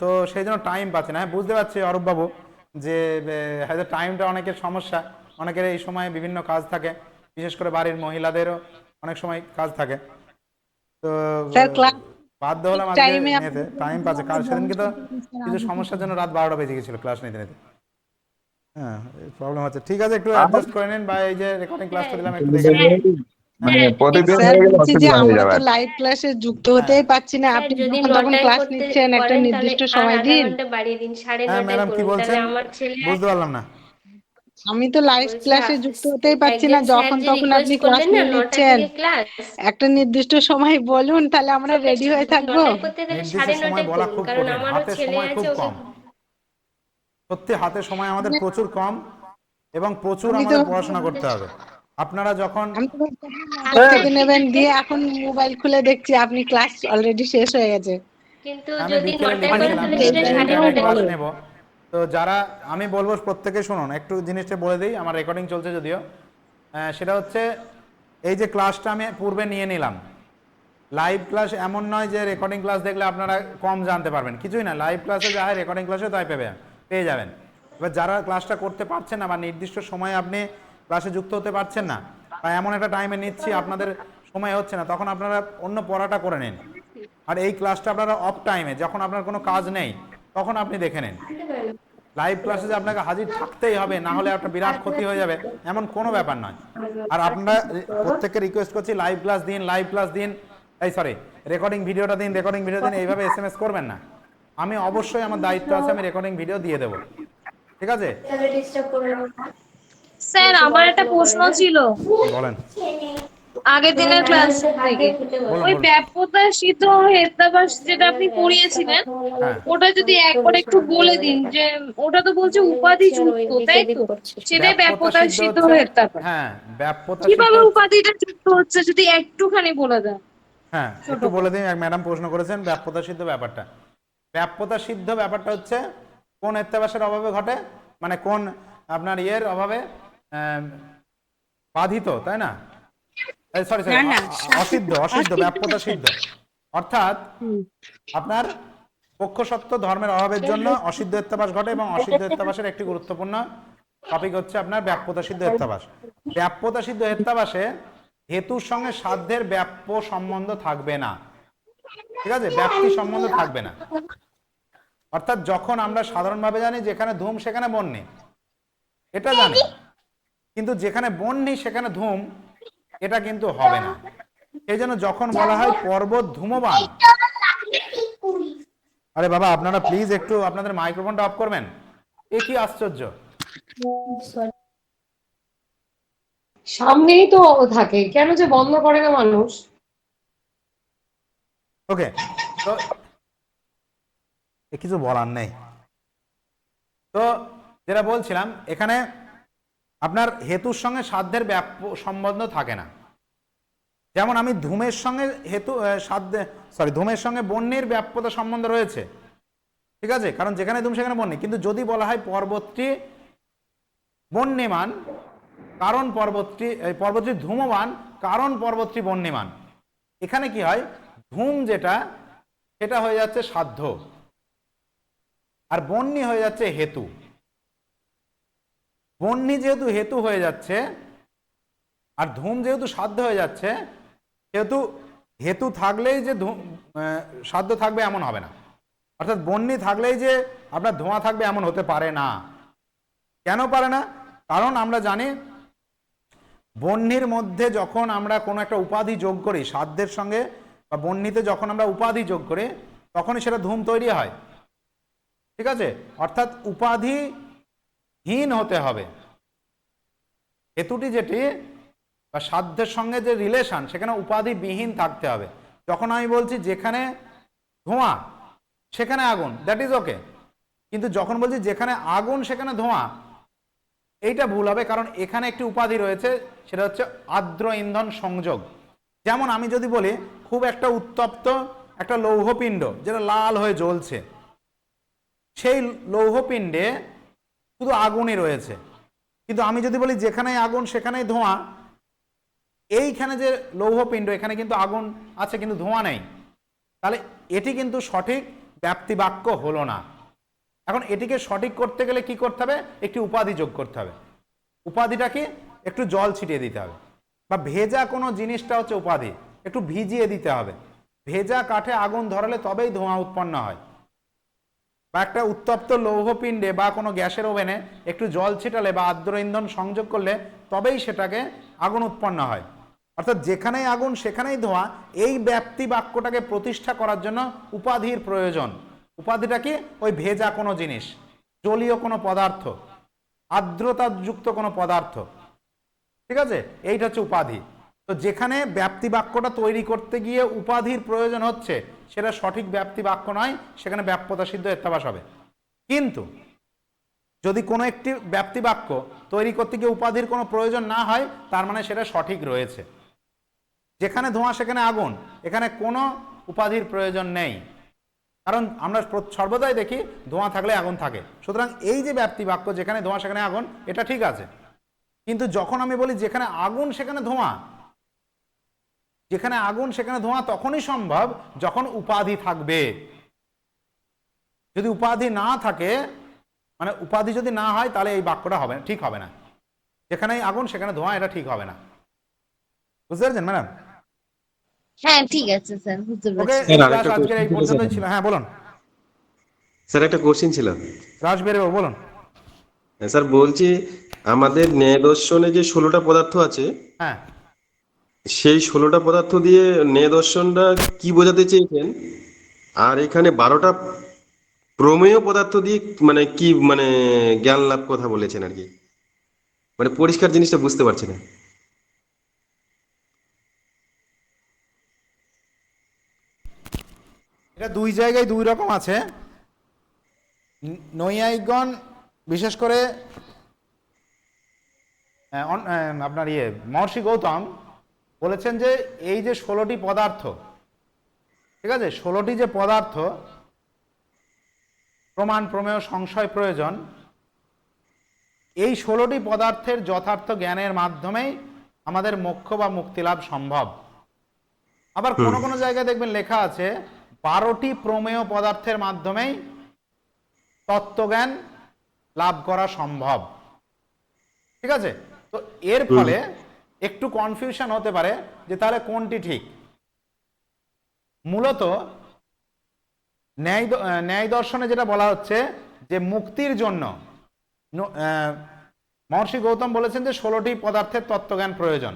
তো সেই জন্য টাইম পাচ্ছি না। হ্যাঁ বুঝতে পারছি অরূপবাবু যে হয়তো টাইমটা অনেকের সমস্যা, অনেকের এই সময় বিভিন্ন কাজ থাকে, বিশেষ করে বাড়ির মহিলাদেরও অনেক সময় কাজ থাকে। তো বাধ্য হলাম আজকে নিতে, টাইম পাচ্ছে। কাল সেদিনকে তো কিছু সমস্যার জন্য রাত 12টা বেজে গেছিল ক্লাস নিতে নিতে। হ্যাঁ প্রবলেম হচ্ছে। ঠিক আছে, একটু অ্যাডজাস্ট করে নিন, বা এই যে রেকর্ডিং ক্লাসটা দিলাম একটু দেখে নিন। মানে প্রতিদিন হয়ে গেলে অসুবিধা হয়ে যাবে। লাইভ ক্লাসে যুক্ত হতেই পারছি না, আপনি যদি যখন তখন ক্লাস নিচ্ছেন, একটা নির্দিষ্ট সময় দিন। বাড়িয়ে দিন, 9:30 হ্যাঁ ম্যাডাম কি করুন, বলছেন, তাহলে আমার ছেলে বুঝতে পারলাম না। আমি তো লাইভ বলছি, ক্লাসে যুক্ত হতেই পারছি না, একদিন স্যার যখন যে তখন আপনি রিকোয়েস্ট ক্লাস করলেন না নিয়ে 9টা নিচ্ছেন। থেকে ক্লাস, একটা নির্দিষ্ট সময় বলুন, তাহলে আমরা রেডি হয়ে থাকবো। 9টায় করতে গেলে নির্দিষ্ট সময় 9:30 বলা করুন, খুব কারণ কঠিন, আমারও হাতে ছেলে সময় খুব আছে, ওকে কম। সত্যি হাতে সময় আমাদের প্রচুর কম, এবং প্রচুর আমি তো আমাদের পড়াশোনা করতে হবে। আপনারা যখন আমি তো ক্লাস থেকে নেবেন দিয়ে এখন মোবাইল খুলে দেখছি আপনি ক্লাস অলরেডি শেষ হয়ে গেছে। কিন্তু আমি যদি বিকেলে 9টায় করে লিখেছিলাম তাহলে যে সেটা এই সাড়ে টাইমে 9টায় ক্লাস হবে। নেব। তো যারা, আমি বলবো প্রত্যেকে শুনুন, একটু জিনিসটা বলে দিই, আমার রেকর্ডিং চলছে যদিও। সেটা হচ্ছে এই যে ক্লাসটা আমি পূর্বে নিয়ে নিলাম, লাইভ ক্লাস এমন নয় যে রেকর্ডিং ক্লাস দেখলে আপনারা কম জানতে পারবেন, কিছুই না। লাইভ ক্লাসে যা হয় রেকর্ডিং ক্লাসে তাই পেয়ে যাবেন। এবার যারা ক্লাসটা করতে পারছেন না বা নির্দিষ্ট সময়ে আপনি ক্লাসে যুক্ত হতে পারছেন না, বা এমন একটা টাইমে নিচ্ছি আপনাদের সময় হচ্ছে না, তখন আপনারা অন্য পড়াটা করে নিন। আর এই ক্লাসটা আপনারা অফ টাইমে, যখন আপনার কোনো কাজ নেই তখন আপনি দেখে নিন। লাইভ ক্লাসে যে আপনাকে হাজির থাকতেই হবে, না হলে একটা বিরাট ক্ষতি হয়ে যাবে, এমন কোনো ব্যাপার নয়। আর আপনারা প্রত্যেককে রিকোয়েস্ট করছি, লাইভ ক্লাস দিন, এই সরি রেকর্ডিং ভিডিওটা দিন, এইভাবে SMS করবেন না। আমি অবশ্যই, আমার দায়িত্ব আছে, আমি রেকর্ডিং ভিডিও দিয়ে দেবো, ঠিক আছে? স্যার আমার একটা প্রশ্ন ছিল বলেন। আগের দিনের ক্লাস থেকে, ওই বলুন। ব্যাপ্যতা সিদ্ধ হেদ্যাবাস যেটা আপনি পড়িয়েছিলেন, হ্যাঁ, ওটা যদি একবার একটু বলে দিন, যে ওটা তো বলছে উপাধি যুক্ত, তাই তো? সেটাই ব্যাপ্যতা সিদ্ধ হেদ্যাবাস। হ্যাঁ, ব্যাপ্যতা কিভাবে সিদ্ধ, উপাধিটা যুক্ত হচ্ছে যদি একটুখানি বলে দেন। হ্যাঁ একটু বলে দিন। এক ম্যাডাম প্রশ্ন করেছেন ব্যাপ্যতা সিদ্ধ ব্যাপারটা। ব্যাপ্যতা সিদ্ধ ব্যাপারটা হচ্ছে কোন হেত্যাবাসের অভাবে ঘটে, মানে কোন আপনার ইয়ের অভাবে বাধিত, তাই না? সরি অসিদ্ধ ব্যাপ্যতা সিদ্ধ, অর্থাৎ আপনার পক্ষসত্য ধর্মের অভাবের জন্য অসিদ্ধ হেত্যাবাস ঘটে, এবং অসিদ্ধ হেত্যাবাসের একটি গুরুত্বপূর্ণ টপিক হচ্ছে আপনার ব্যাপ্যতা সিদ্ধ হেত্যাবাস। ব্যাপ্যতা সিদ্ধ হেত্যাবাসে হেতুর সঙ্গে সাধ্যের ব্যাপ্য সম্বন্ধ থাকবে না, ঠিক আছে? ব্যাপ্তি সম্বন্ধ থাকবে না। অর্থাৎ যখন আমরা সাধারণভাবে জানি যেখানে ধূম সেখানে বন্যি, এটা জানি, কিন্তু যেখানে বন্যি সেখানে ধূম, এটা কিন্তু হবে না। সেই জন্য যখন বলা হয় পর্বত ধূমবান, আরে বাবা আপনারা প্লিজ একটু আপনাদের মাইক্রোফোনটা অফ করবেন, এ কি আশ্চর্য। সামনেই তো থাকে, কেন যে বন্ধ করে না মানুষ। ওকে, তো কিছু বলার নেই। তো যেটা বলছিলাম, এখানে আপনার হেতুর সঙ্গে সাধ্যের ব্যাপ্য সম্বন্ধ থাকে না। যেমন আমি ধূমের সঙ্গে ধূমের সঙ্গে বন্যের ব্যাপ্যতা সম্বন্ধ রয়েছে, ঠিক আছে? কারণ যেখানে ধূম সেখানে বন্যে। কিন্তু যদি বলা হয় পর্বতটি বন্যমান কারণ পর্বতটি ধূমবান কারণ পর্বতটি বন্যমান, এখানে কি হয়, ধূম যেটা সেটা হয়ে যাচ্ছে সাধ্য, আর বন্যী হয়ে যাচ্ছে হেতু। বন্যী যেহেতু হেতু হয়ে যাচ্ছে আর ধূম যেহেতু সাধ্য হয়ে যাচ্ছে, সেহেতু হেতু থাকলেই যে সাধ্য থাকবে এমন হবে না। অর্থাৎ বন্যী থাকলেই যে আপনার ধোঁয়া থাকবে এমন হতে পারে না। কেন পারে না? কারণ আমরা জানি বন্যীর মধ্যে যখন আমরা কোনো একটা উপাধি যোগ করি সাধ্যের সঙ্গে, বা বন্যীতে যখন আমরা উপাধি যোগ করি তখনই সেটা ধূম তৈরি হয়, ঠিক আছে? অর্থাৎ উপাধিহীন হতে হবে। হেতুটি যেটি বা সাধ্যের সঙ্গে যে রিলেশন, সেখানে উপাধিবিহীন থাকতে হবে। যখন আমি বলছি যেখানে ধোঁয়া সেখানে আগুন, দ্যাট ইজ ওকে, কিন্তু যখন বলছি যেখানে আগুন সেখানে ধোঁয়া, এইটা ভুল হবে। কারণ এখানে একটি উপাধি রয়েছে, সেটা হচ্ছে আর্দ্র ইন্ধন সংযোগ। যেমন আমি যদি বলি খুব একটা উত্তপ্ত একটা লৌহপিণ্ড যেটা লাল হয়ে জ্বলছে, সেই লৌহপিণ্ডে শুধু আগুনই রয়েছে, কিন্তু আমি যদি বলি যেখানেই আগুন সেখানেই ধোঁয়া, এইখানে যে লৌহপিণ্ড এখানে কিন্তু আগুন আছে কিন্তু ধোঁয়া নেই, তাহলে এটি কিন্তু সঠিক ব্যাপ্তি বাক্য হলো না। এখন এটিকে সঠিক করতে গেলে কি করতে হবে? একটি উপাধি যোগ করতে হবে। উপাধিটাকে একটু জল ছিটিয়ে দিতে হবে, বা ভেজা কোনো জিনিসটা হচ্ছে উপাধি, একটু ভিজিয়ে দিতে হবে। ভেজা কাঠে আগুন ধরালে তবেই ধোঁয়া উৎপন্ন হয়, বা একটা উত্তপ্ত লৌহপিণ্ডে বা কোনো গ্যাসের ওভেনে একটু জল ছিটালে বা আর্দ্র ইন্ধন সংযোগ করলে তবেই সেটাকে আগুন উৎপন্ন হয়। অর্থাৎ যেখানেই আগুন সেখানেই ধোঁয়া, এই ব্যাপ্তি বাক্যটাকে প্রতিষ্ঠা করার জন্য উপাধির প্রয়োজন। উপাধিটা কি? ওই ভেজা কোনো জিনিস, জলীয় কোনো পদার্থ, আর্দ্রতাযুক্ত কোনো পদার্থ, ঠিক আছে? এইটা হচ্ছে উপাধি। তো যেখানে ব্যাপ্তি বাক্যটা তৈরি করতে গিয়ে উপাধির প্রয়োজন হচ্ছে, সেটা সঠিক ব্যাপ্তি বাক্য নয়, সেখানে ব্যাপ্যতা সিদ্ধ হেত্যাবাস হবে। কিন্তু যদি কোনো একটি ব্যাপ্তি বাক্য তৈরি করতে গিয়ে উপাধির কোনো প্রয়োজন না হয়, তার মানে সেটা সঠিক রয়েছে। যেখানে ধোঁয়া সেখানে আগুন, এখানে কোনো উপাধির প্রয়োজন নেই, কারণ আমরা সর্বদাই দেখি ধোঁয়া থাকলে আগুন থাকে। সুতরাং এই যে ব্যাপ্তি বাক্য যেখানে ধোঁয়া সেখানে আগুন, এটা ঠিক আছে। কিন্তু যখন আমি বলি যেখানে আগুন সেখানে ধোঁয়া, যেখানে আগুন সেখানে ধোঁয়া তখনই সম্ভব যখন উপাধি থাকবে। যদি উপাধি না থাকে, মানে উপাধি যদি না হয়, তাহলে এই বাক্যটা হবে না, ঠিক হবে না। যেখানে আগুন সেখানে ধোঁয়া, এটা ঠিক হবে না। বুঝতে পেরেছেন ম্যাডাম? হ্যাঁ ঠিক আছে স্যার, বুঝতে ওকে, পেরেছি। স্যার, ক্লাস আরেকটা আজকের এই question ছিল, পর্যন্তই স্যার। ছিল। হ্যাঁ বলুন, স্যার একটা কোশ্চিন ছিল। রাসবিহারী বাবু বলুন। হ্যাঁ, স্যার বলছি আমাদের ন্যায় দর্শনে যে 16টা পদার্থ আছে, হ্যাঁ, সেই 16টা পদার্থ দিয়ে ন্যায় দর্শনটা কি বোঝাতে চেয়েছেন, আর এখানে 12টা প্রমেয় পদার্থ দিয়ে মানে কি মানে জ্ঞান লাভ কথা বলেছেন আর কি, মানে পরিষ্কার জিনিসটা বুঝতে পারছি না। এটা দুই জায়গায় দুই রকম আছে। নৈয়ায়িকগণ বিশেষ করে আপনার মহর্ষি গৌতম বলেছেন যে এই যে 16টি পদার্থ, ঠিক আছে, 16টি যে পদার্থ, প্রমাণ, প্রমেয়, সংশয়, প্রয়োজন, এই 16টি পদার্থের যথার্থ জ্ঞানের মাধ্যমেই আমাদের মোক্ষ বা মুক্তিলাভ সম্ভব। আবার কোনো কোনো জায়গায় দেখবেন লেখা আছে 12টি প্রমেয় পদার্থের মাধ্যমেই তত্ত্বজ্ঞান লাভ করা সম্ভব। ঠিক আছে, তো এর ফলে একটু কনফিউশন হতে পারে যে তাহলে কোনটি ঠিক। মূলত ন্যায় দর্শনে যেটা বলা হচ্ছে যে মুক্তির জন্য মহর্ষি গৌতম বলেছেন যে 16টি পদার্থের তত্ত্বজ্ঞান প্রয়োজন।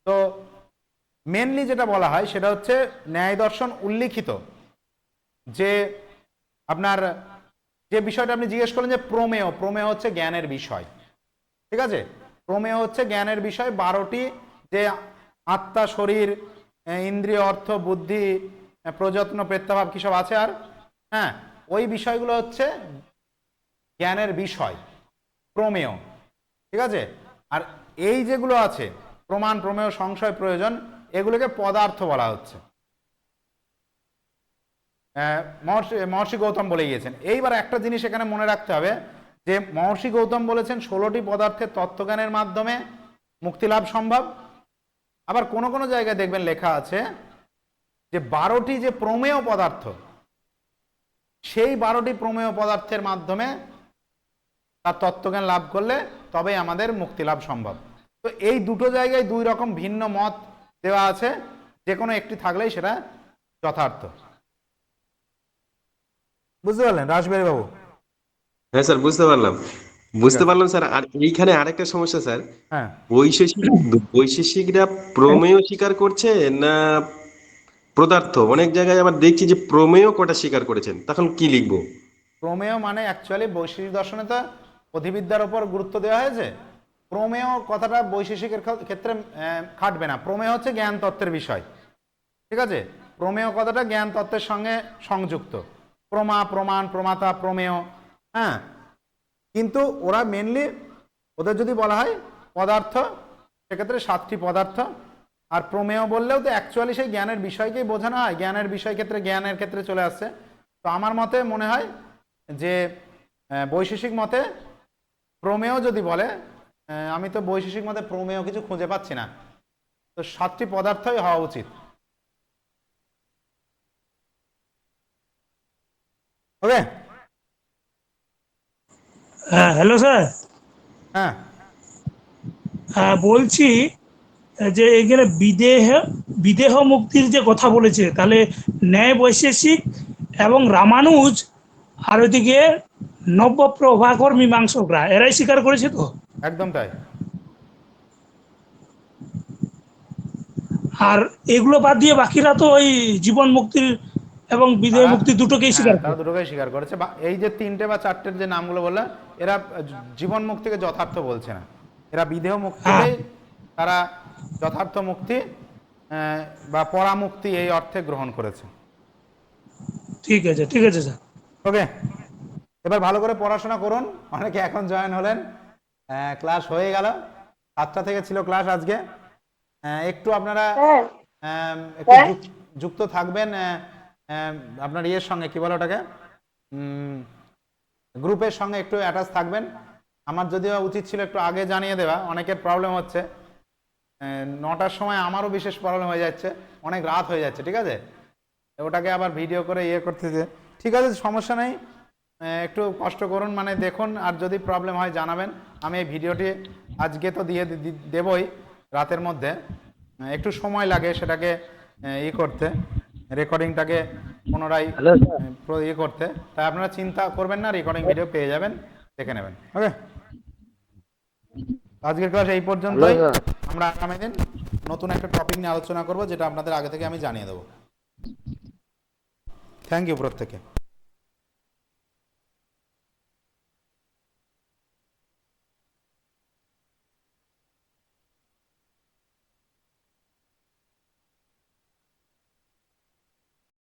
তো মেনলি যেটা বলা হয় সেটা হচ্ছে ন্যায় দর্শন উল্লিখিত যে আপনার যে বিষয়টা আপনি জিজ্ঞেস করলেন যে প্রমেয়, প্রমেয় হচ্ছে জ্ঞানের বিষয়। ঠিক আছে, প্রমেয় হচ্ছে জ্ঞানের বিষয়। 12টি যে আত্মা, শরীর, ইন্দ্রিয়, অর্থ, বুদ্ধি, প্রযত্ন, প্রেত্যাভাব কি সব আছে আর, হ্যাঁ, ওই বিষয়গুলো হচ্ছে জ্ঞানের বিষয়, প্রমেয়। ঠিক আছে, আর এই যেগুলো আছে প্রমাণ, প্রমেয়, সংশয়, প্রয়োজন, এগুলোকে পদার্থ বলা হচ্ছে। মহর্ষি গৌতম বলে গিয়েছেন। এইবার একটা জিনিস এখানে মনে রাখতে হবে যে মহর্ষি গৌতম বলেছেন 16টি পদার্থের তত্ত্বজ্ঞানের মাধ্যমে মুক্তিলাভ সম্ভব। আবার কোনো কোনো জায়গায় দেখবেন লেখা আছে যে 12টি যে প্রমেয় পদার্থ, সেই 12টি প্রমেয় পদার্থের মাধ্যমে তার তত্ত্বজ্ঞান লাভ করলে তবেই আমাদের মুক্তিলাভ সম্ভব। তো এই দুটো জায়গায় দুই রকম ভিন্ন মত দেওয়া আছে, যে কোনো একটি থাকলেই সেটা যথার্থ। বুঝতে পারলেন রাসবিহারী বাবু? হ্যাঁ স্যার, বুঝতে পারলাম স্যার। আর এইখানে আরেকটা সমস্যা স্যার, হ্যাঁ, বৈশেষিকরা প্রমেয় স্বীকার করছে না পদার্থ? অনেক জায়গায় আবার দেখছি যে প্রমেয় কটা স্বীকার করেছেন, তখন কি লিখবো? প্রমেয় মানে অ্যাকচুয়ালি বৈশেষিক দর্শনে তো অধিবিদ্যার উপর গুরুত্ব দেওয়া হয়েছে। প্রমেয় কথাটা বৈশেষিকের ক্ষেত্রে খাটবে না। প্রমেয় হচ্ছে জ্ঞান তত্ত্বের বিষয়। ঠিক আছে, প্রমেয় কথাটা জ্ঞান তত্ত্বের সঙ্গে সংযুক্ত। প্রমা, প্রমাণ, প্রমাতা, প্রমেয়, হ্যাঁ। কিন্তু ওরা মেনলি, ওদের যদি বলা হয় পদার্থ, সেক্ষেত্রে 7টি পদার্থ। আর প্রমেয় বললেও তো অ্যাকচুয়ালি সেই জ্ঞানের বিষয়কেই বোঝানো হয়, জ্ঞানের বিষয় ক্ষেত্রে জ্ঞানের ক্ষেত্রে চলে আসছে। তো আমার মতে মনে হয় যে বৈশেষিক মতে প্রমেয় যদি বলে, আমি তো বৈশেষিক মতে প্রমেয় কিছু খুঁজে পাচ্ছি না, তো 7টি পদার্থই হওয়া উচিত। ওকে, হ্যাঁ হ্যালো স্যার। হ্যাঁ, হ্যাঁ বলছি যে এখানে বিদেহ মুক্তির যে কথা বলেছে, তাহলে ন্যায় বৈশেষিক এবং রামানুজ আর ওইদিকে নব্য প্রভাকর মীমাংসকরা এরাই স্বীকার করেছে তো? একদম তাই। আর এগুলো বাদ দিয়ে বাকিরা তো ওই জীবন মুক্তির এবং বিদেহ মুক্তি দুটোকেই স্বীকার করে। তারা দুটোকেই স্বীকার করেছে। এই যে 3টে বা 4টের যে নামগুলো বললাম, এরা জীবন মুক্তিকে যথার্থ বলছে না, এরা বিদেহ মুক্তিকেই তারা যথার্থ মুক্তি বা পরামুক্তি এই অর্থে গ্রহণ করেছে। ঠিক আছে, ঠিক আছে স্যার। ওকে। এবার ভালো করে পড়াশোনা করুন, অনেকে এখন জয়েন হলেন, ক্লাস হয়ে গেল, 7টা থেকে ছিল ক্লাস আজকে। একটু আপনারা একটু যুক্ত থাকবেন আপনার ইয়ের সঙ্গে, কি বলে ওটাকে, গ্রুপের সঙ্গে একটু অ্যাটাচ থাকবেন। আমার যদিও উচিত ছিল একটু আগে জানিয়ে দেওয়া, অনেকের প্রবলেম হচ্ছে, 9টার সময় আমারও বিশেষ প্রবলেম হয়ে যাচ্ছে, অনেক রাত হয়ে যাচ্ছে, ঠিক আছে, ওটাকে আবার ভিডিও করে ইয়ে করতেছে। ঠিক আছে, সমস্যা নেই, একটু কষ্ট করুন, মানে দেখুন, আর যদি প্রবলেম হয় জানাবেন। আমি এই ভিডিওটি আজকে তো দিয়ে দেবই রাতের মধ্যে, একটু সময় লাগে সেটাকে ই করতে, রেকর্ডিংটাকে পুনরায় ইয়ে করতে, তাই আপনারা চিন্তা করবেন না, রেকর্ডিং ভিডিও পেয়ে যাবেন, দেখে নেবেন। ওকে, আজকের ক্লাস এই পর্যন্তই। আমরা আগামী দিন নতুন একটা টপিক নিয়ে আলোচনা করব, যেটা আপনাদের আগে থেকে আমি জানিয়ে দেবো। থ্যাংক ইউ প্রত্যেকে।